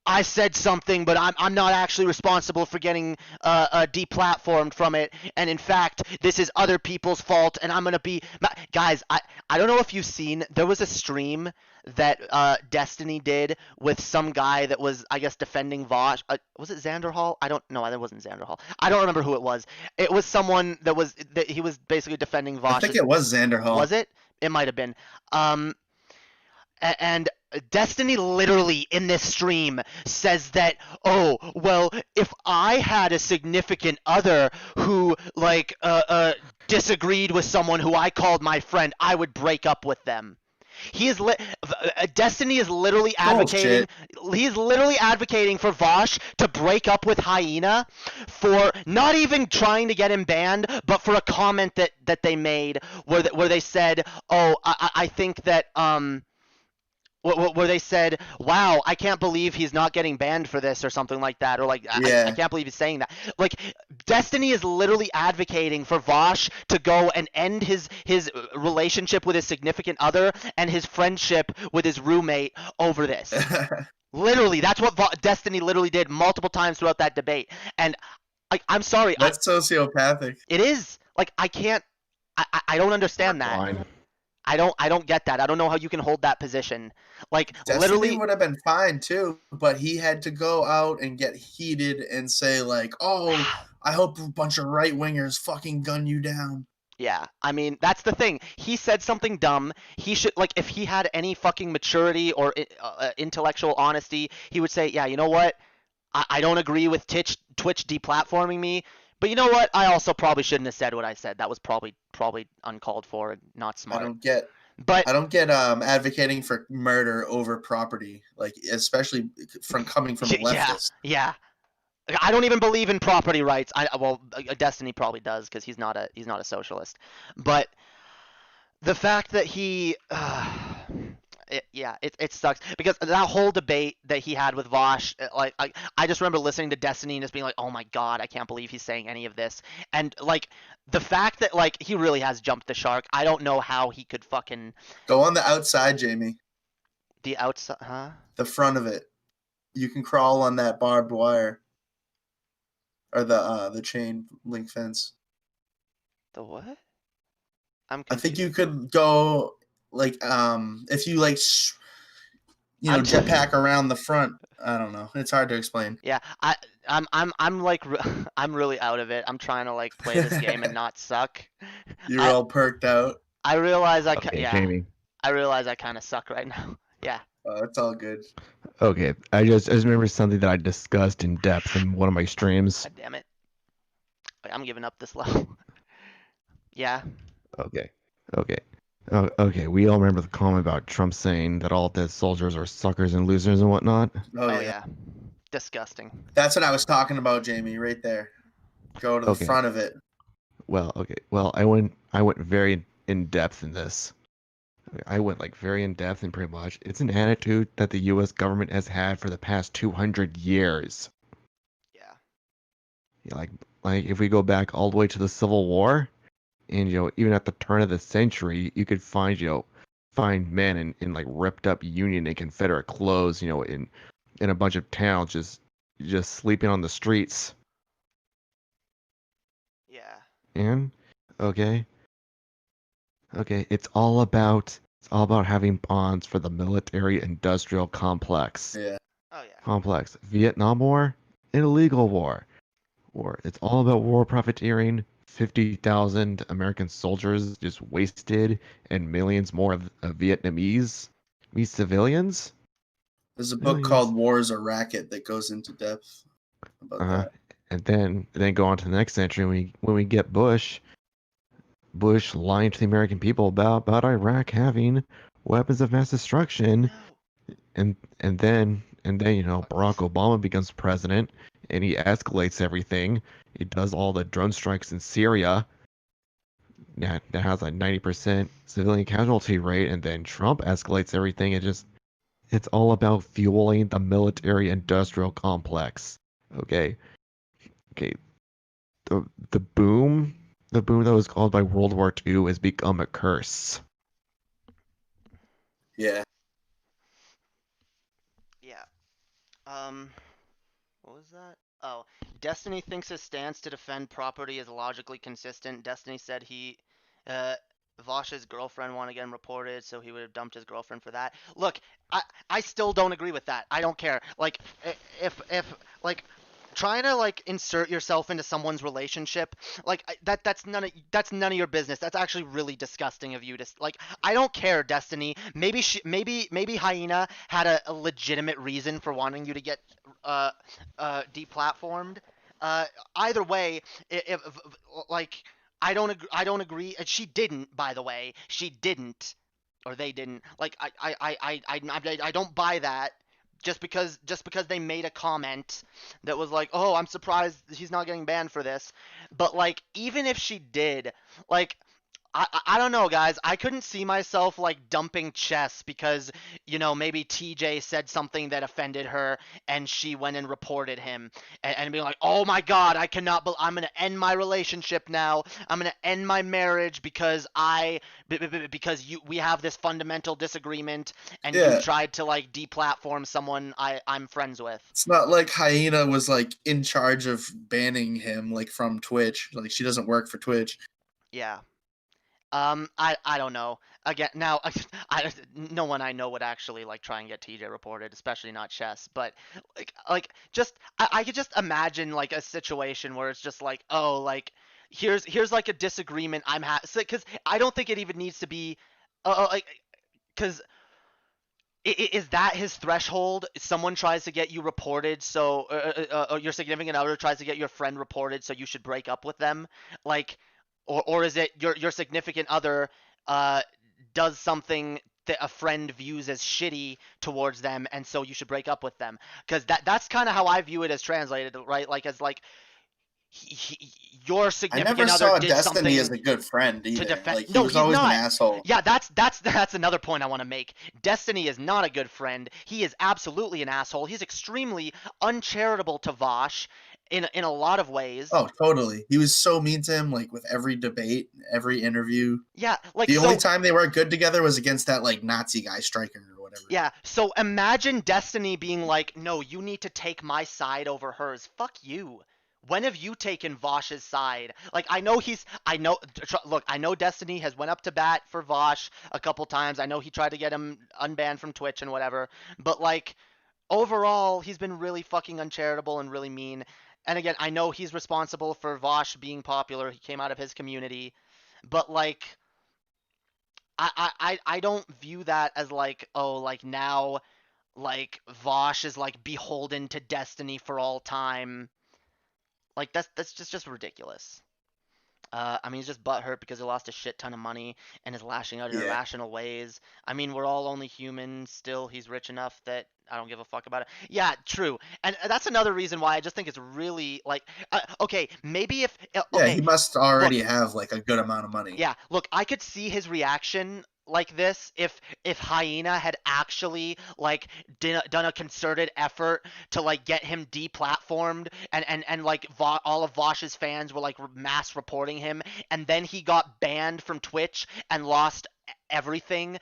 I said something, but I'm not actually responsible for getting deplatformed from it. And in fact, this is other people's fault, and I'm going to be... Guys, I don't know if you've seen... There was a stream that Destiny did with some guy that was, I guess, defending Vosh. Was it Xanderhal? I don't know. That wasn't Xanderhal. I don't remember who it was. It was someone that he was basically defending Vosh. I think it was Xanderhal. Was it? It might have been. And Destiny literally in this stream says that, oh, well, if I had a significant other who disagreed with someone who I called my friend, I would break up with them. Destiny is literally advocating. He is literally advocating for Vosh to break up with Hyena for not even trying to get him banned, but for a comment that they made where they said, "Oh, I think that where they said, wow, I can't believe he's not getting banned for this," or something like that, or like, I can't believe he's saying that. Like, Destiny is literally advocating for Vosh to go and end his relationship with his significant other and his friendship with his roommate over this. Literally, that's what Destiny literally did multiple times throughout that debate. And I'm sorry. That's sociopathic. It is. Like, I don't understand that. Fine. I don't get that. I don't know how you can hold that position. Like, Destiny literally would have been fine too, but he had to go out and get heated and say like, "Oh, I hope a bunch of right wingers fucking gun you down." Yeah, I mean, that's the thing. He said something dumb. He should, like, if he had any fucking maturity or intellectual honesty, he would say, yeah, you know what? I don't agree with Twitch deplatforming me, But you know what? I also probably shouldn't have said what I said. That was probably uncalled for and not I smart. don't get But advocating for murder over property, like especially from coming from a leftist. yeah. I don't even believe in property rights. Destiny probably does because he's not a socialist. But the fact that it sucks because that whole debate that he had with Vosh, I just remember listening to Destiny and just being like, oh my god, I can't believe he's saying any of this. And like the fact that like he really has jumped the shark. I don't know how he could fucking Go on the outside, Jamie. the outside, huh? The front of it. You can crawl on that barbed wire or the chain link fence. The what? I'm I confused. think you could go like if you like I'm t- jetpack around the front. I don't know. It's hard to explain. Yeah, I'm like I'm really out of it. I'm trying to like play this game and not suck. You're I all perked out. I realize Okay, Jamie. I realize I kind of suck right now. Yeah. It's all good. Okay, I just remember something that I discussed in depth in one of my streams. God damn it. I'm giving up this level. Yeah. Okay, okay, okay. We all remember the comment about Trump saying that all dead soldiers are suckers and losers and whatnot. Oh, yeah. Disgusting. That's what I was talking about, Jamie. Right there. Go to the Okay. front of it. Well, okay. Well, I went very in depth in this. I went like very in depth and pretty much it's an attitude that the U.S. government has had for the past 200 years. Yeah. Yeah, like if we go back all the way to the Civil War, and even at the turn of the century, you could find find men in like ripped up Union and Confederate clothes, in a bunch of towns just sleeping on the streets. Yeah. And okay, it's all about having bonds for the military-industrial complex. Yeah. Oh yeah. Complex. Vietnam War, an illegal war. It's all about war profiteering. 50,000 American soldiers just wasted, and millions more of Vietnamese civilians. There's a book called War is a Racket that goes into depth about that. And then go on to the next century when we get Bush lying to the American people about Iraq having weapons of mass destruction, and then Barack Obama becomes president and he escalates everything. He does all the drone strikes in Syria. That has a 90% civilian casualty rate, and then Trump escalates everything. It's all about fueling the military-industrial complex. Okay. The boom that was caused by World War II has become a curse. Yeah. Yeah. What was that? Oh, Destiny thinks his stance to defend property is logically consistent. Destiny said Vosh's girlfriend won again reported, so he would have dumped his girlfriend for that. Look, I still don't agree with that. I don't care. Like, if like trying to like insert yourself into someone's relationship, like that's none of your business. That's actually really disgusting of you to like. I don't care, Destiny. Maybe maybe Hyena had a legitimate reason for wanting you to get deplatformed. Either way, if like I don't agree. And she didn't, by the way. She didn't, or they didn't. Like I don't buy that. Just because they made a comment that was like, oh, I'm surprised he's not getting banned for this. But like, even if she did, like, I don't know, guys. I couldn't see myself like dumping Chess because maybe TJ said something that offended her and she went and reported him and being like, oh my god, I cannot. I'm gonna end my relationship now. I'm gonna end my marriage because we have this fundamental disagreement and you tried to like deplatform someone I'm friends with. It's not like Hyena was like in charge of banning him like from Twitch. Like she doesn't work for Twitch. Yeah. I don't know. Again, now, no one I know would actually like try and get TJ reported, especially not Chess. But like just I could just imagine like a situation where it's just like, oh, like here's like a disagreement because I don't think it even needs to be, like, because Is that his threshold? Someone tries to get you reported, so your significant other tries to get your friend reported, so you should break up with them, like, or is it your significant other does something that a friend views as shitty towards them, and so you should break up with them? Because that's kind of how I view it as translated, right? Like as like your I significant never other saw did Destiny something as a good friend to either. defend. Like he No, was he's always an not. asshole. Yeah, that's another point I want to make. Destiny is not a good friend. He is absolutely an asshole. He's extremely uncharitable to Vosh in a lot of ways. Oh, totally. He was so mean to him, like with every debate, every interview. Yeah, like The so. only time they weren't good together was against that like Nazi guy Striker or whatever. Yeah, so imagine Destiny being like, "No, you need to take my side over hers." Fuck you. When have you taken Vosh's side? Like, look, I know Destiny has went up to bat for Vosh a couple times. I know he tried to get him unbanned from Twitch and whatever. But, like, overall, he's been really fucking uncharitable and really mean. And again, I know he's responsible for Vosh being popular. He came out of his community. But, like, I don't view that as, like, oh, like, now, like, Vosh is, like, beholden to Destiny for all time. Like that's just ridiculous. I mean, he's just butthurt because he lost a shit ton of money and is lashing out in Yeah. irrational ways. I mean, we're all only human. Still, he's rich enough that I don't give a fuck about it. Yeah, true. And that's another reason why I just think it's really like, okay, maybe if Yeah, okay, he must already have like a good amount of money. yeah, look, I could see his reaction like this if Hyena had actually like done a concerted effort to like get him deplatformed and like all of Vosh's fans were like mass reporting him, and then he got banned from Twitch and lost everything.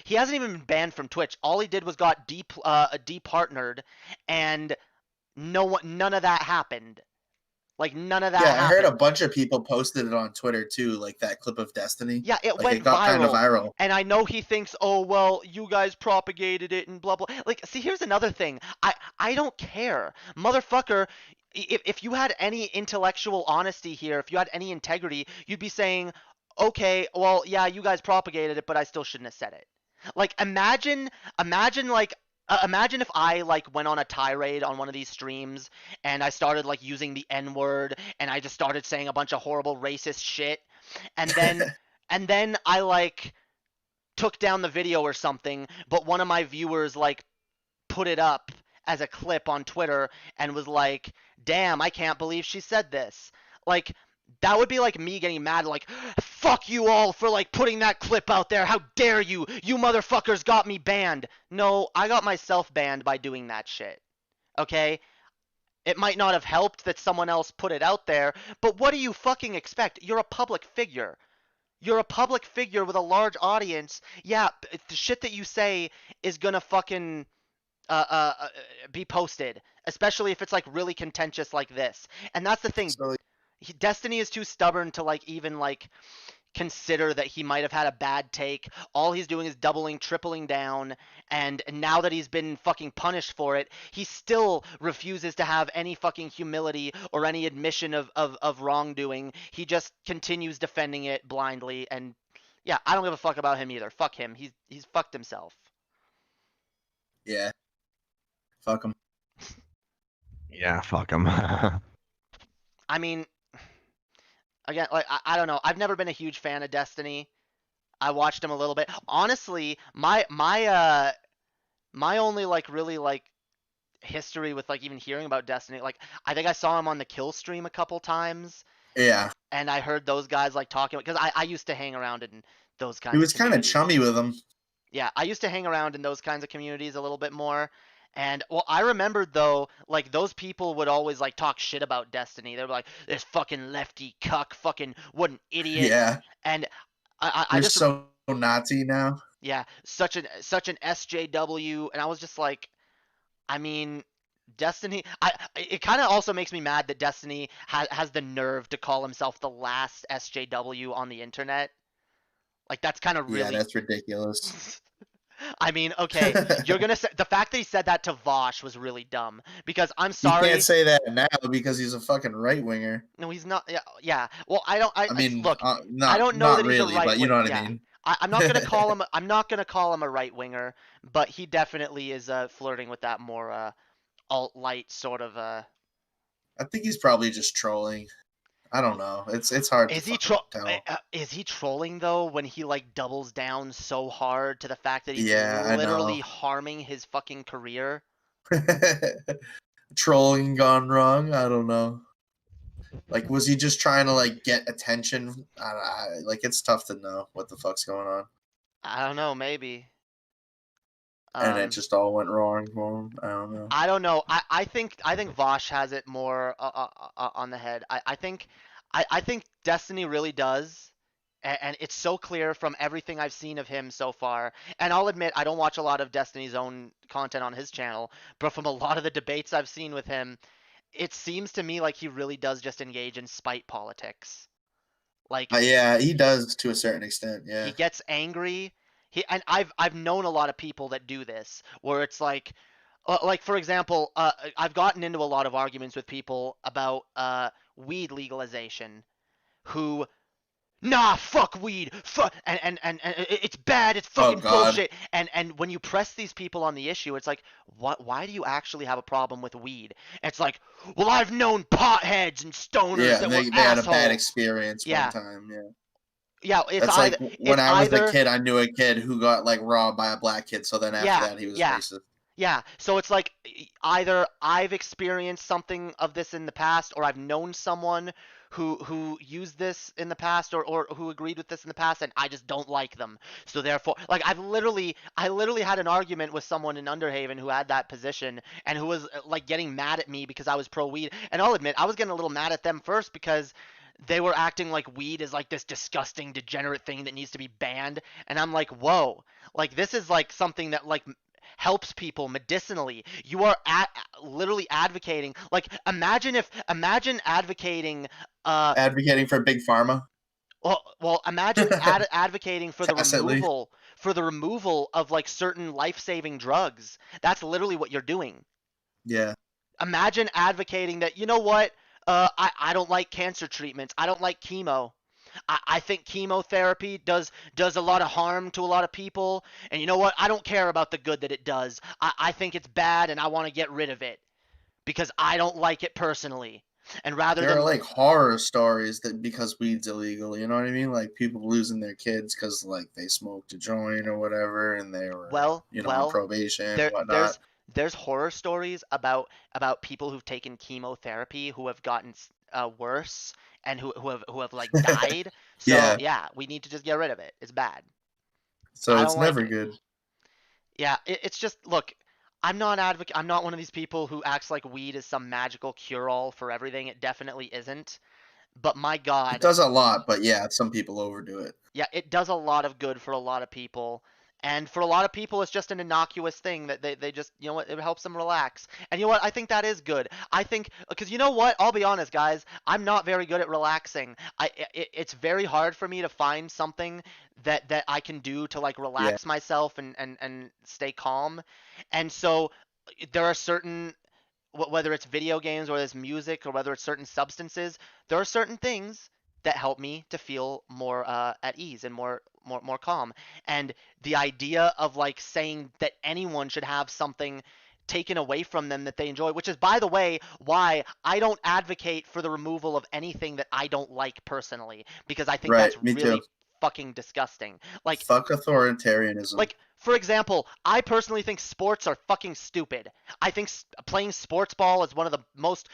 He hasn't even been banned from Twitch. All he did was got departnered, and none of that happened. Like none of that Yeah, I happened. heard a bunch of people posted it on Twitter too, like that clip of Destiny. Yeah, it Like went it got viral. kind of viral. And I know he thinks, oh well, you guys propagated it and blah blah. Like, see, here's another thing. I don't care, motherfucker. If you had any intellectual honesty here, if you had any integrity, you'd be saying, okay, well, yeah, you guys propagated it, but I still shouldn't have said it. Like, imagine like. Imagine if I like went on a tirade on one of these streams and I started like using the N-word and I just started saying a bunch of horrible racist shit, and then I like took down the video or something, but one of my viewers like put it up as a clip on Twitter and was like, "Damn, I can't believe she said this." Like, that would be like me getting mad, like, "Fuck you all for like putting that clip out there. How dare you? You motherfuckers got me banned." No, I got myself banned by doing that shit. Okay? It might not have helped that someone else put it out there, but what do you fucking expect? You're a public figure. You're a public figure with a large audience. Yeah, the shit that you say is gonna fucking be posted, especially if it's like really contentious like this. And that's the thing. So Destiny is too stubborn to like even like consider that he might have had a bad take. All he's doing is doubling, tripling down, and now that he's been fucking punished for it, he still refuses to have any fucking humility or any admission of wrongdoing. He just continues defending it blindly, and yeah, I don't give a fuck about him either. Fuck him. He's fucked himself. yeah, fuck him. Yeah, fuck him. I mean, again, like I don't know. I've never been a huge fan of Destiny. I watched him a little bit. Honestly, my only like really like history with like even hearing about Destiny, like I think I saw him on the Kill stream a couple times, Yeah, and I heard those guys like talking because I used to hang around in those kinds. he was of kind of communities. chummy with him. Yeah, I used to hang around in those kinds of communities a little bit more. And well, I remembered though, like those people would always like talk shit about Destiny. They were like, "This fucking lefty cuck, fucking what an idiot." Yeah, And I you're just so Nazi now. yeah, such an SJW, and I was just like, I mean, Destiny. It kind of also makes me mad that Destiny has the nerve to call himself the last SJW on the internet. Like that's kind of Yeah, really. that's ridiculous. I mean, okay, you're gonna say the fact that he said that to Vosh was really dumb because I'm You sorry. can't say that now because he's a fucking right winger. No, he's not. Yeah, yeah. Well, I don't. I mean, look. not, I don't know not that he's really, a right but you know what yeah. I mean. I'm not gonna call him. I'm not gonna call him a right winger, but he definitely is flirting with that more alt light sort of. I think he's probably just trolling. I don't know. It's hard to Is he fucking tell. is he trolling though when he like doubles down so hard to the fact that he's Yeah, I literally know. harming his fucking career? Trolling gone wrong. I don't know. Like, was he just trying to like get attention? Like, it's tough to know what the fuck's going on, I don't know, maybe. and it just all went wrong for him. I don't know. I don't know. I think Vosh has it more on the head. I think Destiny really does, and it's so clear from everything I've seen of him so far. And I'll admit I don't watch a lot of Destiny's own content on his channel, but from a lot of the debates I've seen with him, it seems to me like he really does just engage in spite politics. Like Yeah, he does to a certain extent. he Yeah. gets angry. And I've known a lot of people that do this, where it's like for example, I've gotten into a lot of arguments with people about weed legalization, who nah, fuck weed, fuck, and it's bad, it's Oh fucking God. bullshit. And when you press these people on the issue, it's like, what? Why do you actually have a problem with weed? It's like, well, I've known potheads and stoners Yeah, that and were they had a bad assholes. experience one Yeah, time. Yeah. yeah. It's That's like either when it's I was a either kid, I knew a kid who got like robbed by a black kid. So then after yeah, that, he was yeah. racist. Yeah, so it's like either I've experienced something of this in the past, or I've known someone who used this in the past, or who agreed with this in the past, and I just don't like them. So therefore, like I literally had an argument with someone in Underhaven who had that position and who was like getting mad at me because I was pro weed. And I'll admit I was getting a little mad at them first because they were acting like weed is like this disgusting degenerate thing that needs to be banned, and I'm like, whoa, like this is like something that like helps people medicinally. You are literally advocating. Like imagine advocating. Advocating for big pharma. Well, imagine advocating for the Tacitly. removal of like certain life-saving drugs. That's literally what you're doing. Yeah. Imagine advocating that, you know what? I don't like cancer treatments. I don't like chemo. I think chemotherapy does a lot of harm to a lot of people. And you know what? I don't care about the good that it does. I think it's bad and I want to get rid of it because I don't like it personally. And rather There are than like horror stories that because weed's illegal, you know what I mean? Like people losing their kids because like they smoked a joint or whatever, and they were on well, probation and there whatnot. there's horror stories about people who've taken chemotherapy who have gotten worse and who have like died. So Yeah. yeah, we need to just get rid of it. It's bad. So I it's don't like never it. good. Yeah, it's just look. I'm not one of these people who acts like weed is some magical cure-all for everything. It definitely isn't. But my It God, does a lot, but yeah, some people overdo it. yeah, it does a lot of good for a lot of people. And for a lot of people, it's just an innocuous thing that they just, you know what, it helps them relax. And you know what, I think that is good. I think, because you know what, I'll be honest, guys, I'm not very good at relaxing. It's very hard for me to find something that I can do to like Yeah. relax myself and stay calm. And so there are certain, whether it's video games or it's music or whether it's certain substances, there are certain things that help me to feel more at ease and more calm. And the idea of like saying that anyone should have something taken away from them that they enjoy, which is by the way why I don't advocate for the removal of anything that I don't like personally, because I think that's Right. Me too. really fucking disgusting. Like Fuck authoritarianism. for example, I personally think sports are fucking stupid. I think playing sports ball is one of the most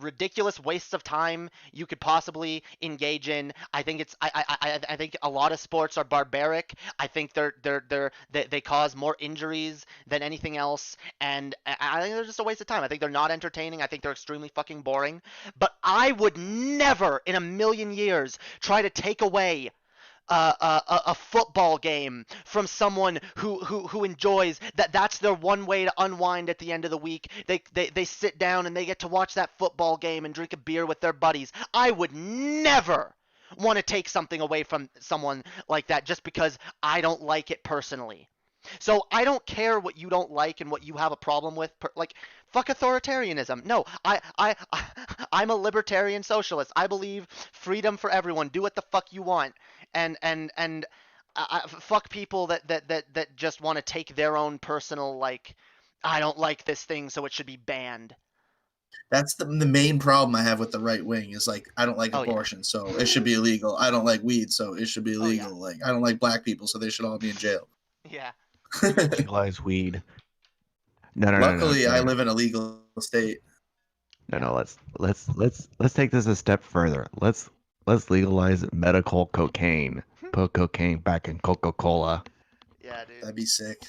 ridiculous wastes of time you could possibly engage in. I think I think a lot of sports are barbaric. I think they cause more injuries than anything else, and I think they're just a waste of time. I think they're not entertaining. I think they're extremely fucking boring. But I would never in a million years try to take away a football game from someone who enjoys that. That's their one way to unwind at the end of the week. They sit down and they get to watch that football game and drink a beer with their buddies. I would never want to take something away from someone like that just because I don't like it personally. So I don't care what you don't like and what you have a problem with. Like, fuck authoritarianism. No, I'm a libertarian socialist. I believe freedom for everyone. Do what the fuck you want. and fuck people that just want to take their own personal like, I don't like this thing, so it should be banned. That's the main problem I have with the right wing is like I don't like Oh, yeah. abortion, so it should be illegal. I don't like weed, so it should be Oh, yeah. illegal. Like I don't like black people, so they should all be in jail. Yeah. Legalize weed. No. Luckily, I live in a legal state. No. Let's take this a step further. Let's legalize medical cocaine. Put cocaine back in Coca-Cola. Yeah, dude. That'd be sick.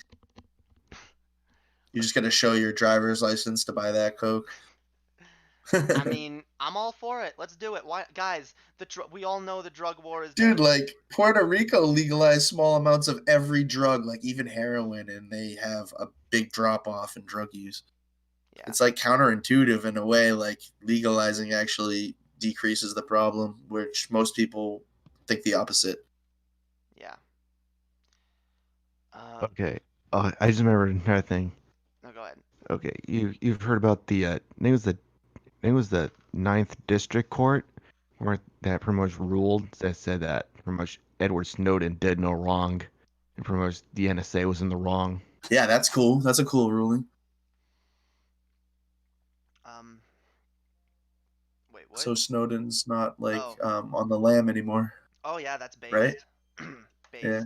You just got to show your driver's license to buy that coke. I mean, I'm all for it. Let's do it. Why, guys? We all know the drug war is Dude, dead. like Puerto Rico legalized small amounts of every drug, like even heroin, and they have a big drop off in drug use. Yeah. It's like counterintuitive in a way, like legalizing actually decreases the problem, which most people think the opposite. Yeah. Okay. I just remembered another thing. No, go ahead. Okay, you've heard about the I think it was the Ninth District Court where that pretty much ruled that said that pretty much Edward Snowden did no wrong and pretty much the NSA was in the wrong. Yeah, that's cool. That's a cool ruling. Wait, what? So Snowden's not like Oh. on the lam anymore. Oh yeah, that's based. Right? Based. Yeah.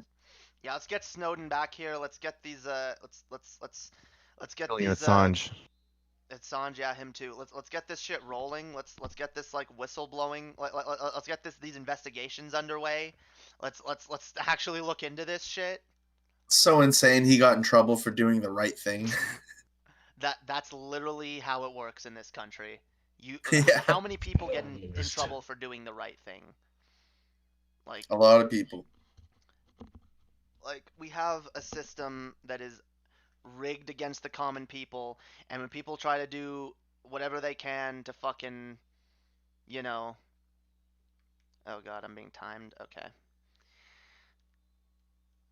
Yeah, let's get Snowden back here. Let's get these let's get Julian these Assange. Assange, yeah, him too. Let's get this shit rolling. Let's get this like whistleblowing. Let's get these investigations underway. Let's actually look into this shit. So insane he got in trouble for doing the right thing. That's literally how it works in this country. Yeah. How many people get in trouble for doing the right thing? Like A lot of people. Like we have a system that is rigged against the common people, and when people try to do whatever they can to fucking, oh god, I'm being timed. Okay.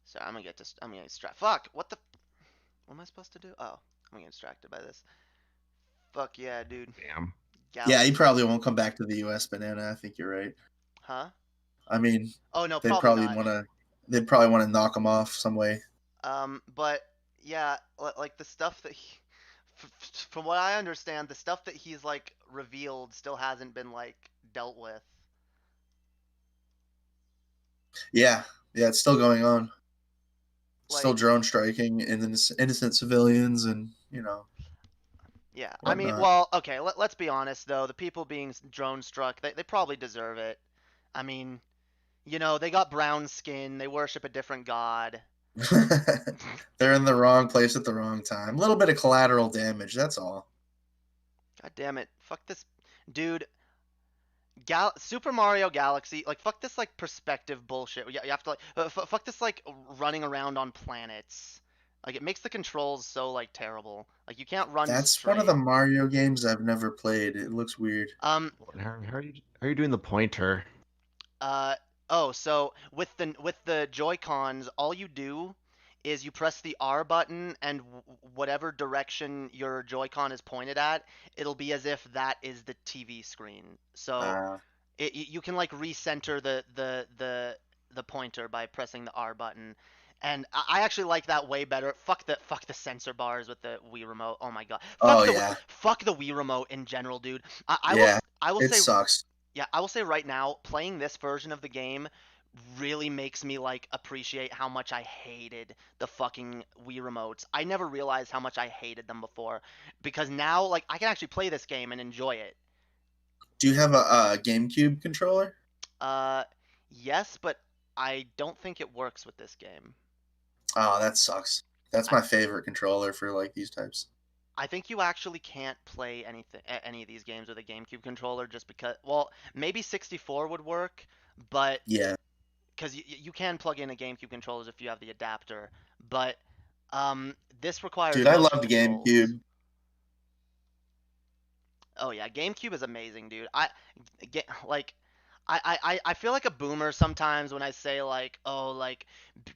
So I'm gonna get distracted. Fuck, what am I supposed to do? Oh, I'm gonna get distracted by this. Fuck yeah, dude. Damn. Yeah, he probably won't come back to the U.S. Banana. I think you're right. Huh? I mean, oh no, they probably probably not. They'd probably want to knock him off some way. But yeah, like the stuff that from what I understand, the stuff that he's like revealed still hasn't been like dealt with. Yeah, it's still going on. Still Like, drone striking innocent civilians, and yeah, whatnot. I mean, well, okay, let's be honest though. The people being drone struck, they probably deserve it. I mean, they got brown skin. They worship a different god. They're in the wrong place at the wrong time. A little bit of collateral damage, that's all. God damn it. Fuck this. Dude, Super Mario Galaxy, like, fuck this, like, perspective bullshit. You have to, like, fuck this, like, running around on planets. Like, it makes the controls so, like, terrible. Like, you can't run That's straight. one of the Mario games I've never played. It looks weird. How are you doing the pointer? So with the Joy-Cons, all you do is you press the R button, and whatever direction your Joy-Con is pointed at, it'll be as if that is the TV screen. So you can like recenter the pointer by pressing the R button. And I actually like that way better. Fuck the sensor bars with the Wii remote. Oh my god. Fuck the Wii remote in general, dude. I will it say sucks. Yeah, I will say right now, playing this version of the game really makes me like appreciate how much I hated the fucking Wii remotes. I never realized how much I hated them before, because now like I can actually play this game and enjoy it. Do you have a GameCube controller? Yes, but I don't think it works with this game. Oh, that sucks. That's my favorite controller for like these types. I think you actually can't play any of these games with a GameCube controller just because, well, maybe 64 would work, but yeah, because you can plug in a GameCube controllers if you have the adapter, but this requires. Dude, I loved GameCube. Oh yeah, GameCube is amazing, dude. I feel like a boomer sometimes when I say like, oh, like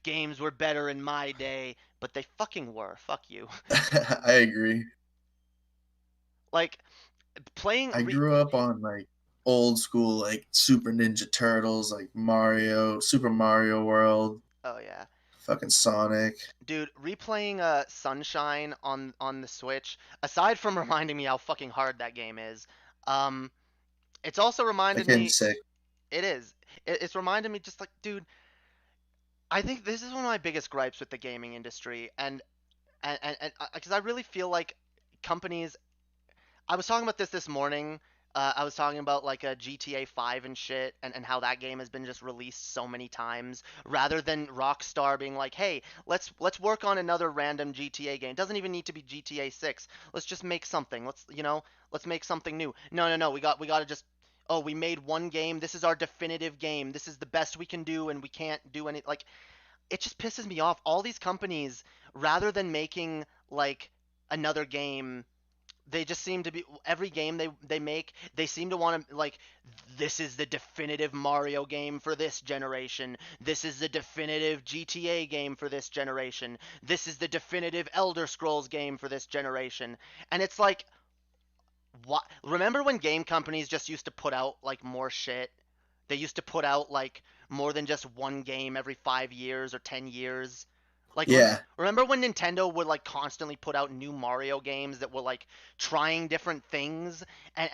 games were better in my day, but they fucking were. Fuck you. I agree. Like playing. I grew up on like old school like Super Ninja Turtles, like Mario, Super Mario World, Oh yeah. fucking Sonic. Dude, replaying Sunshine on the Switch, aside from reminding me how fucking hard that game is, um, it's also That reminded me game's sick. it is. It's reminded me just like, dude, I think this is one of my biggest gripes with the gaming industry, and because I really feel like companies. I was talking about this morning. I was talking about like a GTA 5 and shit, and how that game has been just released so many times, rather than Rockstar being like, "Hey, let's work on another random GTA game. It doesn't even need to be GTA 6. Let's just make something. Let's make something new." No, no, no. We got to just. Oh, we made one game. This is our definitive game. This is the best we can do, and we can't do any like. It just pisses me off. All these companies, rather than making like another game, they just seem to be every game they make, they seem to want to like, this is the definitive Mario game for this generation, this is the definitive GTA game for this generation, this is the definitive Elder Scrolls game for this generation. And it's like, what? Remember when game companies just used to put out like more shit? They used to put out like more than just one game every 5 years or 10 years. Like, Yeah, remember when Nintendo would like constantly put out new Mario games that were like trying different things, and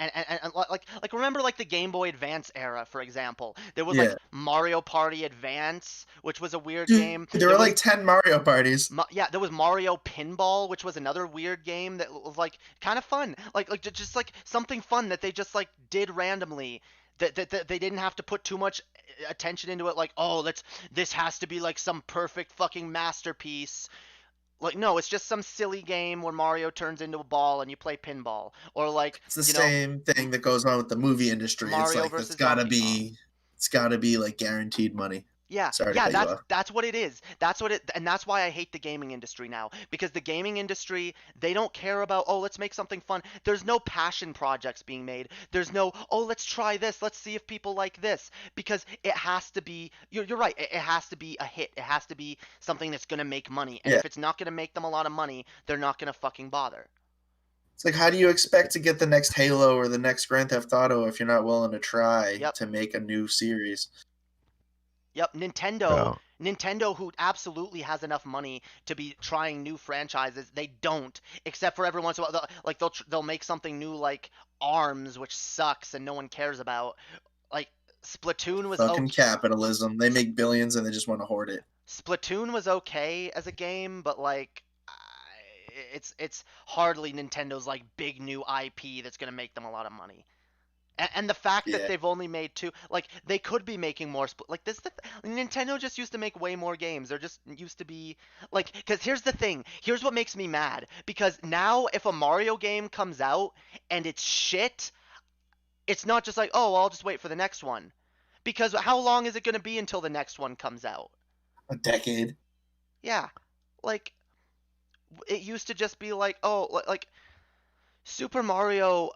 like remember like the Game Boy Advance era, for example. There was like yeah. Mario Party Advance, which was a weird Dude, game. there There were was like 10 Mario parties. Yeah, there was Mario Pinball, which was another weird game that was like kind of fun, like just like something fun that they just like did randomly. That they didn't have to put too much attention into it. Like, oh, this has to be like some perfect fucking masterpiece. Like, no, it's just some silly game where Mario turns into a ball and you play pinball, or like, It's the you know, same thing that goes on with the movie industry. It's Mario like that's versus gotta Donkey Kong. be, it's gotta be like guaranteed money. Yeah, Sorry to yeah, cut you that's off. that's what it is. That's what it, and that's why I hate the gaming industry now, because the gaming industry, they don't care about, oh, let's make something fun. There's no passion projects being made. There's no, oh, let's try this. Let's see if people like this, because it has to be, you're right, it has to be a hit. It has to be something that's going to make money. And Yeah, if it's not going to make them a lot of money, they're not going to fucking bother. it's like how do you expect to get the next Halo or the next Grand Theft Auto if you're not willing to try Yep. to make a new series? Yep, Nintendo, Bro, Nintendo, who absolutely has enough money to be trying new franchises, they don't. Except for every once in a while, like they'll make something new like Arms, which sucks and no one cares about. Like Splatoon was Fucking okay. capitalism. They make billions and they just want to hoard it. Splatoon was okay as a game, but like it's hardly Nintendo's like big new IP that's gonna make them a lot of money. And the fact that Yeah. they've only made two, like they could be making more. Like this, Nintendo just used to make way more games. They're just used to be like. Because here's the thing. Here's what makes me mad. Because now, if a Mario game comes out and it's shit, it's not just like, oh, I'll just wait for the next one. Because how long is it going to be until the next one comes out? A decade. Yeah, like it used to just be like, oh, like Super Mario,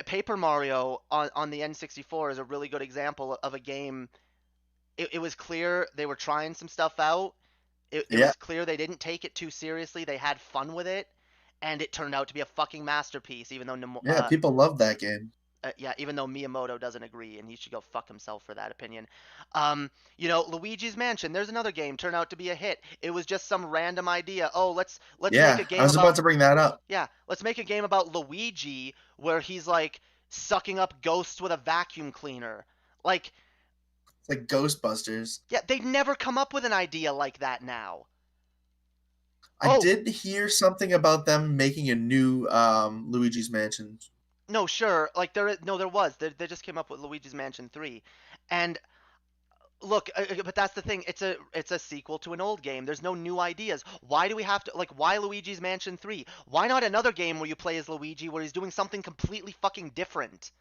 Paper Mario on the N64 is a really good example of a game. It was clear they were trying some stuff out. It Yeah. was clear they didn't take it too seriously. They had fun with it, and it turned out to be a fucking masterpiece. Even though Yeah, people love that game. yeah, even though Miyamoto doesn't agree, and he should go fuck himself for that opinion. Luigi's Mansion. There's another game turned out to be a hit. It was just some random idea. Oh, let's make Yeah, a I game was about. about to bring that up. Yeah, let's make a game about Luigi where he's like sucking up ghosts with a vacuum cleaner. Like, It's like Ghostbusters. yeah, they'd never come up with an idea like that now. I Oh, did hear something about them making a new Luigi's Mansion. no, sure. Like there was. They just came up with Luigi's Mansion 3. And look, but that's the thing. It's a sequel to an old game. There's no new ideas. Why do we have to like why Luigi's Mansion 3? Why not another game where you play as Luigi where he's doing something completely fucking different?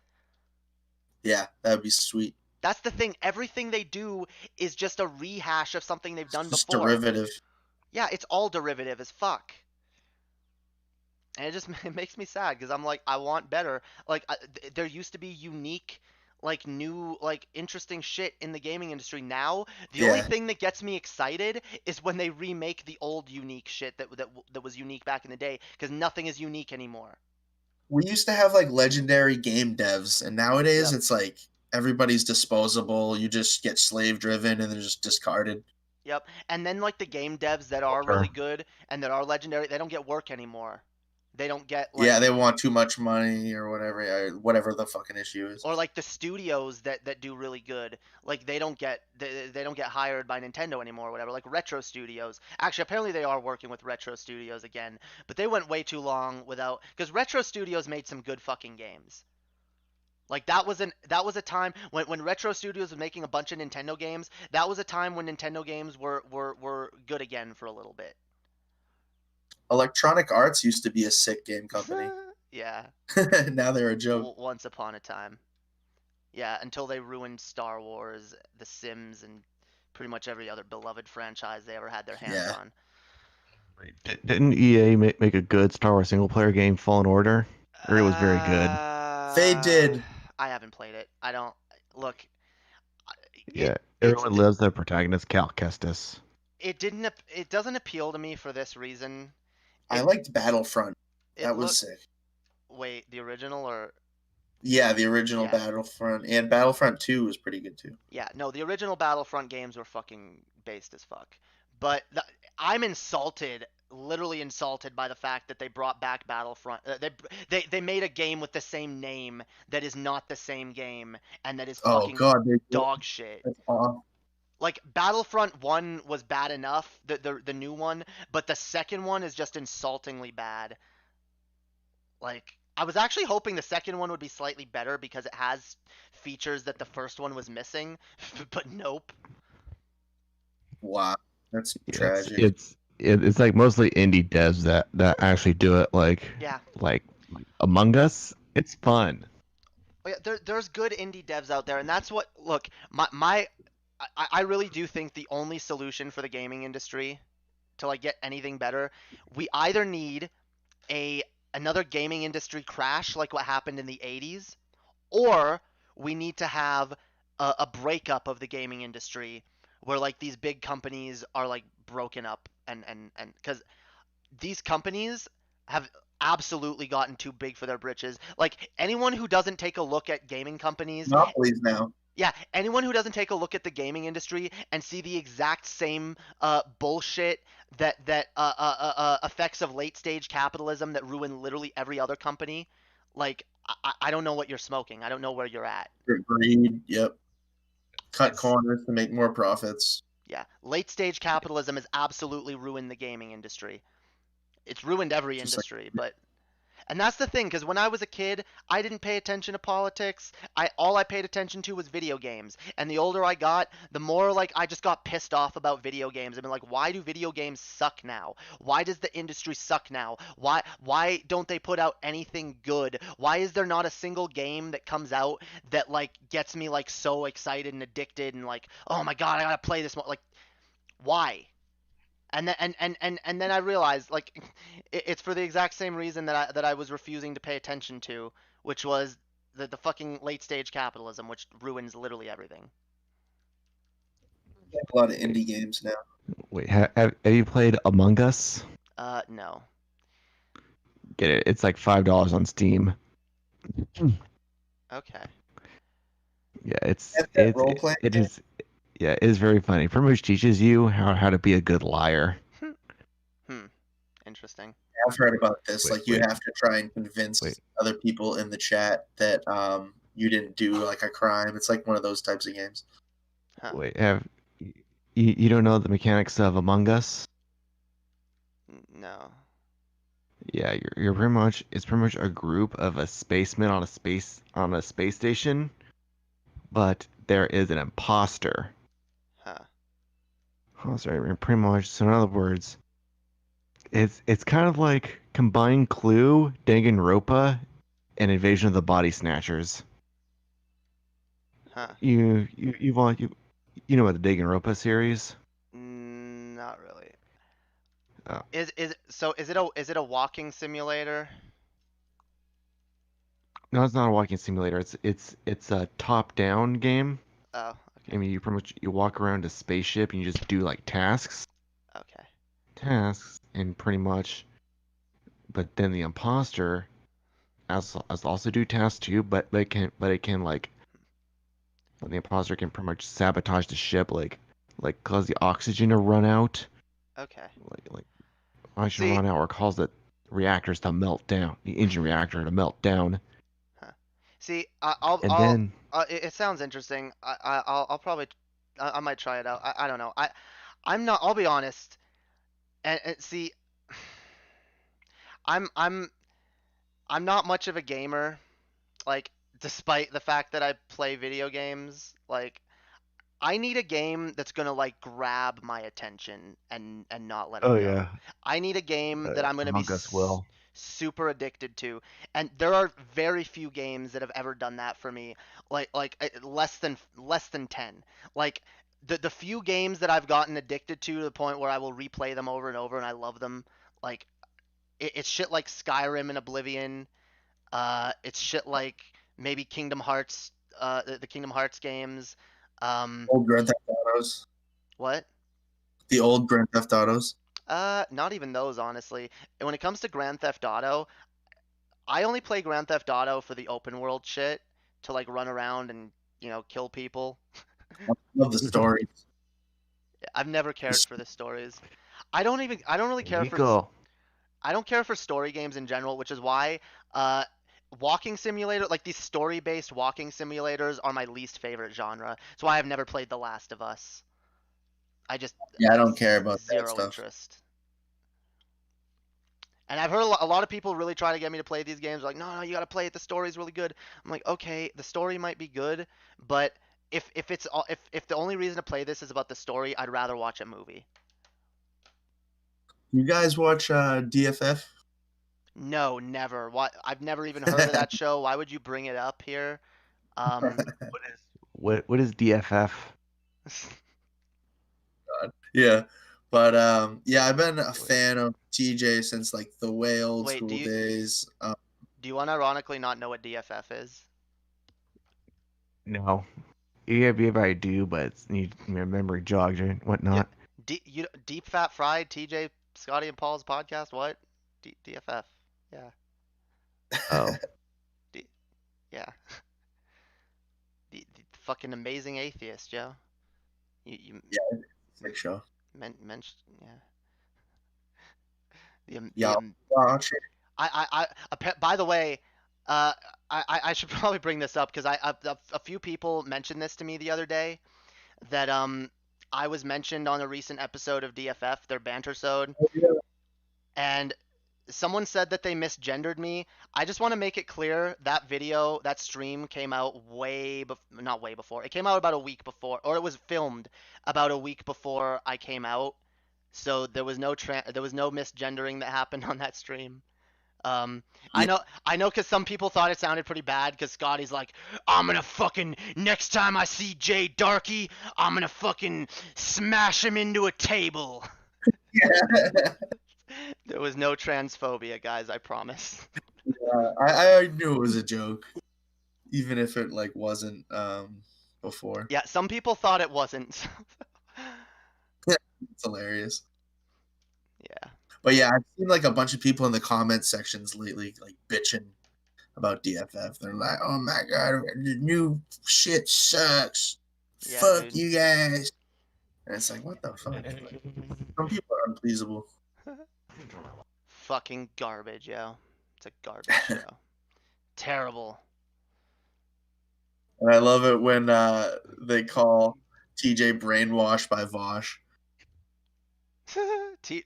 Yeah, that would be sweet. That's the thing. Everything they do is just a rehash of something they've done Just before. derivative. Yeah, it's all derivative as fuck. And it just it makes me sad because I'm like, I want better. Like, there used to be unique, like, new, like, interesting shit in the gaming industry. Now, the only Yeah. thing that gets me excited is when they remake the old unique shit that was unique back in the day because nothing is unique anymore. we used to have like legendary game devs, and nowadays Yep. it's like everybody's disposable. You just get slave driven and they're just discarded. Yep. And then like the game devs that are really good and that are legendary, they don't get work anymore. They don't get like Yeah, they want too much money or whatever the fucking issue is. or like the studios that do really good, like they don't get hired by Nintendo anymore or whatever, like Retro Studios. Actually, apparently they are working with Retro Studios again, but they went way too long without, because Retro Studios made some good fucking games. Like that was a time when Retro Studios was making a bunch of Nintendo games. That was a time when Nintendo games were good again for a little bit. Electronic Arts used to be a sick game company. Yeah. Now they're a joke. Once upon a time. Yeah, until they ruined Star Wars, The Sims, and pretty much every other beloved franchise they ever had their hands on. Didn't EA make a good Star Wars single player game, Fallen Order? Or it was very good. They did. I haven't played it. I don't look. Yeah, everyone loves the protagonist, Cal Kestis. It didn't. It doesn't appeal to me for this reason. I liked Battlefront. That was sick. Wait, the original or? Yeah, the original Battlefront, and Battlefront 2 was pretty good too. Yeah, no, the original Battlefront games were fucking based as fuck. But I'm insulted, literally insulted by the fact that they brought back Battlefront. They made a game with the same name that is not the same game and that is fucking dog shit. Like Battlefront 1 was bad enough, the new one, but the second one is just insultingly bad. Like, I was actually hoping the second one would be slightly better because it has features that the first one was missing, but nope. Wow, that's tragic. It's like mostly indie devs that actually do it. Like Among Us, it's fun. There's good indie devs out there, and that's what I really do think the only solution for the gaming industry to like get anything better, we either need another gaming industry crash like what happened in the 80s, or we need to have a breakup of the gaming industry where like these big companies are like broken up and because these companies have absolutely gotten too big for their britches. Like anyone who doesn't take a look at gaming companies, monopolies now. Yeah, anyone who doesn't take a look at the gaming industry and see the exact same bullshit that effects of late stage capitalism that ruin literally every other company, like I don't know what you're smoking. I don't know where you're at. Greed, yep. Cut corners to make more profits. Yeah, late stage capitalism has absolutely ruined the gaming industry. It's ruined every industry, but. And that's the thing, because when I was a kid, I didn't pay attention to politics. All I paid attention to was video games. And the older I got, the more like I just got pissed off about video games. I've been like, why do video games suck now? Why does the industry suck now? Why don't they put out anything good? Why is there not a single game that comes out that like gets me like so excited and addicted and like, oh my god, I gotta play this more? Like, why? And then I realized like it's for the exact same reason that I was refusing to pay attention to, which was the fucking late stage capitalism, which ruins literally everything. A lot of indie games now. Wait, have you played Among Us? No. Get it? It's like $5 on Steam. Okay. Yeah, it is. Yeah, it is very funny. Pretty much teaches you how to be a good liar. Interesting. I've heard about this. You have to try and convince other people in the chat that you didn't do like a crime. It's like one of those types of games. Huh. Wait, you don't know the mechanics of Among Us? No. Yeah, you're pretty much a group of a spaceman on a space station, but there is an imposter. Huh. Oh, sorry, pretty much. So in other words, it's kind of like combined Clue, Danganronpa, and Invasion of the Body Snatchers. Huh. You know about the Danganronpa series? Not really. Oh. Is it a walking simulator? No, it's not a walking simulator. It's a top-down game. Oh, okay. I mean, you pretty much walk around a spaceship and you just do like tasks. Okay. And pretty much, but then the imposter as also do tasks too, but it can like the imposter can pretty much sabotage the ship, like cause the oxygen to run out, Okay. like oxygen See, run out, or cause the reactors to melt down, the engine reactor to melt down, huh. See, I'll and I'll then it sounds interesting. I'll probably I might try it out. I don't know. I'm not. I'll be honest. And see, I'm I'm I'm not much of a gamer. Like, despite the fact that I play video games, like I need a game that's gonna like grab my attention and not let oh it go. yeah, I need a game that I'm gonna be Among Us will. super addicted to, and there are very few games that have ever done that for me. Less than 10. Like the few games that I've gotten addicted to the point where I will replay them over and over and I love them. Like it's shit like Skyrim and Oblivion. It's shit like maybe Kingdom Hearts, the Kingdom Hearts games. Old Grand Theft Autos. What? The old Grand Theft Autos. Not even those, honestly. And when it comes to Grand Theft Auto, I only play Grand Theft Auto for the open world shit to like run around and, kill people. I love the story. I've never cared for the stories. I don't really There care you for go. I don't care for story games in general, which is why uh walking simulator, like these story-based walking simulators are my least favorite genre. That's why I've never played The Last of Us. I just Yeah, I don't care about that zero stuff. interest. And I've heard a lot of people really try to get me to play these games. Like, no, no, you got to play it. The story's really good. I'm like, okay, the story might be good, but if the only reason to play this is about the story, I'd rather watch a movie. You guys watch DFF? No, never. What? I've never even heard of that show. Why would you bring it up here? Um, What is DFF? Yeah. But yeah, I've been a fan of TJ since like the way old wait, school days. do you unironically not know what DFF is? No, yeah, maybe I do, but your memory jogs and Yeah, whatnot. Deep Fat Fried, TJ, Scotty and Paul's podcast. What? DFF. Yeah. Oh, D yeah. The fucking amazing atheist, Joe. You Yeah, sick show. mentioned, yeah. Yeah, watch it. By the way, uh, I should probably bring this up because a few people mentioned this to me the other day that I was mentioned on a recent episode of DFF, their banter sode, and someone said that they misgendered me. I just want to make it clear that video, that stream came out not way before. It came out about a week before, or it was filmed about a week before I came out. So there was no misgendering that happened on that stream. I Yeah. know, because some people thought it sounded pretty bad because Scotty's like, I'm gonna fucking, next time I see Jae Darké, I'm gonna fucking smash him into a table. There was no transphobia, guys, I promise. I knew it was a joke, even if it like wasn't before. Yeah, some people thought it wasn't. It's hilarious. Yeah. But yeah, I've seen like a bunch of people in the comment sections lately like bitching about DFF. They're like, "Oh my god, the new shit sucks. Yeah, Fuck dude. you guys." And it's like, what the fuck? Like, some people are unpleasable. Fucking garbage, yo. It's a garbage show. Terrible. And I love it when they call TJ brainwashed by Vosh. T-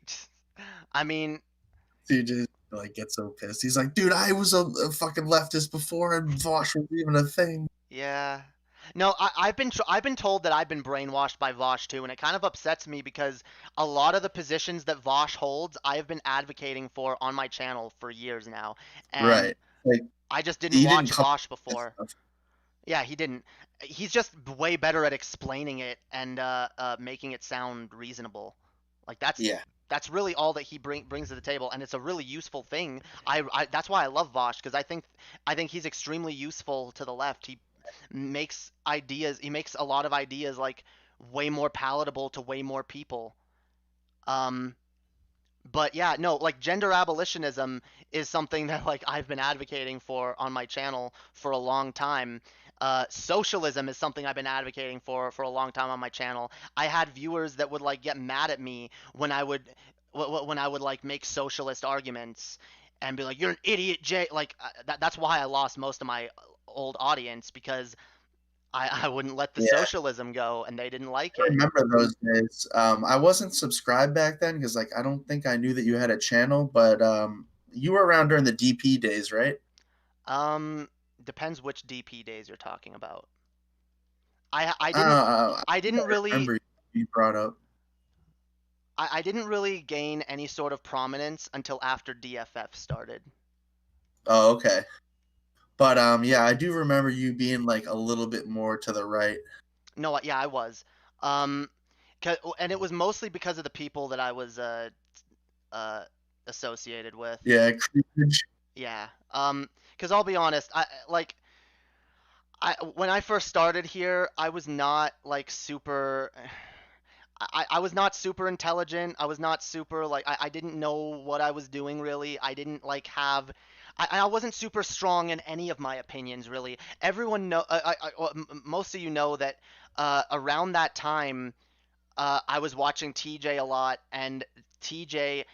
I mean, TJ like gets so pissed. He's like, dude, I was a fucking leftist before and Vosh was even a thing. yeah. No, I've been told that I've been brainwashed by Vosh too, and it kind of upsets me because a lot of the positions that Vosh holds, I have been advocating for on my channel for years now, and Right. Like I just didn't he didn't watch come Vosh with before. stuff. Yeah, he didn't. He's just way better at explaining it and making it sound reasonable. Like Yeah. that's really all that he brings to the table, and it's a really useful thing. That's why I love Vosh because I think he's extremely useful to the left. He makes a lot of ideas like way more palatable to way more people. Um, But yeah, no, like gender abolitionism is something that like I've been advocating for on my channel for a long time. Socialism is something I've been advocating for a long time on my channel. I had viewers that would like get mad at me when I would when I would like make socialist arguments and be like, "You're an idiot, Jay." Like that's why I lost most of my old audience because I wouldn't let the Yeah, socialism go and they didn't like I it. remember those days. I wasn't subscribed back then because like I don't think I knew that you had a channel, but you were around during the DP days, right? Um, Depends which DP days you're talking about. I didn't I I think didn't I really remember you brought up. I didn't really gain any sort of prominence until after DFF started. Oh, okay. But yeah, I do remember you being like a little bit more to the right. No, yeah, I was. Um, and it was mostly because of the people that I was uh associated with. Yeah, creepage. Yeah. Because I'll be honest, I when I first started here, I was not like super. I was not super intelligent. I was not super like I didn't know what I was doing really. I didn't like have I wasn't super strong in any of my opinions really. Everyone know most of you know that around that time I was watching TJ a lot and TJ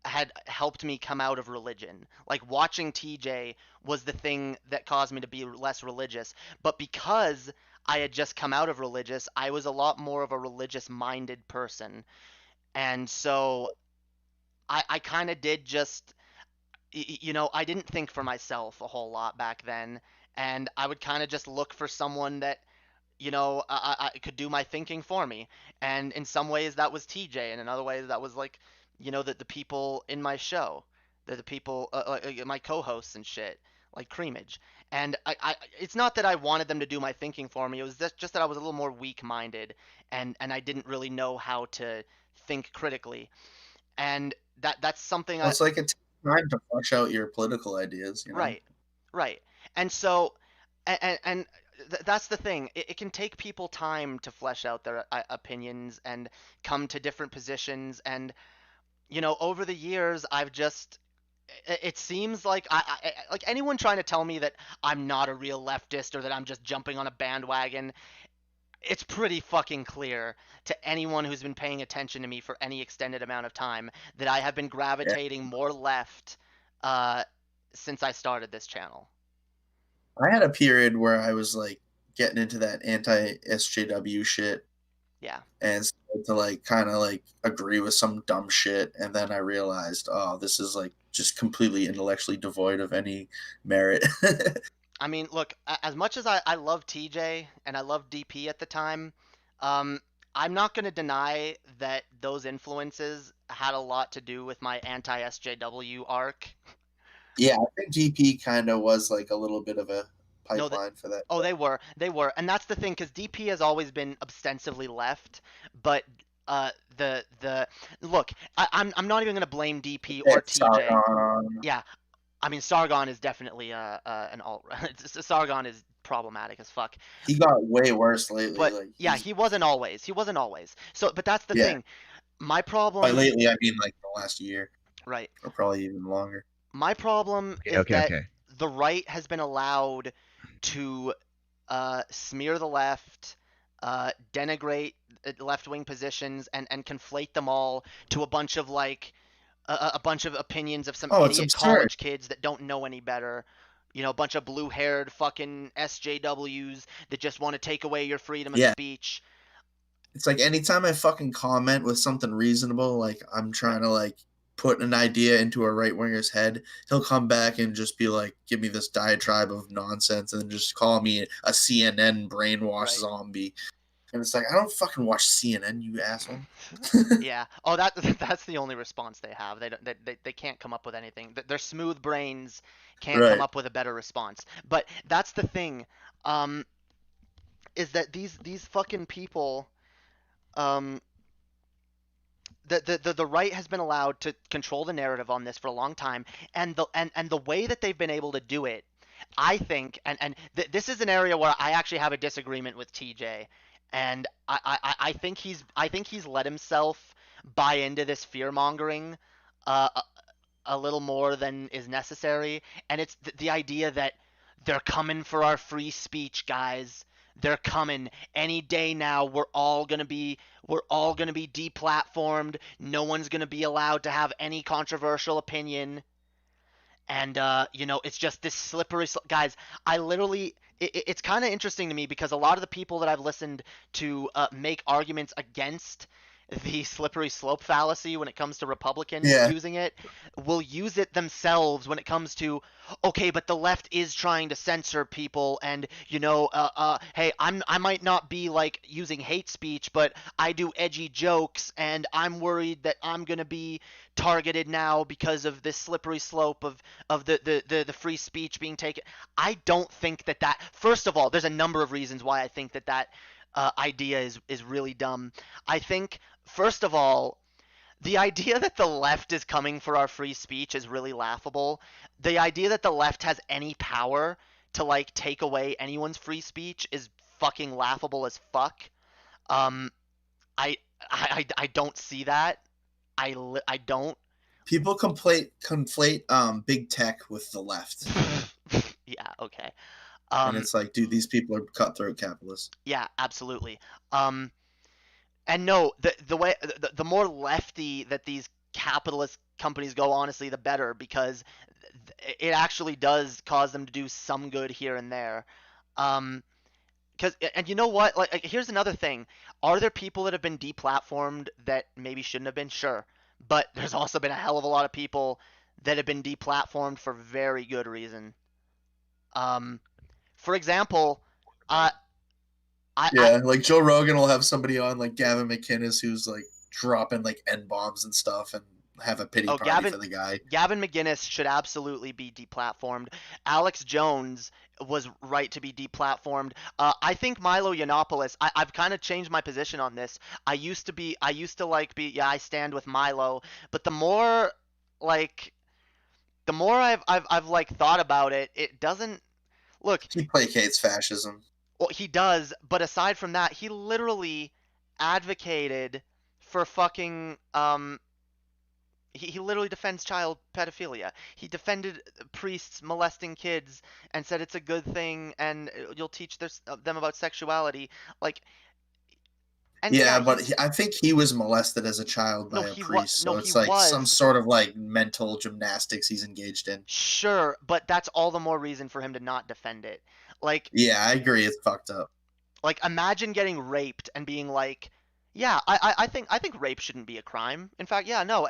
had helped me come out of religion. Like watching TJ was the thing that caused me to be less religious. But because I had just come out of religious, I was a lot more of a religious minded person. And so I kind of did just, I didn't think for myself a whole lot back then. And I would kind of just look for someone that I could do my thinking for me. And in some ways that was TJ, and in other ways that was like, the people in my show, the people, my co-hosts and shit, like Creamage. And it's not that I wanted them to do my thinking for me. It was just that I was a little more weak-minded, and I didn't really know how to think critically. And that's something Well, it's like it takes time to flesh out your political ideas, you know? right, right. And so, and that's the thing. It can take people time to flesh out their opinions and come to different positions. And over the years, I've just. It seems like like anyone trying to tell me that I'm not a real leftist or that I'm just jumping on a bandwagon. It's pretty fucking clear to anyone who's been paying attention to me for any extended amount of time that I have been Yeah. gravitating more left uh, since I started this channel. I had a period where I was like getting into that anti SJW shit Yeah. and started to like kind of like agree with some dumb shit, and then I realized, oh, this is like just completely intellectually devoid of any merit. I mean, look, as much as I love TJ and I love DP at the time, um, I'm not going to deny that those influences had a lot to do with my anti SJW arc. Yeah, I think GP kind of was like a little bit of a No, that pipeline for that. oh they were, and that's the thing because DP has always been ostensibly left, but the look, I'm not even going to blame DP or TJ. Sargon. Yeah, I mean Sargon is definitely an alt. Sargon is problematic as fuck. He got way worse lately. But Like yeah, he's he wasn't always. He wasn't always. So, but that's the yeah. thing. My By problem, lately, I mean like the last year, right? or probably even longer. My problem Okay, is okay, that okay. the right has been allowed to smear the left, denigrate left-wing positions, and conflate them all to a bunch of like a bunch of opinions of some Oh, it's idiot absurd. college kids that don't know any better. A bunch of blue-haired fucking SJWs that just want to take away your freedom of Yeah, speech. it's like anytime I fucking comment with something reasonable, like I'm trying Right. to like put an idea into a right winger's head, he'll come back and just be like, give me this diatribe of nonsense and then just call me a CNN brainwash Right. zombie. And it's like, I don't fucking watch CNN, you asshole. Yeah. Oh, that's the only response they have. They can't come up with anything. Their smooth brains can't come Right. up with a better response. But that's the thing, um, is that these fucking people, um, the right has been allowed to control the narrative on this for a long time, and the way that they've been able to do it, I think, this is an area where I actually have a disagreement with TJ, and I think he's let himself buy into this fear mongering a, a little more than is necessary, and it's the idea that they're coming for our free speech, guys. They're coming any day now. We're all gonna be deplatformed. No one's gonna be allowed to have any controversial opinion. And it's just this slippery guys. I literally it's kind of interesting to me because a lot of the people that I've listened to make arguments against the slippery slope fallacy when it comes to Republicans Yeah. using it will use it themselves when it comes to, okay, but the left is trying to censor people, and hey, I might not be like using hate speech, but I do edgy jokes, and I'm worried that I'm gonna be targeted now because of this slippery slope of the free speech being taken. I don't think that first of all, there's a number of reasons why I think that idea is really dumb. I think first of all, the idea that the left is coming for our free speech is really laughable. The idea that the left has any power to like take away anyone's free speech is fucking laughable as fuck. Um, I don't see that. I don't. People conflate big tech with the left, Yeah, okay. and it's like, dude, these people are cutthroat capitalists. Yeah, absolutely. And no, the more lefty that these capitalist companies go, honestly, the better, because it actually does cause them to do some good here and there. And you know what? Like, here's another thing. Are there people that have been deplatformed that maybe shouldn't have been? Sure. But there's also been a hell of a lot of people that have been deplatformed for very good reason. For example, Like Joe Rogan will have somebody on like Gavin McInnes who's like dropping like N-bombs and stuff and have a pity party for the guy. Gavin McInnes should absolutely be deplatformed. Alex Jones was right to be deplatformed. I think Milo Yiannopoulos. I've kind of changed my position on this. I used to I stand with Milo, but the more I've like thought about it, it doesn't look. He placates fascism. Well, he does, but aside from that, he literally advocated for fucking he literally defends child pedophilia. He defended priests molesting kids and said it's a good thing and you'll teach them about sexuality. Like, and yeah, but I think he was molested as a child by a priest, so it's like some sort of like mental gymnastics he's engaged in. Sure, but that's all the more reason for him to not defend it. Like, yeah, I agree, it's fucked up. Like, imagine getting raped and being like, yeah, I think rape shouldn't be a crime. In fact, yeah, no.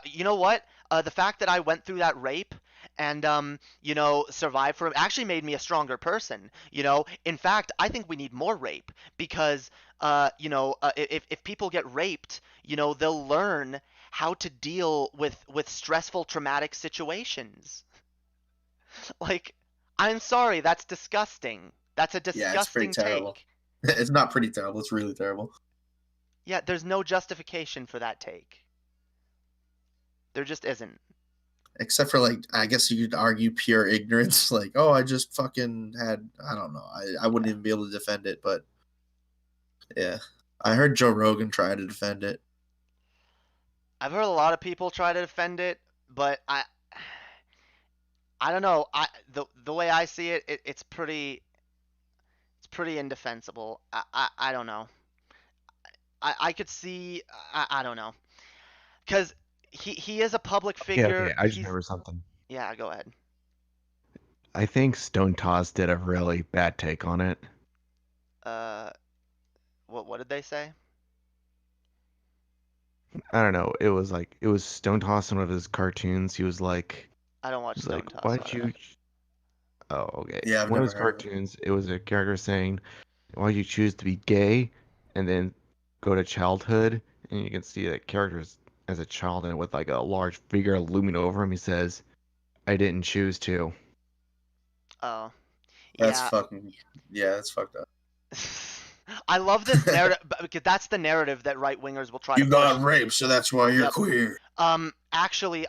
You know what? The fact that I went through that rape and survived from it actually made me a stronger person. In fact, I think we need more rape because if people get raped, they'll learn how to deal with stressful, traumatic situations. Like, I'm sorry, that's disgusting. That's a disgusting take. It's not pretty terrible. It's really terrible. Yeah, there's no justification for that take. There just isn't. Except for, like, I guess you could argue pure ignorance. Like, oh, I just fucking had, I don't know. I wouldn't even be able to defend it, but yeah. I heard Joe Rogan try to defend it. I've heard a lot of people try to defend it, but I don't know. The way I see it, it's pretty indefensible. I don't know. I could see. I don't know, because he is a public figure. Yeah, I just remember something. Yeah, go ahead. I think Stone Toss did a really bad take on it. What did they say? I don't know. It was Stone Toss in one of his cartoons. He was like, I don't watch Stone Toss. Why'd you? Oh, okay. Yeah, one of his cartoons. It was a character saying, "Why'd you choose to be gay?" And then go to childhood, and you can see that characters as a child and with like a large figure looming over him. He says, "I didn't choose to." Oh, that's yeah. That's fucked up. I love this narrative because that's the narrative that right wingers will try to push. You got raped, so that's why you're queer. Actually,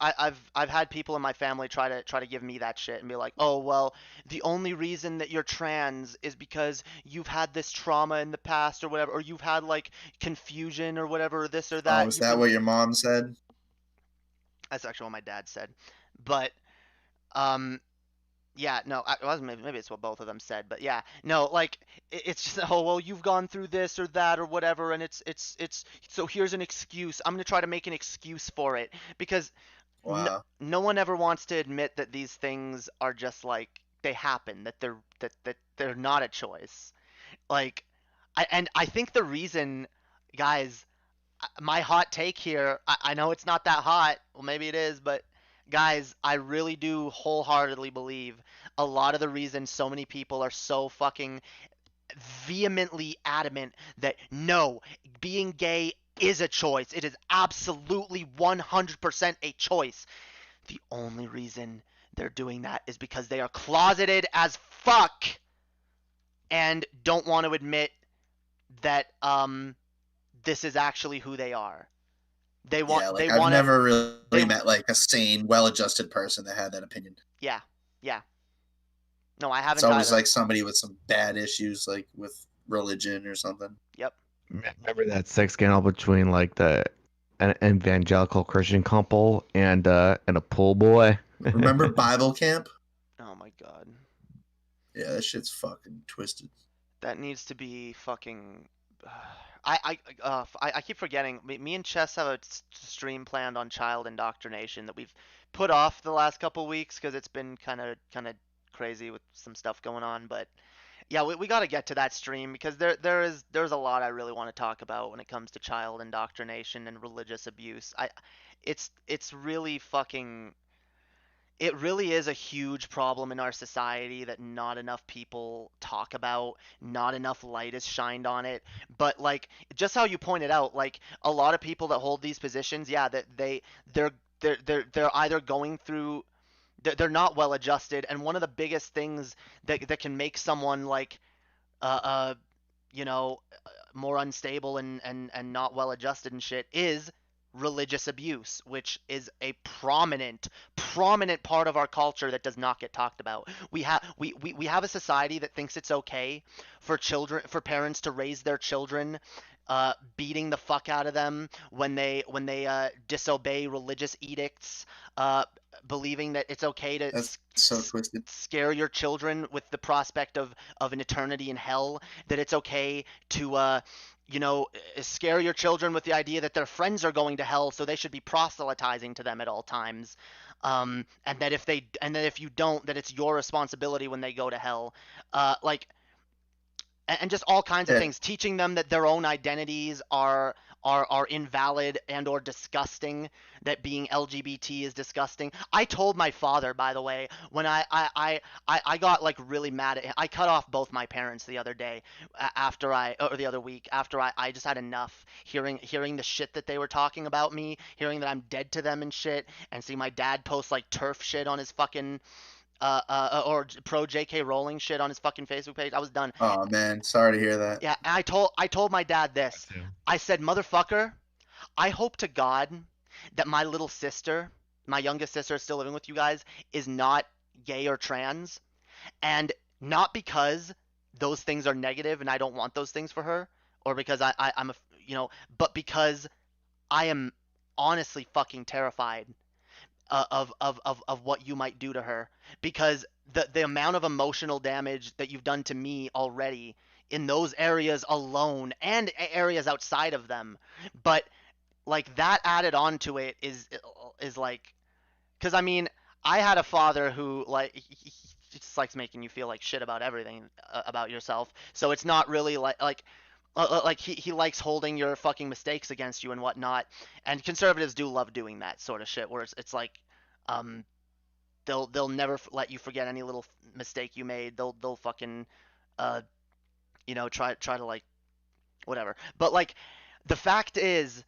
I've had people in my family try to give me that shit and be like, oh well, the only reason that you're trans is because you've had this trauma in the past or whatever, or you've had like confusion or whatever, or this or Oh, that. is You've that been. what your mom said? That's actually what my dad said, but um. Yeah, no, it wasn't. Maybe it's what both of them said, but yeah, no, like it's just oh well, you've gone through this or that or whatever, and it's so here's an excuse. I'm gonna try to make an excuse for it because Wow. no one ever wants to admit that these things are just like they happen, that they're not a choice. Like, I think the reason, guys, my hot take here, I know it's not that hot. Well, maybe it is, but guys, I really do wholeheartedly believe a lot of the reason so many people are so fucking vehemently adamant that no, being gay is a choice. It is absolutely 100% a choice. The only reason they're doing that is because they are closeted as fuck and don't want to admit that this is actually who they are. They Yeah, want they like I've want to never they really met like a sane, well-adjusted person that had that opinion. yeah. Yeah. No, I It's haven't always either. like somebody with some bad issues, like with religion or something. Yep. Remember that sex scandal between like an evangelical Christian couple and a pool boy? Remember Bible camp? Oh my god. Yeah, that shit's fucking twisted. That needs to be fucking I keep forgetting. Me and Chess have a stream planned on child indoctrination that we've put off the last couple weeks because it's been kind of crazy with some stuff going on. But yeah, we got to get to that stream because there's a lot I really want to talk about when it comes to child indoctrination and religious abuse. It's really fucking it really is a huge problem in our society that not enough people talk about, not enough light is shined on it. But like just how you pointed out, like a lot of people that hold these positions, yeah, that they're they're either going through they're not well adjusted, and one of the biggest things that can make someone like uh, uh you know more unstable and not well adjusted and shit is religious abuse, which is a prominent part of our culture that does not get talked about. We have a society that thinks it's okay for parents to raise their children beating the fuck out of them when they disobey religious edicts, uh, believing that it's okay to That's so twisted. scare your children with the prospect of an eternity in hell, that it's okay to scare your children with the idea that their friends are going to hell, so they should be proselytizing to them at all times. And that if you don't, that it's your responsibility when they go to hell. Like and just all kinds of Yeah, things, teaching them that their own identities are invalid and or disgusting, that being LGBT is disgusting. I told my father, by the way, when I got like really mad at him. I cut off both my parents the other day or the other week after I just had enough hearing the shit that they were talking about me, hearing that I'm dead to them and shit, and see my dad post like turf shit on his fucking or pro J.K. Rowling shit on his fucking Facebook page. I was done. oh man, sorry to hear that. Yeah, and I told my dad this. I said, "Motherfucker, I hope to God that my little sister, my youngest sister, is still living with you guys, is not gay or trans, and not because those things are negative and I don't want those things for her, or because I'm but because I am honestly fucking terrified of what you might do to her, because the amount of emotional damage that you've done to me already in those areas alone and areas outside of them, but like that added on to it is like, because I mean, I had a father who like he just likes making you feel like shit about everything about yourself, so it's not really like he likes holding your fucking mistakes against you and whatnot, and conservatives do love doing that sort of shit where it's like um they'll never let you forget any little mistake you made. They'll fucking uh try to like whatever. But like the fact is,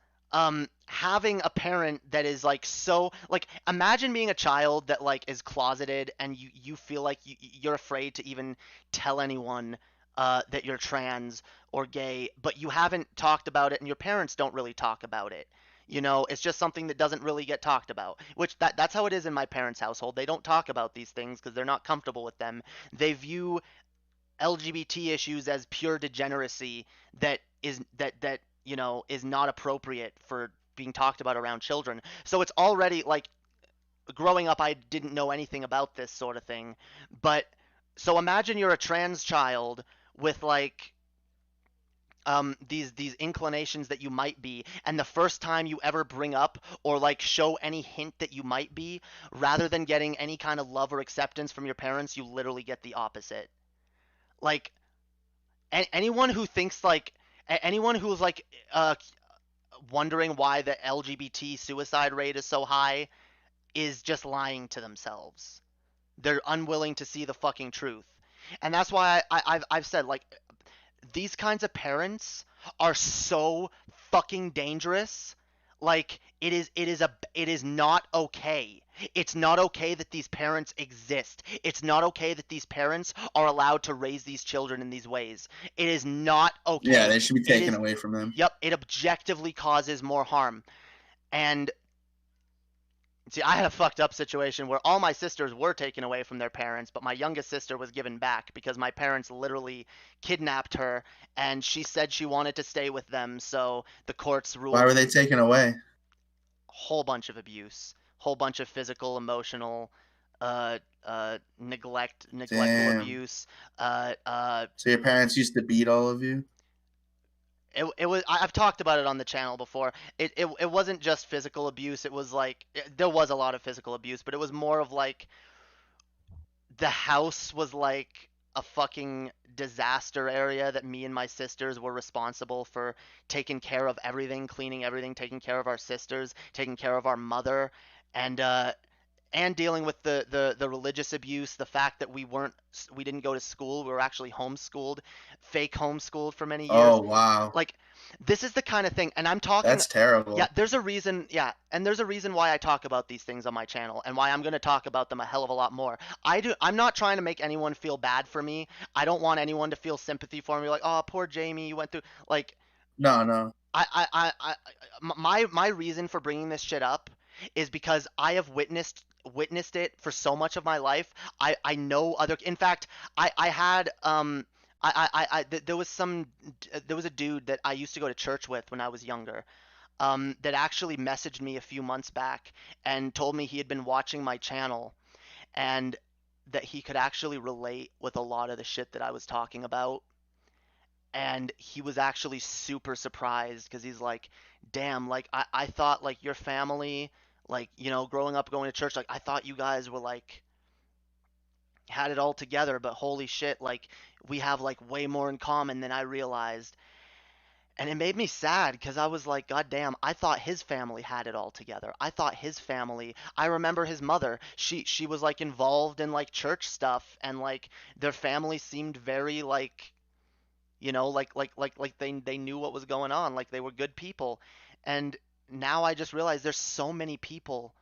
having a parent that is like so like, imagine being a child that like is closeted and you feel like you're afraid to even tell anyone that you're trans or gay, but you haven't talked about it and your parents don't really talk about it. You know, it's just something that doesn't really get talked about. Which that's how it is in my parents' household. They don't talk about these things because they're not comfortable with them. They view LGBT issues as pure degeneracy that you know is not appropriate for being talked about around children. So it's already like growing up I didn't know anything about this sort of thing. But so imagine you're a trans child with like these inclinations that you might be, and the first time you ever bring up or like show any hint that you might be, rather than getting any kind of love or acceptance from your parents, you literally get the opposite. Like anyone who thinks like anyone who's like wondering why the LGBT suicide rate is so high is just lying to themselves. They're unwilling to see the fucking truth. And that's why I've said like these kinds of parents are so fucking dangerous. Like it is not okay. It's not okay that these parents exist. It's not okay that these parents are allowed to raise these children in these ways. It is not okay. Yeah, they should be taken It is, away from them. Yep, it objectively causes more harm. And see, I had a fucked up situation where all my sisters were taken away from their parents, but my youngest sister was given back because my parents literally kidnapped her, and she said she wanted to stay with them, so the courts ruled. Why were they taken away? Whole bunch of abuse, whole bunch of physical, emotional, neglectful Damn. abuse. So your parents used to beat all of you? It was I've talked about it on the channel before. It wasn't just physical abuse. It was like there was a lot of physical abuse, but it was more of like the house was like a fucking disaster area that me and my sisters were responsible for taking care of everything, cleaning everything, taking care of our sisters, taking care of our mother, and dealing with the religious abuse, the fact that we didn't go to school, we were actually homeschooled, fake homeschooled for many years. Oh, wow. Like this is the kind of thing, and I'm talking. That's terrible. Yeah, there's a reason. Yeah, and there's a reason why I talk about these things on my channel, and why I'm going to talk about them a hell of a lot more. I'm not trying to make anyone feel bad for me. I don't want anyone to feel sympathy for me, like, oh, poor Jamie, you went through. Like, No. my reason for bringing this shit up is because I have witnessed it for so much of my life. I know other. In fact, I had there was a dude that I used to go to church with when I was younger, that actually messaged me a few months back and told me he had been watching my channel and that he could actually relate with a lot of the shit that I was talking about. And he was actually super surprised because he's like, damn, like I thought like your family, like, you know, growing up going to church, like I thought you guys were like had it all together, but holy shit, like we have like way more in common than I realized. And it made me sad because I was like, God damn, I thought his family had it all together. I thought his family, I remember his mother, she was like involved in like church stuff, and like their family seemed very like, you know, like they knew what was going on, like they were good people. And now I just realize there's so many people.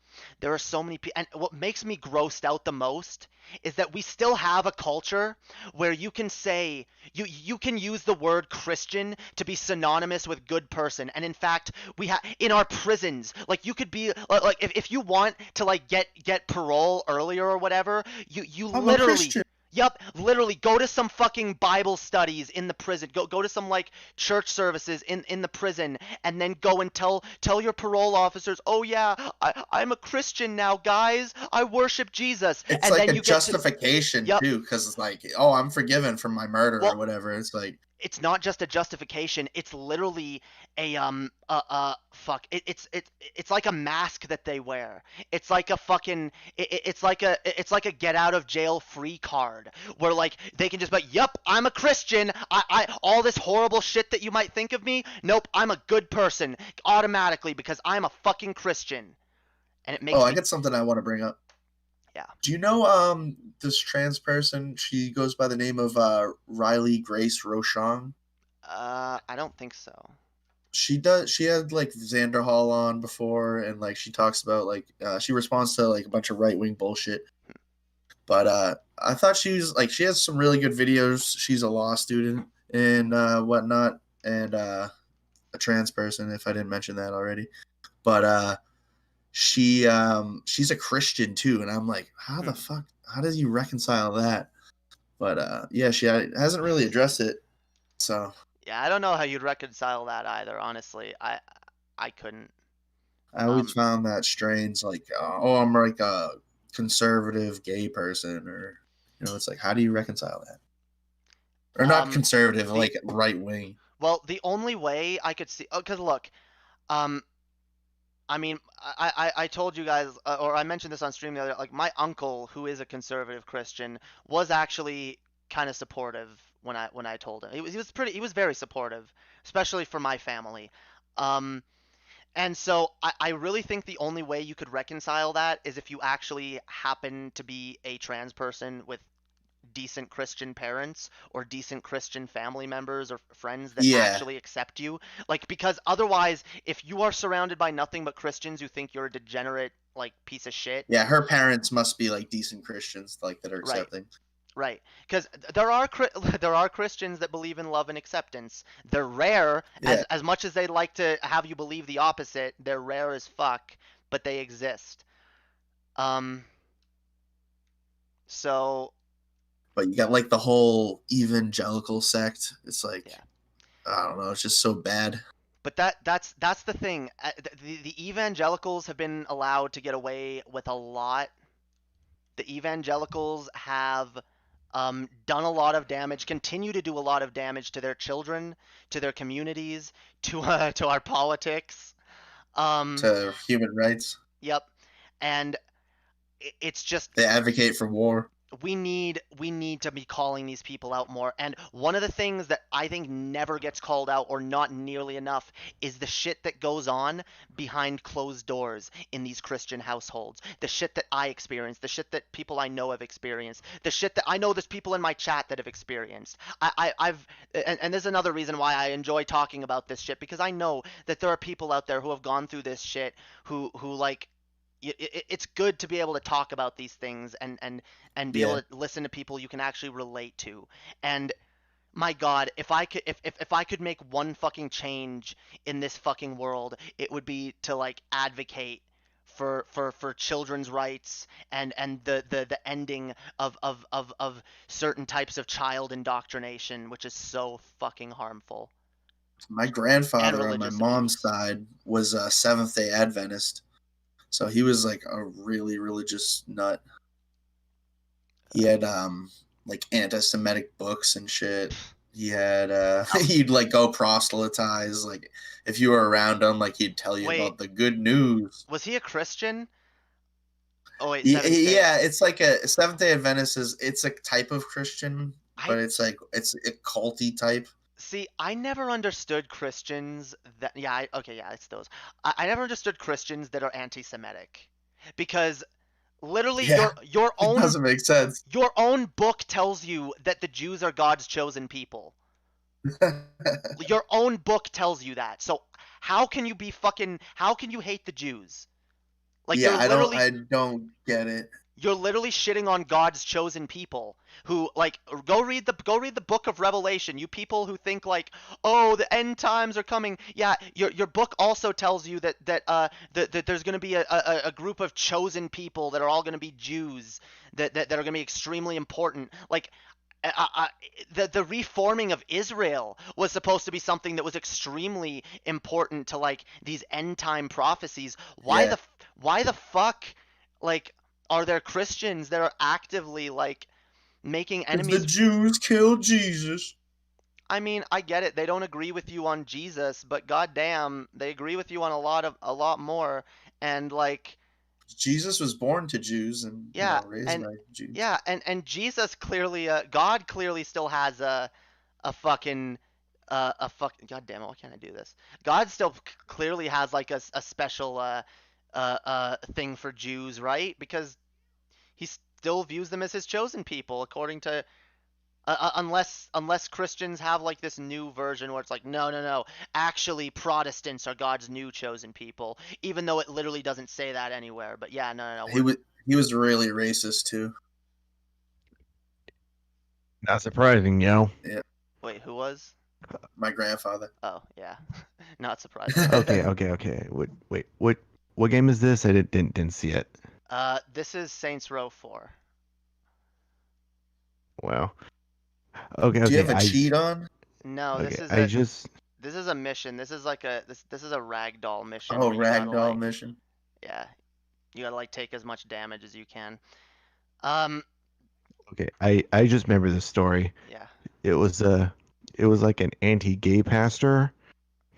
There are so many people, and what makes me grossed out the most is that we still have a culture where you can say you can use the word Christian to be synonymous with good person. And in fact, we have in our prisons, like you could be like if you want to like get parole earlier or whatever, you I'm a literally. Christian. Yep, literally go to some fucking Bible studies in the prison. Go to some like church services in the prison, and then go and tell your parole officers, "Oh yeah, I'm a Christian now, guys. I worship Jesus." It's and like then a you justification Yep. too, because it's like, oh, I'm forgiven from my murder Well, or whatever. It's like, it's not just a justification. It's literally a fuck. It's like a mask that they wear. It's like a fucking. It's like a get out of jail free card where like they can just be like, "Yup, I'm a Christian. I all this horrible shit that you might think of me. Nope, I'm a good person automatically because I'm a fucking Christian." And it makes oh, me. I got something I want to bring up. Yeah. Do you know this trans person? She goes by the name of Riley Grace Rochon. I don't think so. She had like Xander Hall on before, and like she talks about like she responds to like a bunch of right wing bullshit. But I thought she has some really good videos. She's a law student and whatnot, and a trans person, if I didn't mention that already. but she's a Christian too, and I'm like, how the fuck? How does you reconcile that? But yeah, she hasn't really addressed it. So Yeah, I don't know how you'd reconcile that either. Honestly, I couldn't. I always found that strange. Like, oh, I'm like a conservative gay person, or it's like, how do you reconcile that? Or not conservative, like right wing. Well, the only way I could see, because look, I mean, I told you guys, or I mentioned this on stream the other, like my uncle, who is a conservative Christian, was actually kind of supportive when I told him. He was very supportive, especially for my family. And so I really think the only way you could reconcile that is if you actually happen to be a trans person with decent Christian parents or decent Christian family members or friends that actually accept you. Like, because otherwise, if you are surrounded by nothing but Christians who think you're a degenerate, like, piece of shit. Yeah, her parents must be like decent Christians, like that are accepting. Right. Because there are Christians that believe in love and acceptance. They're rare, as much as they'd like to have you believe the opposite. They're rare as fuck, but they exist. So. But you got like the whole evangelical sect. It's like, I don't know. It's just so bad. But that's the thing. The evangelicals have been allowed to get away with a lot. The evangelicals have done a lot of damage, continue to do a lot of damage to their children, to their communities, to our politics, to human rights. Yep, and it's just they advocate for war. We need to be calling these people out more. And one of the things that I think never gets called out, or not nearly enough, is the shit that goes on behind closed doors in these Christian households. The shit that I experienced, the shit that people I know have experienced, the shit that I know there's people in my chat that have experienced. I've and there's another reason why I enjoy talking about this shit, because I know that there are people out there who have gone through this shit who like, it's good to be able to talk about these things and be able to listen to people you can actually relate to. And my God, if I could make one fucking change in this fucking world, it would be to like advocate for children's rights and the ending of certain types of child indoctrination, which is so fucking harmful. My grandfather on my mom's side was a Seventh-day Adventist. So he was like a really religious nut. He had like anti-Semitic books and shit. He had he'd like go proselytize. Like if you were around him, like he'd tell you about the good news. Was he a Christian? Oh wait, yeah, it's like a Seventh-day Adventist it's a type of Christian, but it's like it's a culty type. See, I never understood Christians that it's those. I never understood Christians that are anti-Semitic, because literally your own doesn't make sense. Your own book tells you that the Jews are God's chosen people. Your own book tells you that. So how can you hate the Jews? Like, I don't get it. You're literally shitting on God's chosen people who, like, go read the book of Revelation. You people who think like, oh, the end times are coming. Yeah, your book also tells you that there's going to be a group of chosen people that are all going to be Jews that are going to be extremely important. Like, the reforming of Israel was supposed to be something that was extremely important to like these end time prophecies. Why the fuck, like, are there Christians that are actively like making enemies? The Jews killed Jesus. I mean, I get it. They don't agree with you on Jesus, but goddamn, they agree with you on a lot more. And like, Jesus was born to Jews and raised by Jews. Yeah, and Jesus clearly, God clearly still has a fucking God damn it, why can't I do this? God still clearly has like a special thing for Jews, right? Because he still views them as his chosen people, according to unless Christians have like this new version where it's like, no, actually Protestants are God's new chosen people, even though it literally doesn't say that anywhere. But yeah, no. He was really racist too. Not surprising, yo. Yeah. Wait, who was? My grandfather. Oh, yeah. Not surprising. Okay. Wait. What game is this? I didn't see it. This is Saints Row 4. Wow. Do you Okay. have a cheat on? No, Okay. I just this is a mission. This is like this is a ragdoll mission Oh, where you gotta ragdoll like, mission. yeah, you gotta like take as much damage as you can. okay. I just remember this story. Yeah. It was like an anti-gay pastor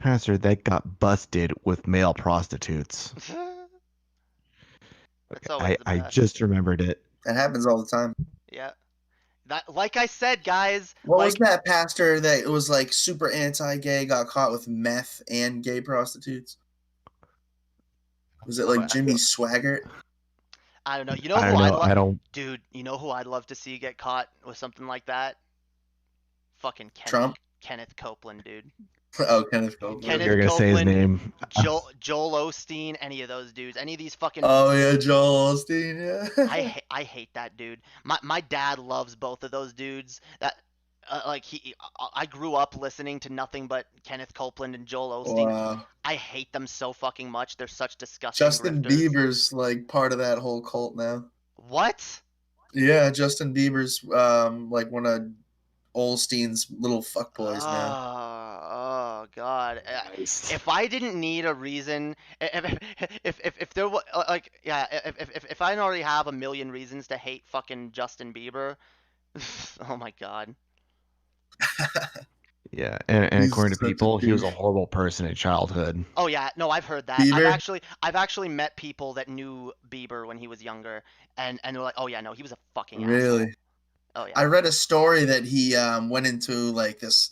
that got busted with male prostitutes. That's always the I best. just remembered it. That happens all the time. Yeah. That, like I said, guys, What like, was that pastor that was like super anti-gay got caught with meth and gay prostitutes? Was it like Jimmy Swaggart? I don't know. You know I who don't I'd know. love, I don't. dude, you know who I'd love to see get caught with something like that? Fucking Trump? Kenneth Copeland, dude. Oh, Kenneth Copeland. Kenneth You're gonna say his Copeland, name. Joel Osteen, any of those dudes, any of these fucking. Oh yeah, Joel Osteen. Yeah. I hate that dude. My dad loves both of those dudes. That like I grew up listening to nothing but Kenneth Copeland and Joel Osteen. Wow. I hate them so fucking much. They're such disgusting Justin grifters. Bieber's like part of that whole cult now. What? Yeah, Justin Bieber's like one of Olstein's little fuckboys now. Oh God! Nice. If I didn't need a reason, if there was like, yeah, if I already have a million reasons to hate fucking Justin Bieber, oh my God. Yeah, and He's according to such a people, he was a douche. horrible person in childhood. Oh yeah, no, I've heard that. Bieber? I've actually met people that knew Bieber when he was younger, and they're like, oh yeah, no, he was a fucking asshole. Really? Oh yeah. I read a story that he went into like this,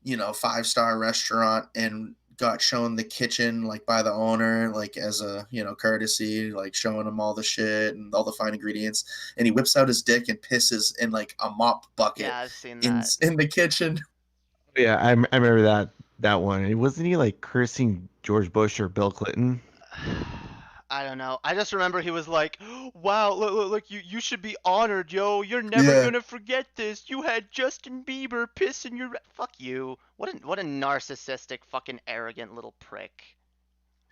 5-star restaurant and got shown the kitchen like by the owner, like as a courtesy, like showing him all the shit and all the fine ingredients. And he whips out his dick and pisses in like a mop bucket Yeah, I've seen in that. in the kitchen. Yeah, I remember that one. And wasn't he like cursing George Bush or Bill Clinton? I don't know. I just remember he was like, "Wow, look, you should be honored, yo. You're never Yeah. gonna forget this. You had Justin Bieber piss in your fuck you. What a narcissistic, fucking arrogant little prick."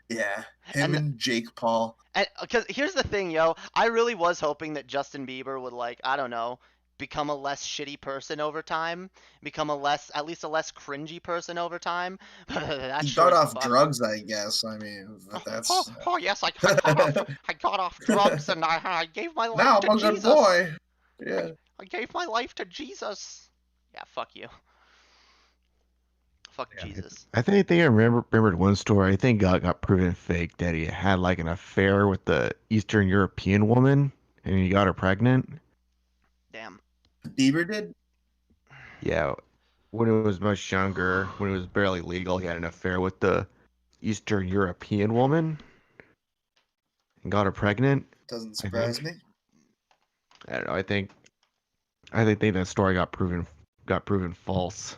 Yeah, him And- and Jake Paul. And because here's the thing, yo, I really was hoping that Justin Bieber would like, I don't know, become a less shitty person over time, become at least a less cringy person over time. That He sure got as off fuck- drugs, I guess. I mean, that's Oh yes, I got off drugs and I gave my life now to I'm a good Jesus. boy. Yeah. I gave my life to Jesus. Yeah, fuck you. Fuck Yeah. Jesus. I think I remembered one story. I think got proven fake that he had like an affair with the Eastern European woman and he got her pregnant. Damn. Bieber did? Yeah, when he was much younger, when it was barely legal, he had an affair with the Eastern European woman and got her pregnant. Doesn't surprise me. I don't know. I think that story got proven false.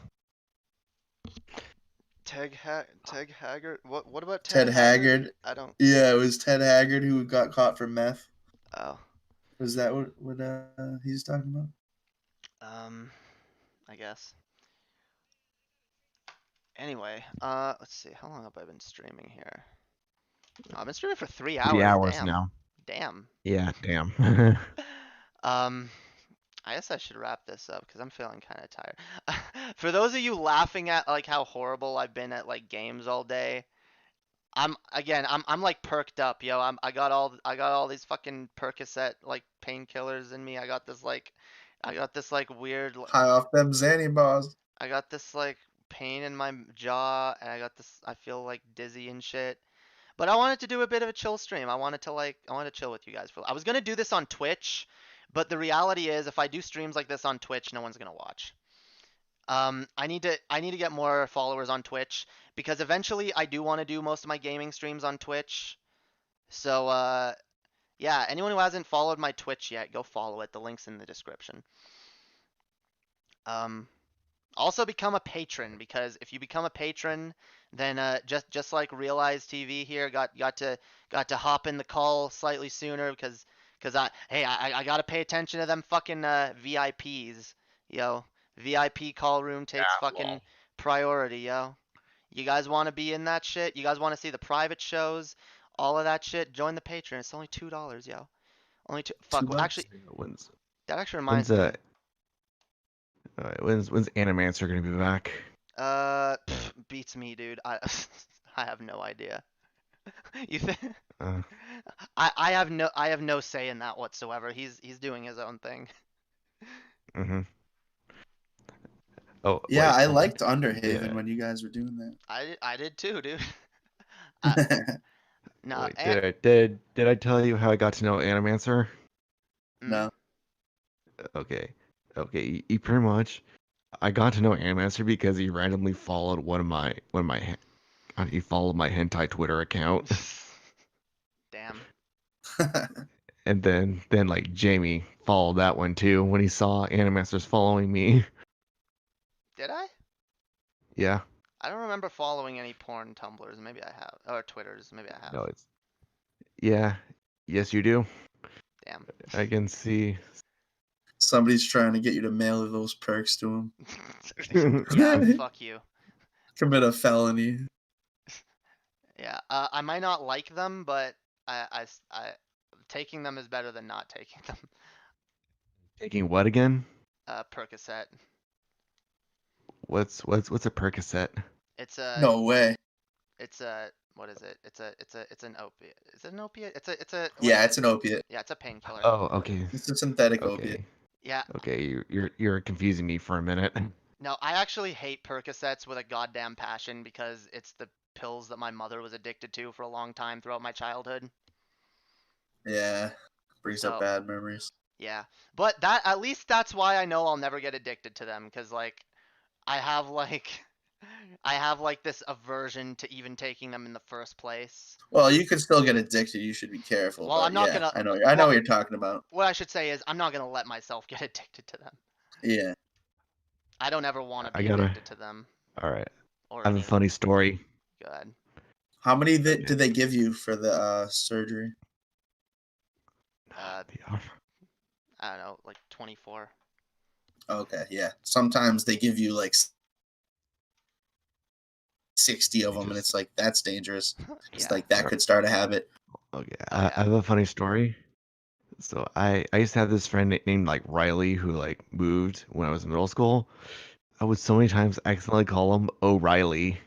Teg Haggard. What about Ted Haggard. I don't. Yeah, it was Ted Haggard who got caught for meth. Oh. Was that what he's talking about? I guess. Anyway, let's see. How long have I been streaming here? Oh, I've been streaming for 3 hours. 3 hours Damn. now. Damn. Yeah, damn. I guess I should wrap this up because I'm feeling kind of tired. For those of you laughing at like how horrible I've been at like games all day, I'm like perked up, yo. I got all these fucking Percocet like painkillers in me. I got this like weird. High off them Xanny bars. I got this like pain in my jaw, and I feel like dizzy and shit. But I wanted to do a bit of a chill stream. I wanted to chill with you guys I was gonna do this on Twitch, but the reality is if I do streams like this on Twitch, no one's gonna watch. I need to get more followers on Twitch because eventually I do want to do most of my gaming streams on Twitch. So yeah, anyone who hasn't followed my Twitch yet, go follow it. The link's in the description. Also become a patron because if you become a patron, then just like Realize TV here got to hop in the call slightly sooner because I gotta pay attention to them fucking VIPs, yo. VIP call room takes fucking priority, yo. You guys want to be in that shit? You guys want to see the private shows? All of that shit? Join the Patreon. It's only $2, yo. Only two. Fuck. $2? Actually, When's that actually when's reminds me. when's Animancer gonna be back? Beats me, dude. I I have no idea. You think? Uh, I have no say in that whatsoever. He's doing his own thing. mhm. Oh Yeah, wait, I liked Underhaven yeah. when you guys were doing I did too, dude. I, that. no, Wait, did I tell you how I got to know Animancer? No. Okay, okay. He pretty much I got to know Animancer because he randomly followed he followed my hentai Twitter account, Damn. and then like Jamie followed that one too when he saw Animancer's following me. Did I? Yeah, I don't remember following any porn Tumblrs. Maybe I have, or Twitters. Maybe I have. no, yeah, yes you do. Damn. I can see. Somebody's trying to get you to mail those perks to Yeah, him. fuck you. Commit a felony. Yeah, I might not like them, but taking them is better than not taking them. Taking what again? Percocet. What's a Percocet? It's a No way. it's a what is it? It's an opiate. Is it an opiate? It's a what Yeah, is it's it? an opiate. Yeah, it's a painkiller. Oh, okay, It's a synthetic opiate. okay, Yeah. okay. You're confusing me for a minute. No, I actually hate Percocets with a goddamn passion because it's the pills that my mother was addicted to for a long time throughout my childhood. Yeah. Brings up So, bad memories. yeah. But that at least that's why I know I'll never get addicted to them because like I have like I have like this aversion to even taking them in the first place. Well, you could still get addicted. You should be careful. Well, But I'm not yeah, gonna I know well, what you're talking about. what I should say is I'm not gonna let myself get addicted to them. Yeah. I don't ever want to I be gotta. addicted to them All right. or I have any a of them. funny story. Good. How many Okay. did they give you for the surgery? I don't know, like 24. Okay, yeah. Sometimes they give you like 60 of them, and it's like that's dangerous. It's Yeah. like that could start a habit. Okay, Oh, I yeah. have a funny story. So I used to have this friend named like Riley who like moved when I was in middle school. I would so many times accidentally call him O'Reilly.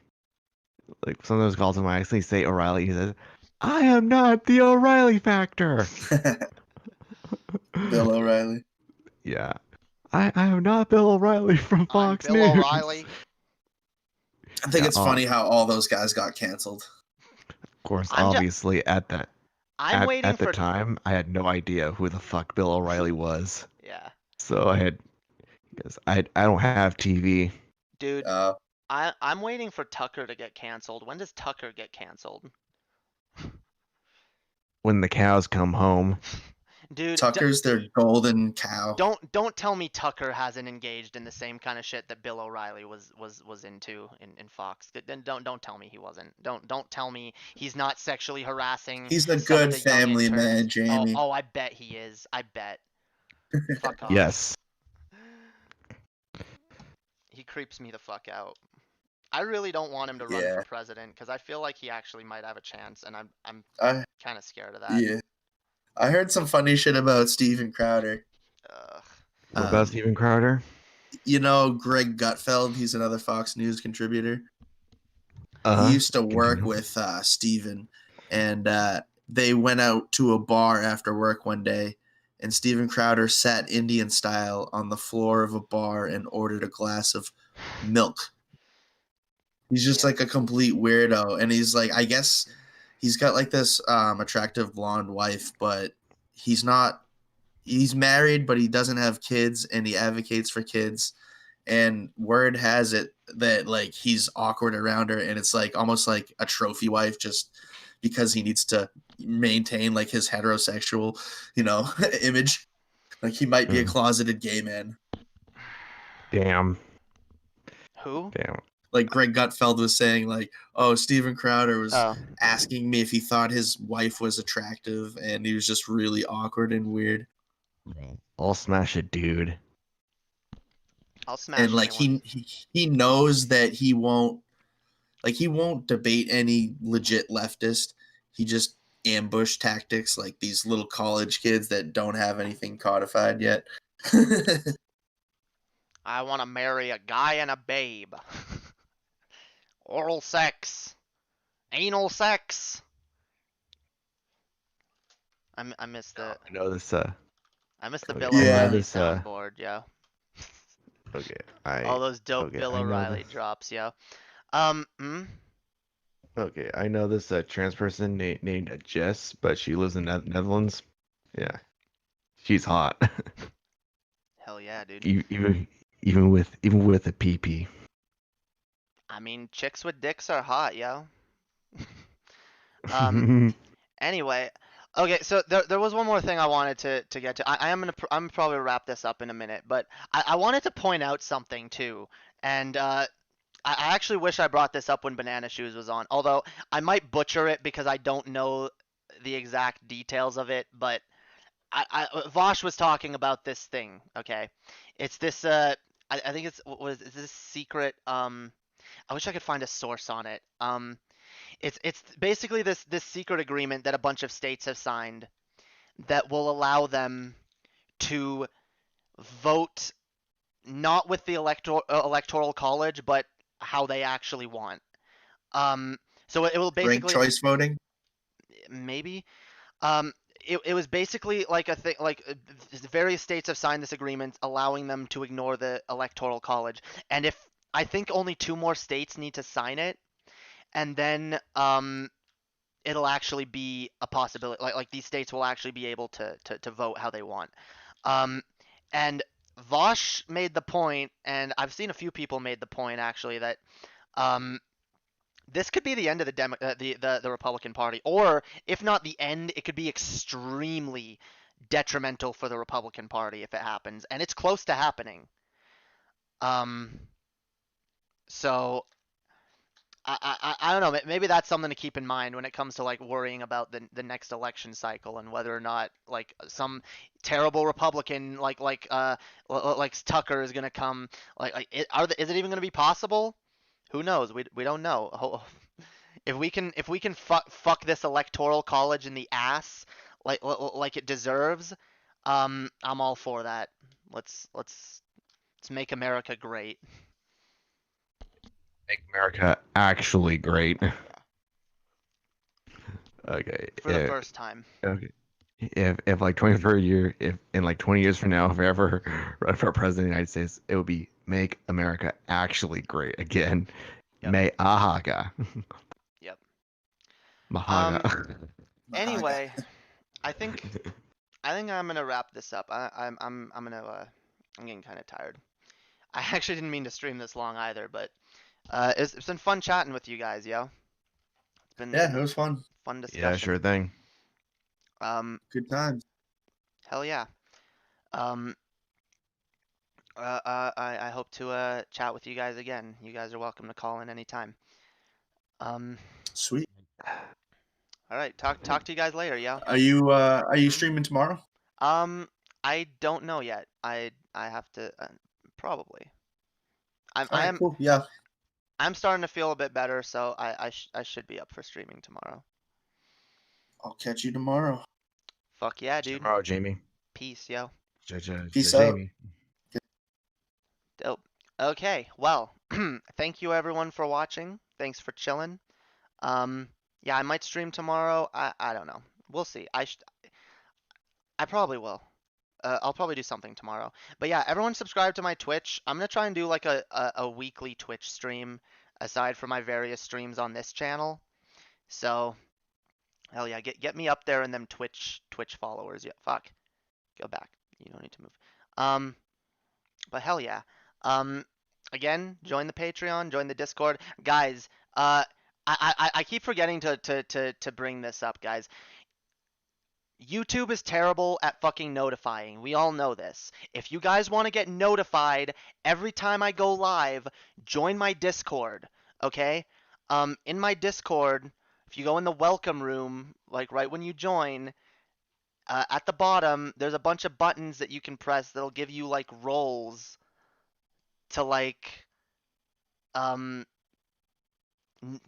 Like sometimes calls him I accidentally say O'Reilly. He says, "I am not the O'Reilly factor." Bill O'Reilly. Yeah, I am not Bill O'Reilly from I'm Fox Bill News. O'Reilly. I think Yeah, it's funny how all those guys got canceled. Of course, I'm obviously I'm waiting at the for time I had no idea who the fuck Bill O'Reilly was. yeah. So because I don't have TV. Dude, Uh, I'm waiting for Tucker to get canceled. When does Tucker get canceled? When the cows come home. Dude, Tucker's their golden cow. don't tell me Tucker hasn't engaged in the same kind of shit that Bill O'Reilly was into in Fox. Then don't tell me he wasn't. Don't tell me he's not sexually harassing He's a some of good the young family interns. man, Jamie. Oh, I bet he is. I bet. Fuck off. Yes. He creeps me the fuck out. I really don't want him to run Yeah. for president because I feel like he actually might have a chance, and I'm I kind of scared of that. yeah. I heard some funny shit about Steven Crowder. Ugh. What about Steven Crowder? You know Greg Gutfeld, he's another Fox News contributor. Uh-huh. He used to work Continue. with Steven, and they went out to a bar after work one day, and Steven Crowder sat Indian style on the floor of a bar and ordered a glass of milk. He's just Yeah. like a complete weirdo, and he's like, I guess he's got like this attractive blonde wife, but he's married, but he doesn't have kids, and he advocates for kids. And word has it that like he's awkward around her, and it's like almost like a trophy wife, just because he needs to maintain like his heterosexual, image. Like he might be a closeted gay man. Damn. Who? Damn. Like Greg Gutfeld was saying, like, oh, Steven Crowder was Oh. asking me if he thought his wife was attractive, and he was just really awkward and weird. I'll smash a dude. I'll smash And like anyone. he knows that he won't Like he won't debate any legit leftist. He just ambush tactics like these little college kids that don't have anything codified yet. I want to marry a guy and a babe. Oral sex. Anal sex. I missed the I know this. I missed the Okay, Bill I know Yeah. O'Reilly this. soundboard, yo. Okay, All those dope okay, Bill I know O'Reilly this. drops, yo. Okay, I know this trans person named Jess, but she lives in Netherlands. Yeah, she's hot. Hell yeah, dude. Even with a PP. I mean, chicks with dicks are hot, yo. Um, anyway, okay, so there was one more thing I wanted to get to. I'm probably wrap this up in a minute, but I wanted to point out something too, and I actually wish I brought this up when Banana Shoes was on, although I might butcher it because I don't know the exact details of it, but Vosh was talking about this thing, okay? It's this I think it's is this secret I wish I could find a source on it. It's basically this secret agreement that a bunch of states have signed that will allow them to vote not with the electoral college, but how they actually want. So it will Ranked basically choice voting. maybe it was basically like a thing like various states have signed this agreement allowing them to ignore the electoral college, and if I think only 2 more states need to sign it, and then it'll actually be a possibility. Like these states will actually be able to vote how they want. Um, and Vosh made the point, and I've seen a few people made the point actually that um, this could be the end of the Republican Party, or if not the end, it could be extremely detrimental for the Republican Party if it happens, and it's close to happening. Um, so I don't know. Maybe that's something to keep in mind when it comes to like worrying about the next election cycle and whether or not like some terrible Republican like Tucker is gonna come. Is it even gonna be possible? Who knows? We don't know. If we can fuck this electoral college in the ass like it deserves, I'm all for that. Let's make America great. Make America actually great. Yeah. Okay. For the first time. Okay. If like 23rd year, if in like 20 years from now, if I ever run for president of the United States, it would be make America actually great again. Yep. May Ahaga. Yep. Mahaga. Anyway, I think I'm gonna wrap this up. I'm gonna I'm getting kind of tired. I actually didn't mean to stream this long either, but it's been fun chatting with you guys, yo. It's been Yeah, it was fun. fun discussion. Yeah, sure thing. Good times. Hell yeah. Um, I hope to chat with you guys again. You guys are welcome to call in anytime. Sweet. All right. Talk to you guys later, yo. Are you Hmm? streaming tomorrow? I don't know yet. I have to probably. All right, cool. Yeah. I'm starting to feel a bit better, so I should be up for streaming tomorrow. I'll catch you tomorrow. Fuck yeah, dude. Tomorrow, Jamie. Peace, yo. Peace out. Jamie. Dope. Okay, well, thank you everyone for watching. Thanks for chilling. Yeah, I might stream tomorrow. I don't know. We'll see. I probably will. I'll probably do something tomorrow. But yeah, everyone subscribe to my Twitch. I'm gonna try and do like a weekly Twitch stream aside from my various streams on this channel. So, hell yeah, get me up there and them Twitch followers. Yeah, fuck. Go back. You don't need to move. But hell yeah. Again, join the Patreon, join the Discord, guys. I keep forgetting to bring this up, guys. YouTube is terrible at fucking notifying. We all know this. If you guys want to get notified every time I go live, join my Discord, okay? In my Discord, if you go in the welcome room, like right when you join, at the bottom, there's a bunch of buttons that you can press that'll give you like roles to like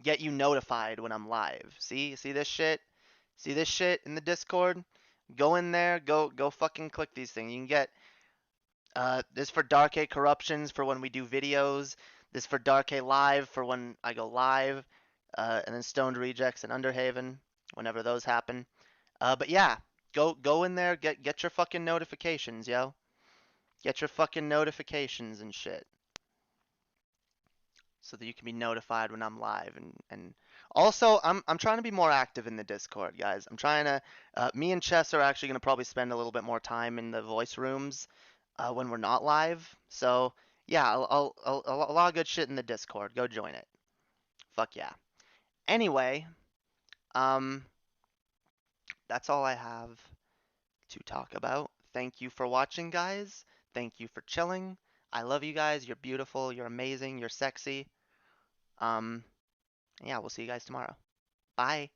get you notified when I'm live. See this shit? See this shit in the Discord? Go in there, go fucking click these things. You can get this for Darké Corruptions for when we do videos. This for Darké Live for when I go live. And then Stoned Rejects and Underhaven whenever those happen. But yeah, go in there, get your fucking notifications, yo. Get your fucking notifications and shit. So that you can be notified when I'm live and also I'm trying to be more active in the Discord, guys. I'm trying to me and Chess are actually going to probably spend a little bit more time in the voice rooms when we're not live. So yeah, a lot of good shit in the Discord. Go join it. Fuck yeah. Anyway, um that's all I have to talk about. Thank you for watching, guys. Thank you for chilling. I love you guys. You're beautiful. You're amazing. You're sexy. Yeah, we'll see you guys tomorrow. Bye.